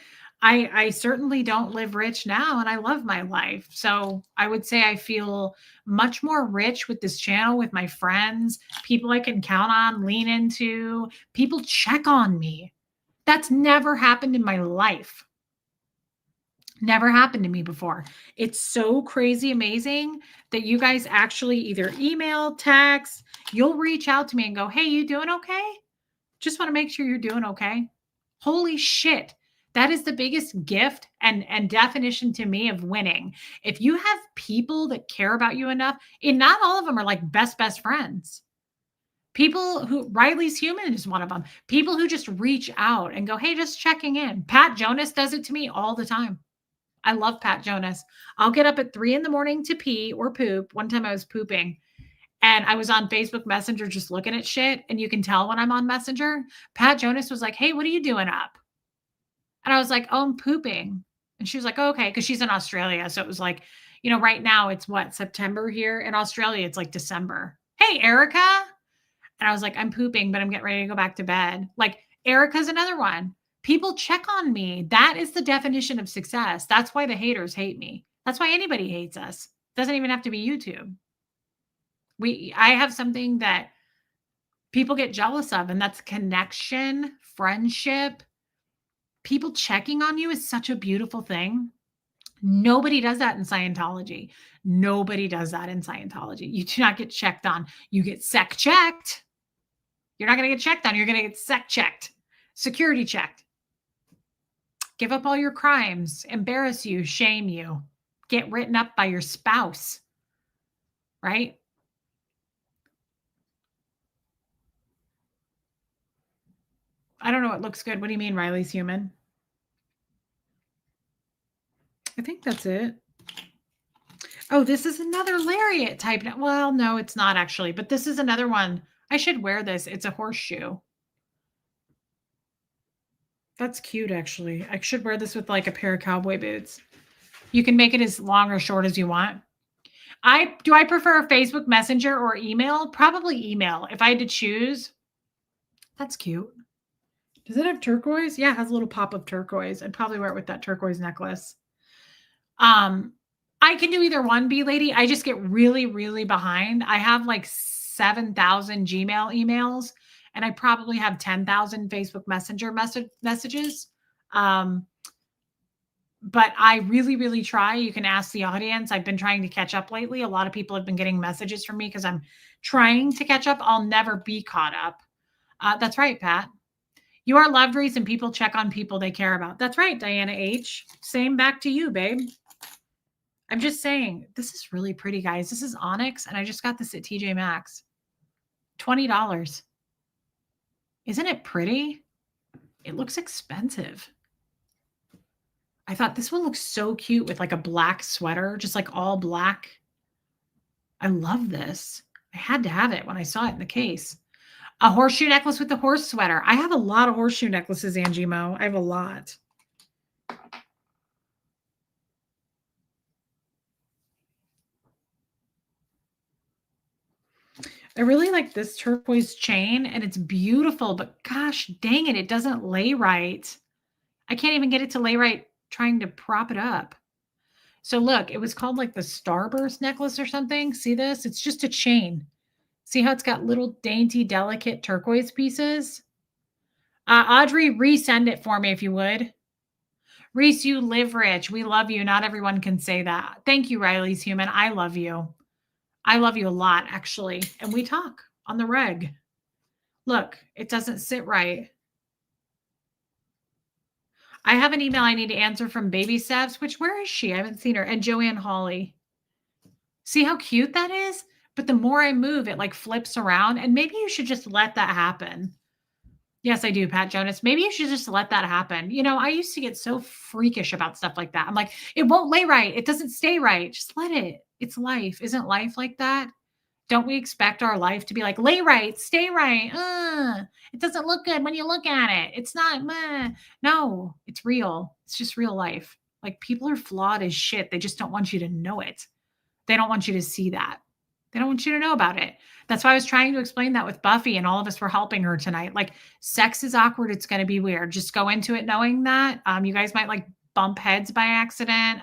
I certainly don't live rich now and I love my life. So I would say I feel much more rich with this channel, with my friends, people I can count on, lean into, people check on me. That's never happened in my life. Never happened to me before. It's so crazy amazing that you guys actually either email, text, you'll reach out to me and go, hey, you doing okay? Just want to make sure you're doing okay. Holy shit. That is the biggest gift and definition to me of winning. If you have people that care about you enough, and not all of them are like best friends. People who, Riley's Human is one of them. People who just reach out and go, hey, just checking in. Pat Jonas does it to me all the time. I love Pat Jonas. I'll get up at 3 a.m. to pee or poop. One time I was pooping and I was on Facebook Messenger just looking at shit. And you can tell when I'm on Messenger. Pat Jonas was like, hey, what are you doing up? And I was like, oh, I'm pooping. And she was like, oh, okay. Because she's in Australia. So it was like, right now it's what, September here? In Australia, it's like December. Hey, Erica. And I was like, I'm pooping, but I'm getting ready to go back to bed. Like, Erica's another one. People check on me. That is the definition of success. That's why the haters hate me. That's why anybody hates us. Doesn't even have to be YouTube. I have something that people get jealous of, and that's connection, friendship. People checking on you is such a beautiful thing. Nobody does that in Scientology. Nobody does that in Scientology. You do not get checked on. You get sec checked. You're not going to get checked on. You're going to get sec checked, security checked. Give up all your crimes, embarrass you, shame you, get written up by your spouse, right? I don't know what looks good. What do you mean Riley's Human? I think that's it. Oh, this is another lariat type. Well, no, it's not actually, but this is another one. I should wear this. It's a horseshoe. That's cute, actually. I should wear this with like a pair of cowboy boots. You can make it as long or short as you want. I prefer Facebook Messenger or email? Probably email. If I had to choose, that's cute. Does it have turquoise? Yeah, it has a little pop of turquoise. I'd probably wear it with that turquoise necklace. I can do either one, B lady. I just get really, really behind. I have like 7,000 Gmail emails, and I probably have 10,000 Facebook Messenger messages. Um, but I really, really try. You can ask the audience. I've been trying to catch up lately. A lot of people have been getting messages from me because I'm trying to catch up. I'll never be caught up. That's right, Pat. You are loved, Reese, and people check on people they care about. That's right, Diana H. Same back to you, babe. I'm just saying, this is really pretty, guys. This is onyx, and I just got this at TJ Maxx. $20. Isn't it pretty? It looks expensive. I thought this one looks so cute with like a black sweater, just like all black. I love this. I had to have it when I saw it in the case. A horseshoe necklace with the horse sweater. I have a lot of horseshoe necklaces, Angie Mo. I have a lot. I really like this turquoise chain, and it's beautiful, but gosh dang it, it doesn't lay right. I can't even get it to lay right trying to prop it up. So look, it was called like the Starburst necklace or something. See this? It's just a chain. See how it's got little dainty, delicate turquoise pieces? Audrey, resend it for me if you would. Reese, you live rich. We love you. Not everyone can say that. Thank you, Riley's Human. I love you. I love you a lot, actually. And we talk on the reg. Look, it doesn't sit right. I have an email I need to answer from Baby Steps, which where is she? I haven't seen her. And Joanne Hawley. See how cute that is? But the more I move, it like flips around. And maybe you should just let that happen. Yes, I do, Pat Jonas. Maybe you should just let that happen. You know, I used to get so freakish about stuff like that. I'm like, it won't lay right. It doesn't stay right. Just let it. It's life. Isn't life like that? Don't we expect our life to be like, lay right, stay right? It doesn't look good when you look at it. It's not, no, it's real. It's just real life. Like people are flawed as shit. They just don't want you to know it. They don't want you to see that. They don't want you to know about it. That's why I was trying to explain that with Buffy, and all of us were helping her tonight. Like, sex is awkward. It's going to be weird. Just go into it knowing that. You guys might like bump heads by accident.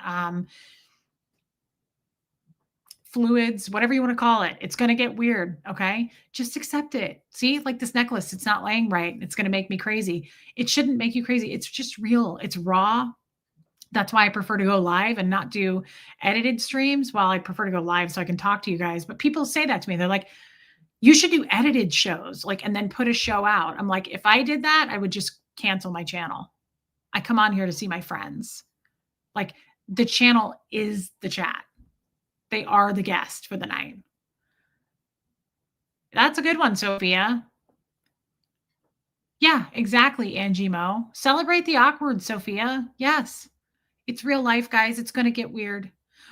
Fluids, whatever you want to call it. It's going to get weird. Okay. Just accept it. See, like this necklace, it's not laying right. It's going to make me crazy. It shouldn't make you crazy. It's just real. It's raw. That's why I prefer to go live and not do edited streams. While I prefer to go live so I can talk to you guys. But people say that to me. They're like, you should do edited shows, like, and then put a show out. I'm like, if I did that, I would just cancel my channel. I come on here to see my friends. Like, the channel is the chat. They are the guest for the night. That's a good one, Sophia. Yeah, exactly, Angie Mo. Celebrate the awkward, Sophia. Yes. It's real life, guys. It's going to get weird.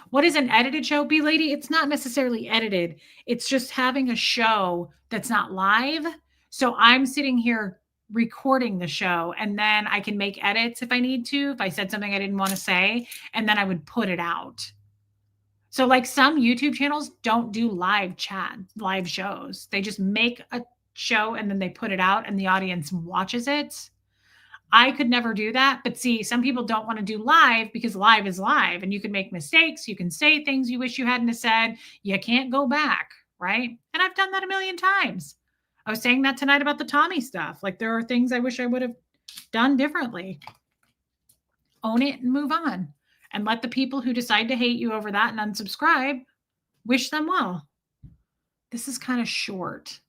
What is an edited show, B Lady? It's not necessarily edited. It's just having a show that's not live. So I'm sitting here recording the show, and then I can make edits if I need to, if I said something I didn't want to say, and then I would put it out. So like some YouTube channels don't do live chat, live shows. They just make a show and then they put it out and the audience watches it. I could never do that. But see, some people don't want to do live because live is live and you can make mistakes. You can say things you wish you hadn't have said. You can't go back, right? And I've done that a million times. I was saying that tonight about the Tommy stuff. Like there are things I wish I would have done differently. Own it and move on. And let the people who decide to hate you over that and unsubscribe, wish them well. This is kind of short.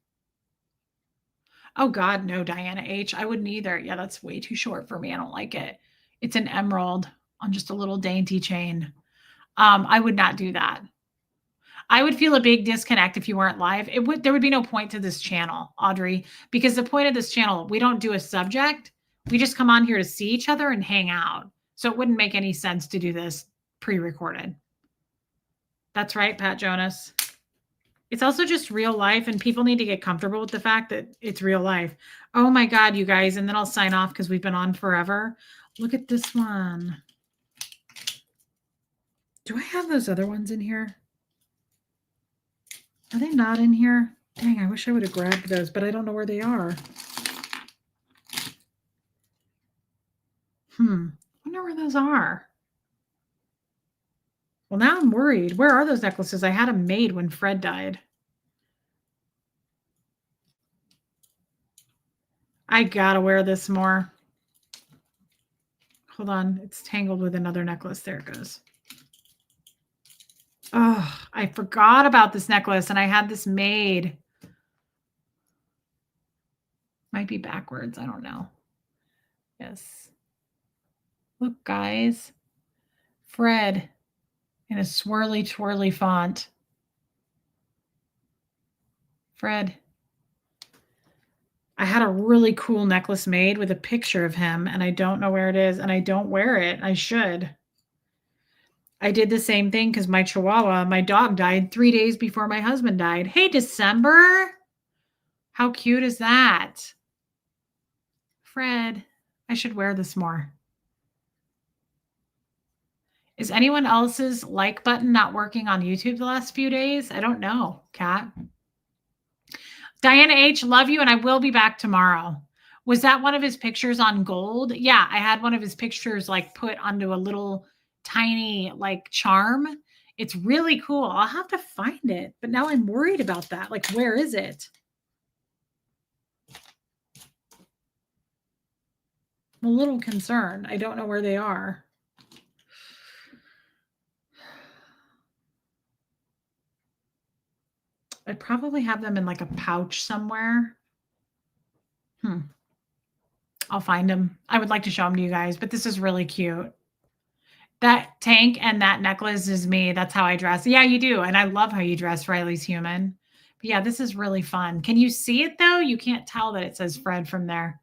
Oh God, no, Diana H. I wouldn't either. Yeah, that's way too short for me. I don't like it. It's an emerald on just a little dainty chain. I would not do that. I would feel a big disconnect if you weren't live. There would be no point to this channel, Audrey, because the point of this channel, we don't do a subject. We just come on here to see each other and hang out. So it wouldn't make any sense to do this pre-recorded. That's right, Pat Jonas. It's also just real life, and people need to get comfortable with the fact that it's real life. Oh my God, you guys. And then I'll sign off because we've been on forever. Look at this one. Do I have those other ones in here? Are they not in here? Dang, I wish I would have grabbed those, but I don't know where they are. I wonder where those are. Well, now I'm worried. Where are those necklaces? I had them made when Fred died. I gotta wear this more. Hold on. It's tangled with another necklace. There it goes. Oh, I forgot about this necklace and I had this made. Might be backwards. I don't know. Yes. Look, guys. Fred in a swirly, twirly font. Fred. I had a really cool necklace made with a picture of him, and I don't know where it is, and I don't wear it. I should. I did the same thing because my chihuahua, my dog, died 3 days before my husband died. Hey, December. How cute is that? Fred, I should wear this more. Is anyone else's like button not working on YouTube the last few days? I don't know, Kat. Diana H, love you, and I will be back tomorrow. Was that one of his pictures on gold? Yeah, I had one of his pictures like put onto a little tiny like charm. It's really cool. I'll have to find it, but now I'm worried about that. Like, where is it? I'm a little concerned. I don't know where they are. I probably have them in like a pouch somewhere. I'll find them. I would like to show them to you guys, but this is really cute. That tank and that necklace is me. That's how I dress. Yeah, you do. And I love how you dress. Riley's human. But yeah, this is really fun. Can you see it though? You can't tell that it says Fred from there.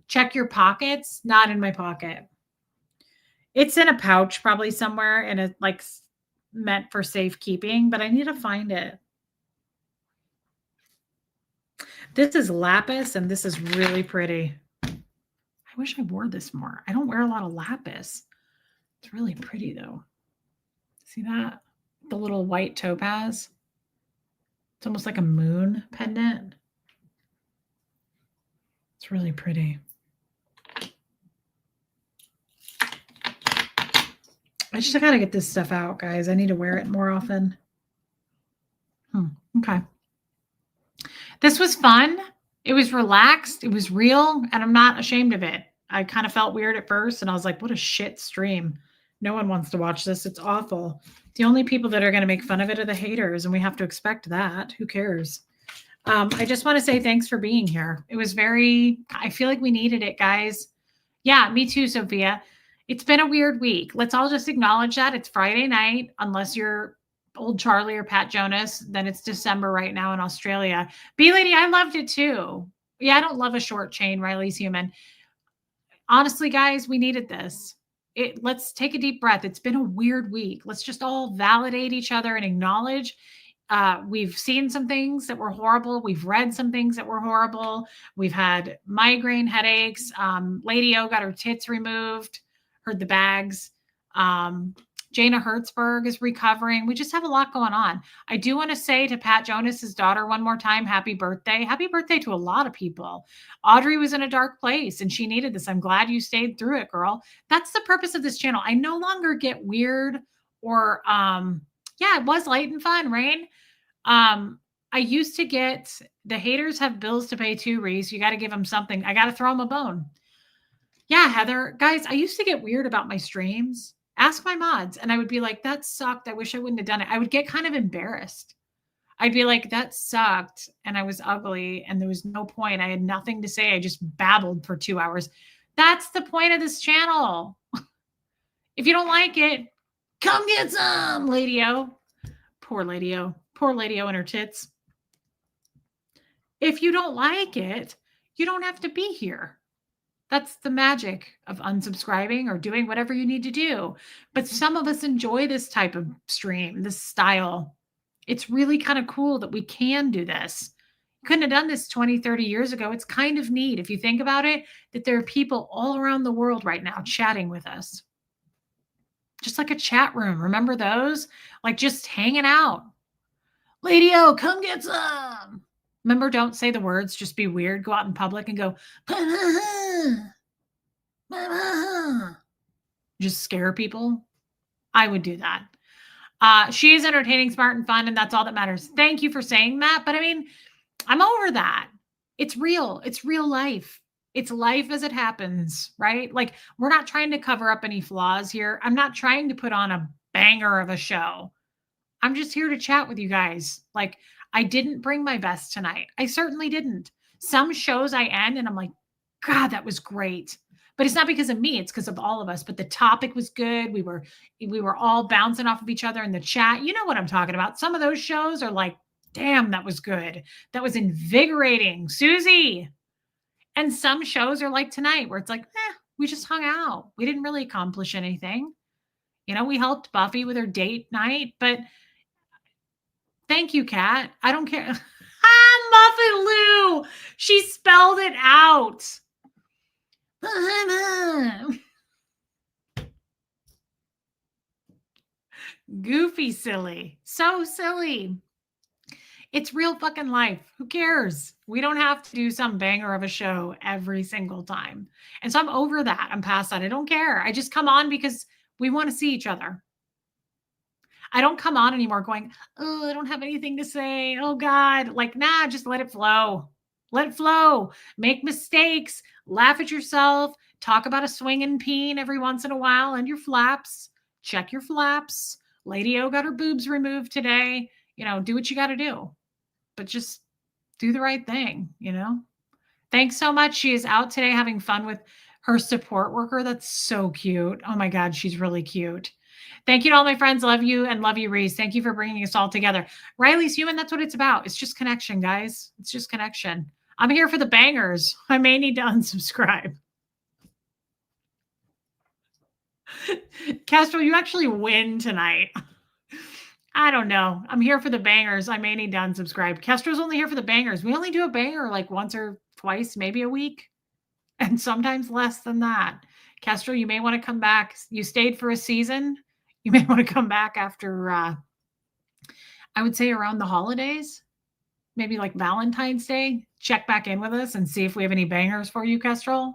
Check your pockets. Not in my pocket. It's in a pouch probably somewhere and it's like meant for safekeeping, but I need to find it. This is lapis and this is really pretty. I wish I wore this more. I don't wear a lot of lapis. It's really pretty though. See that? The little white topaz. It's almost like a moon pendant. It's really pretty. I just gotta get this stuff out, guys. I need to wear it more often. Okay. This was fun. It was relaxed. It was real, and I'm not ashamed of it. I kind of felt weird at first, and I was like, what a shit stream. No one wants to watch this. It's awful. The only people that are going to make fun of it are the haters, and we have to expect that. Who cares? I just want to say thanks for being here. It was I feel like we needed it, guys. Yeah, me too, Sophia. It's been a weird week. Let's all just acknowledge that it's Friday night, unless you're old Charlie or Pat Jonas, then it's December right now in Australia. B-Lady, I loved it too. Yeah, I don't love a short chain. Riley's human. Honestly, guys, we needed this. Let's take a deep breath. It's been a weird week. Let's just all validate each other and acknowledge we've seen some things that were horrible. We've read some things that were horrible. We've had migraine headaches. Lady O got her tits removed, heard the bags. Jana Hertzberg is recovering. We just have a lot going on. I do want to say to Pat Jonas's daughter one more time, happy birthday. Happy birthday to a lot of people. Audrey was in a dark place and she needed this. I'm glad you stayed through it, girl. That's the purpose of this channel. I no longer get weird or, yeah, it was light and fun, Rain. I used to get the haters have bills to pay too, Reese. You got to give them something. I got to throw them a bone. Yeah, Heather, guys, I used to get weird about my streams. Ask my mods. And I would be like, that sucked. I wish I wouldn't have done it. I would get kind of embarrassed. I'd be like, that sucked. And I was ugly. And there was no point. I had nothing to say. I just babbled for 2 hours. That's the point of this channel. If you don't like it, come get some, Lady O. Poor Lady O. Poor Lady O and her tits. If you don't like it, you don't have to be here. That's the magic of unsubscribing or doing whatever you need to do. But some of us enjoy this type of stream, this style. It's really kind of cool that we can do this. Couldn't have done this 20, 30 years ago. It's kind of neat if you think about it, that there are people all around the world right now chatting with us. Just like a chat room. Remember those? Like just hanging out. Lady O, come get some. Remember, don't say the words, just be weird. Go out in public and go, just scare people. I would do that. She is entertaining, smart, and fun, and that's all that matters. Thank you for saying that. But I mean, I'm over that. It's real. It's real life. It's life as it happens, right? Like, we're not trying to cover up any flaws here. I'm not trying to put on a banger of a show. I'm just here to chat with you guys. Like, I didn't bring my best tonight. I certainly didn't. Some shows I end and I'm like, God, that was great. But it's not because of me, it's because of all of us. But the topic was good. We were all bouncing off of each other in the chat. You know what I'm talking about. Some of those shows are like, damn, that was good. That was invigorating. Susie. And some shows are like tonight where it's like, we just hung out. We didn't really accomplish anything. You know, we helped Buffy with her date night, but thank you, Kat. I don't care. Muffin Lou. She spelled it out. Goofy silly. So silly. It's real fucking life. Who cares? We don't have to do some banger of a show every single time. And so I'm over that. I'm past that. I don't care. I just come on because we want to see each other. I don't come on anymore going, oh, I don't have anything to say. Oh, God. Like, nah, just let it flow. Let it flow. Make mistakes. Laugh at yourself. Talk about a swinging peen every once in a while and your flaps. Check your flaps. Lady O got her boobs removed today. You know, do what you got to do. But just do the right thing, you know? Thanks so much. She is out today having fun with her support worker. That's so cute. Oh my God, she's really cute. Thank you to all my friends. Love you and love you, Reese. Thank you for bringing us all together. Riley's Human, that's what it's about. It's just connection, guys. It's just connection. I'm here for the bangers. I may need to unsubscribe. Castro, you actually win tonight. I don't know. I'm here for the bangers. I may need to unsubscribe. Castro's only here for the bangers. We only do a banger like once or twice, maybe a week, and sometimes less than that. Castro, you may want to come back. You stayed for a season. You may want to come back after, I would say around the holidays, maybe like Valentine's Day. Check back in with us and see if we have any bangers for you, Kestrel.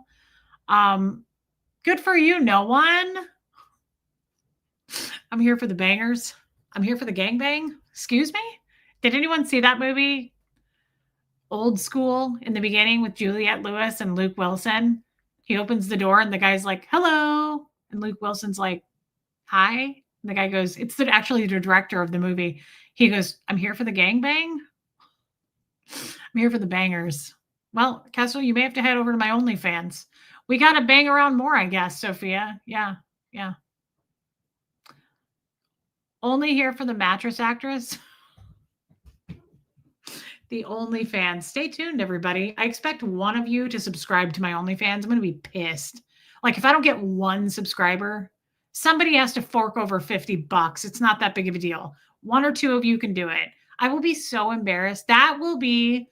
Good for you, no one. I'm here for the bangers. I'm here for the gangbang. Excuse me? Did anyone see that movie? Old School in the beginning with Juliette Lewis and Luke Wilson. He opens the door and the guy's like, hello. And Luke Wilson's like, hi. And the guy goes, it's actually the director of the movie. He goes, I'm here for the gangbang. I'm here for the bangers. Well, Castle, you may have to head over to my OnlyFans. We got to bang around more, I guess, Sophia. Yeah. Only here for the mattress actress. The OnlyFans. Stay tuned, everybody. I expect one of you to subscribe to my OnlyFans. I'm going to be pissed. Like, if I don't get one subscriber, somebody has to fork over $50. It's not that big of a deal. One or two of you can do it. I will be so embarrassed. That will be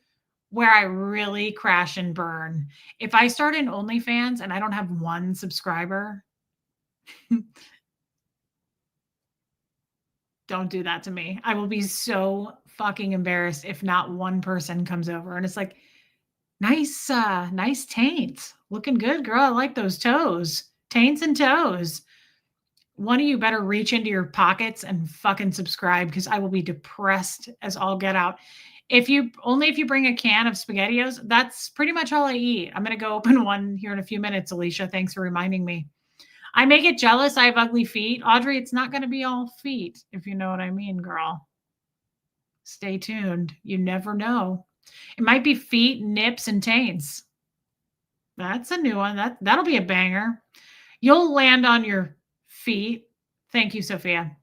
where I really crash and burn. If I start an OnlyFans and I don't have one subscriber, don't do that to me. I will be so fucking embarrassed if not one person comes over and it's like, nice taints. Looking good, girl. I like those toes. Taints and toes. One of you better reach into your pockets and fucking subscribe because I will be depressed as all get out. If you bring a can of SpaghettiOs, that's pretty much all I eat. I'm going to go open one here in a few minutes, Alicia. Thanks for reminding me. I may get jealous. I have ugly feet. Audrey, it's not going to be all feet, if you know what I mean, girl. Stay tuned. You never know. It might be feet, nips, and taints. That's a new one. That'll be a banger. You'll land on your feet. Thank you, Sophia.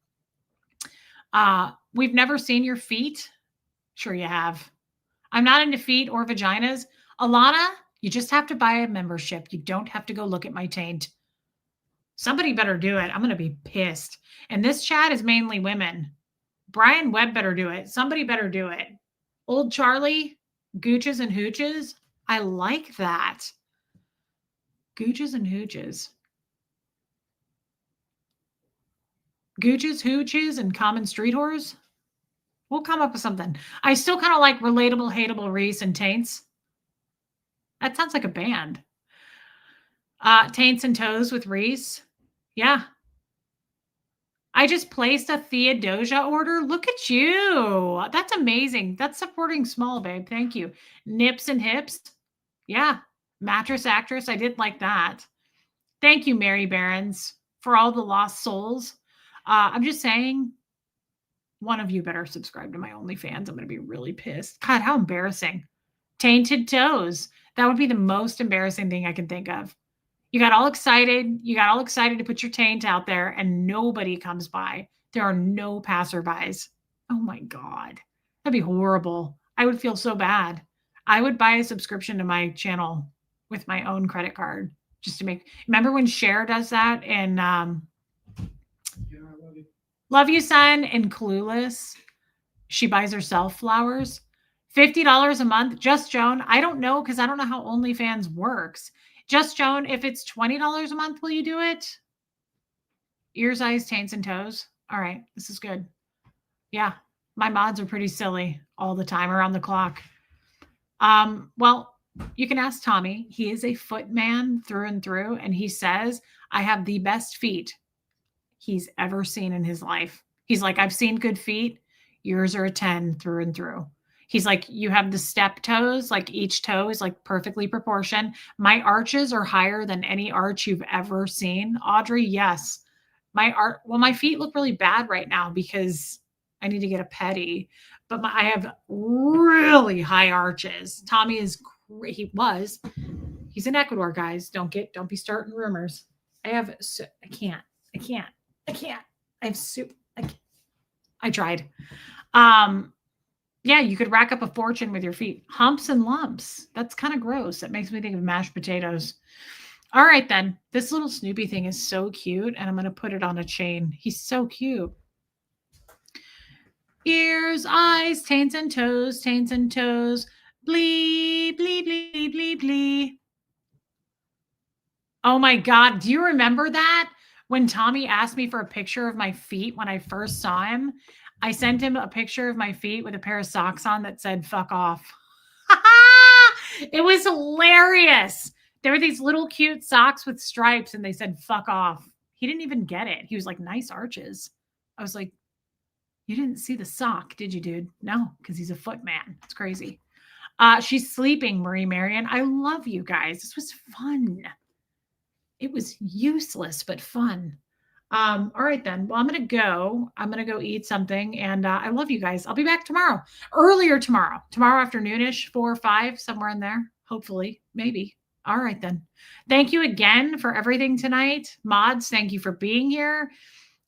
We've never seen your feet. Sure you have. I'm not into feet or vaginas. Alana, you just have to buy a membership. You don't have to go look at my taint. Somebody better do it. I'm going to be pissed. And this chat is mainly women. Brian Webb better do it. Somebody better do it. Old Charlie, Gooches and Hooches. I like that. Gooches and Hooches. Gooches, Hooches, and Common Street Whores. We'll come up with something. I still kind of like Relatable, Hateable, Reese, and Taints. That sounds like a band. Taints and Toes with Reese. Yeah. I just placed a Theodosia order. Look at you. That's amazing. That's supporting small, babe. Thank you. Nips and Hips. Yeah. Mattress Actress. I did like that. Thank you, Mary Barons, for all the lost souls. I'm just saying, one of you better subscribe to my OnlyFans. I'm going to be really pissed. God, how embarrassing. Tainted Toes. That would be the most embarrassing thing I can think of. You got all excited. You got all excited to put your taint out there, and nobody comes by. There are no passerbys. Oh my God. That'd be horrible. I would feel so bad. I would buy a subscription to my channel with my own credit card just to make. Remember when Cher does that in Love You, Son, and Clueless? She buys herself flowers. $50 a month. Just Joan. I don't know because I don't know how OnlyFans works. Just Joan, if it's $20 a month, will you do it? Ears, eyes, taints, and toes. All right, this is good. Yeah, my mods are pretty silly all the time, around the clock. Well, you can ask Tommy. He is a foot man through and through, and he says, I have the best feet he's ever seen in his life. He's like, I've seen good feet. Yours are a 10 through and through. He's like, you have the step toes, like each toe is like perfectly proportioned. My arches are higher than any arch you've ever seen. Audrey, yes. My feet look really bad right now because I need to get a pedi, but I have really high arches. Tommy is great. He's in Ecuador, guys. Don't be starting rumors. I can't. I tried. Yeah, you could rack up a fortune with your feet. Humps and lumps. That's kind of gross. That makes me think of mashed potatoes. All right, then. This little Snoopy thing is so cute, and I'm going to put it on a chain. He's so cute. Ears, eyes, taints and toes, taints and toes. Blee, blee, blee, blee, blee. Oh my God. Do you remember that? When Tommy asked me for a picture of my feet when I first saw him, I sent him a picture of my feet with a pair of socks on that said, fuck off. It was hilarious. There were these little cute socks with stripes and they said, fuck off. He didn't even get it. He was like, nice arches. I was like, you didn't see the sock, did you, dude? No, because he's a foot man. It's crazy. She's sleeping, Marie Marion. I love you guys. This was fun. It was useless, but fun. All right, then. Well, I'm going to go eat something. And I love you guys. I'll be back tomorrow, earlier tomorrow afternoonish, 4 or 5, somewhere in there. Hopefully, maybe. All right, then. Thank you again for everything tonight. Mods, thank you for being here.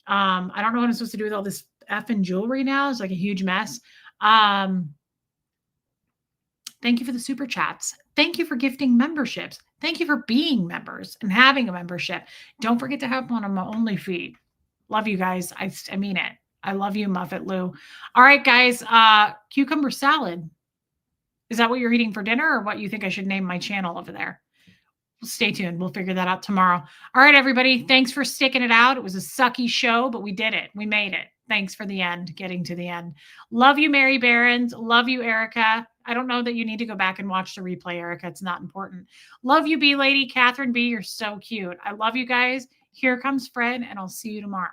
I don't know what I'm supposed to do with all this effing jewelry now. It's like a huge mess. Thank you for the super chats. Thank you for gifting memberships. Thank you for being members and having a membership. Don't forget to have one on my OnlyFeed. Love you guys. I mean it. I love you, Muffet Lou. All right, guys. Cucumber salad. Is that what you're eating for dinner or what you think I should name my channel over there? Stay tuned. We'll figure that out tomorrow. All right, everybody. Thanks for sticking it out. It was a sucky show, but we did it. We made it. Thanks for the end, getting to the end. Love you, Mary Barons. Love you, Erica. I don't know that you need to go back and watch the replay, Erica. It's not important. Love you, B Lady. Catherine B, you're so cute. I love you guys. Here comes Fred, and I'll see you tomorrow.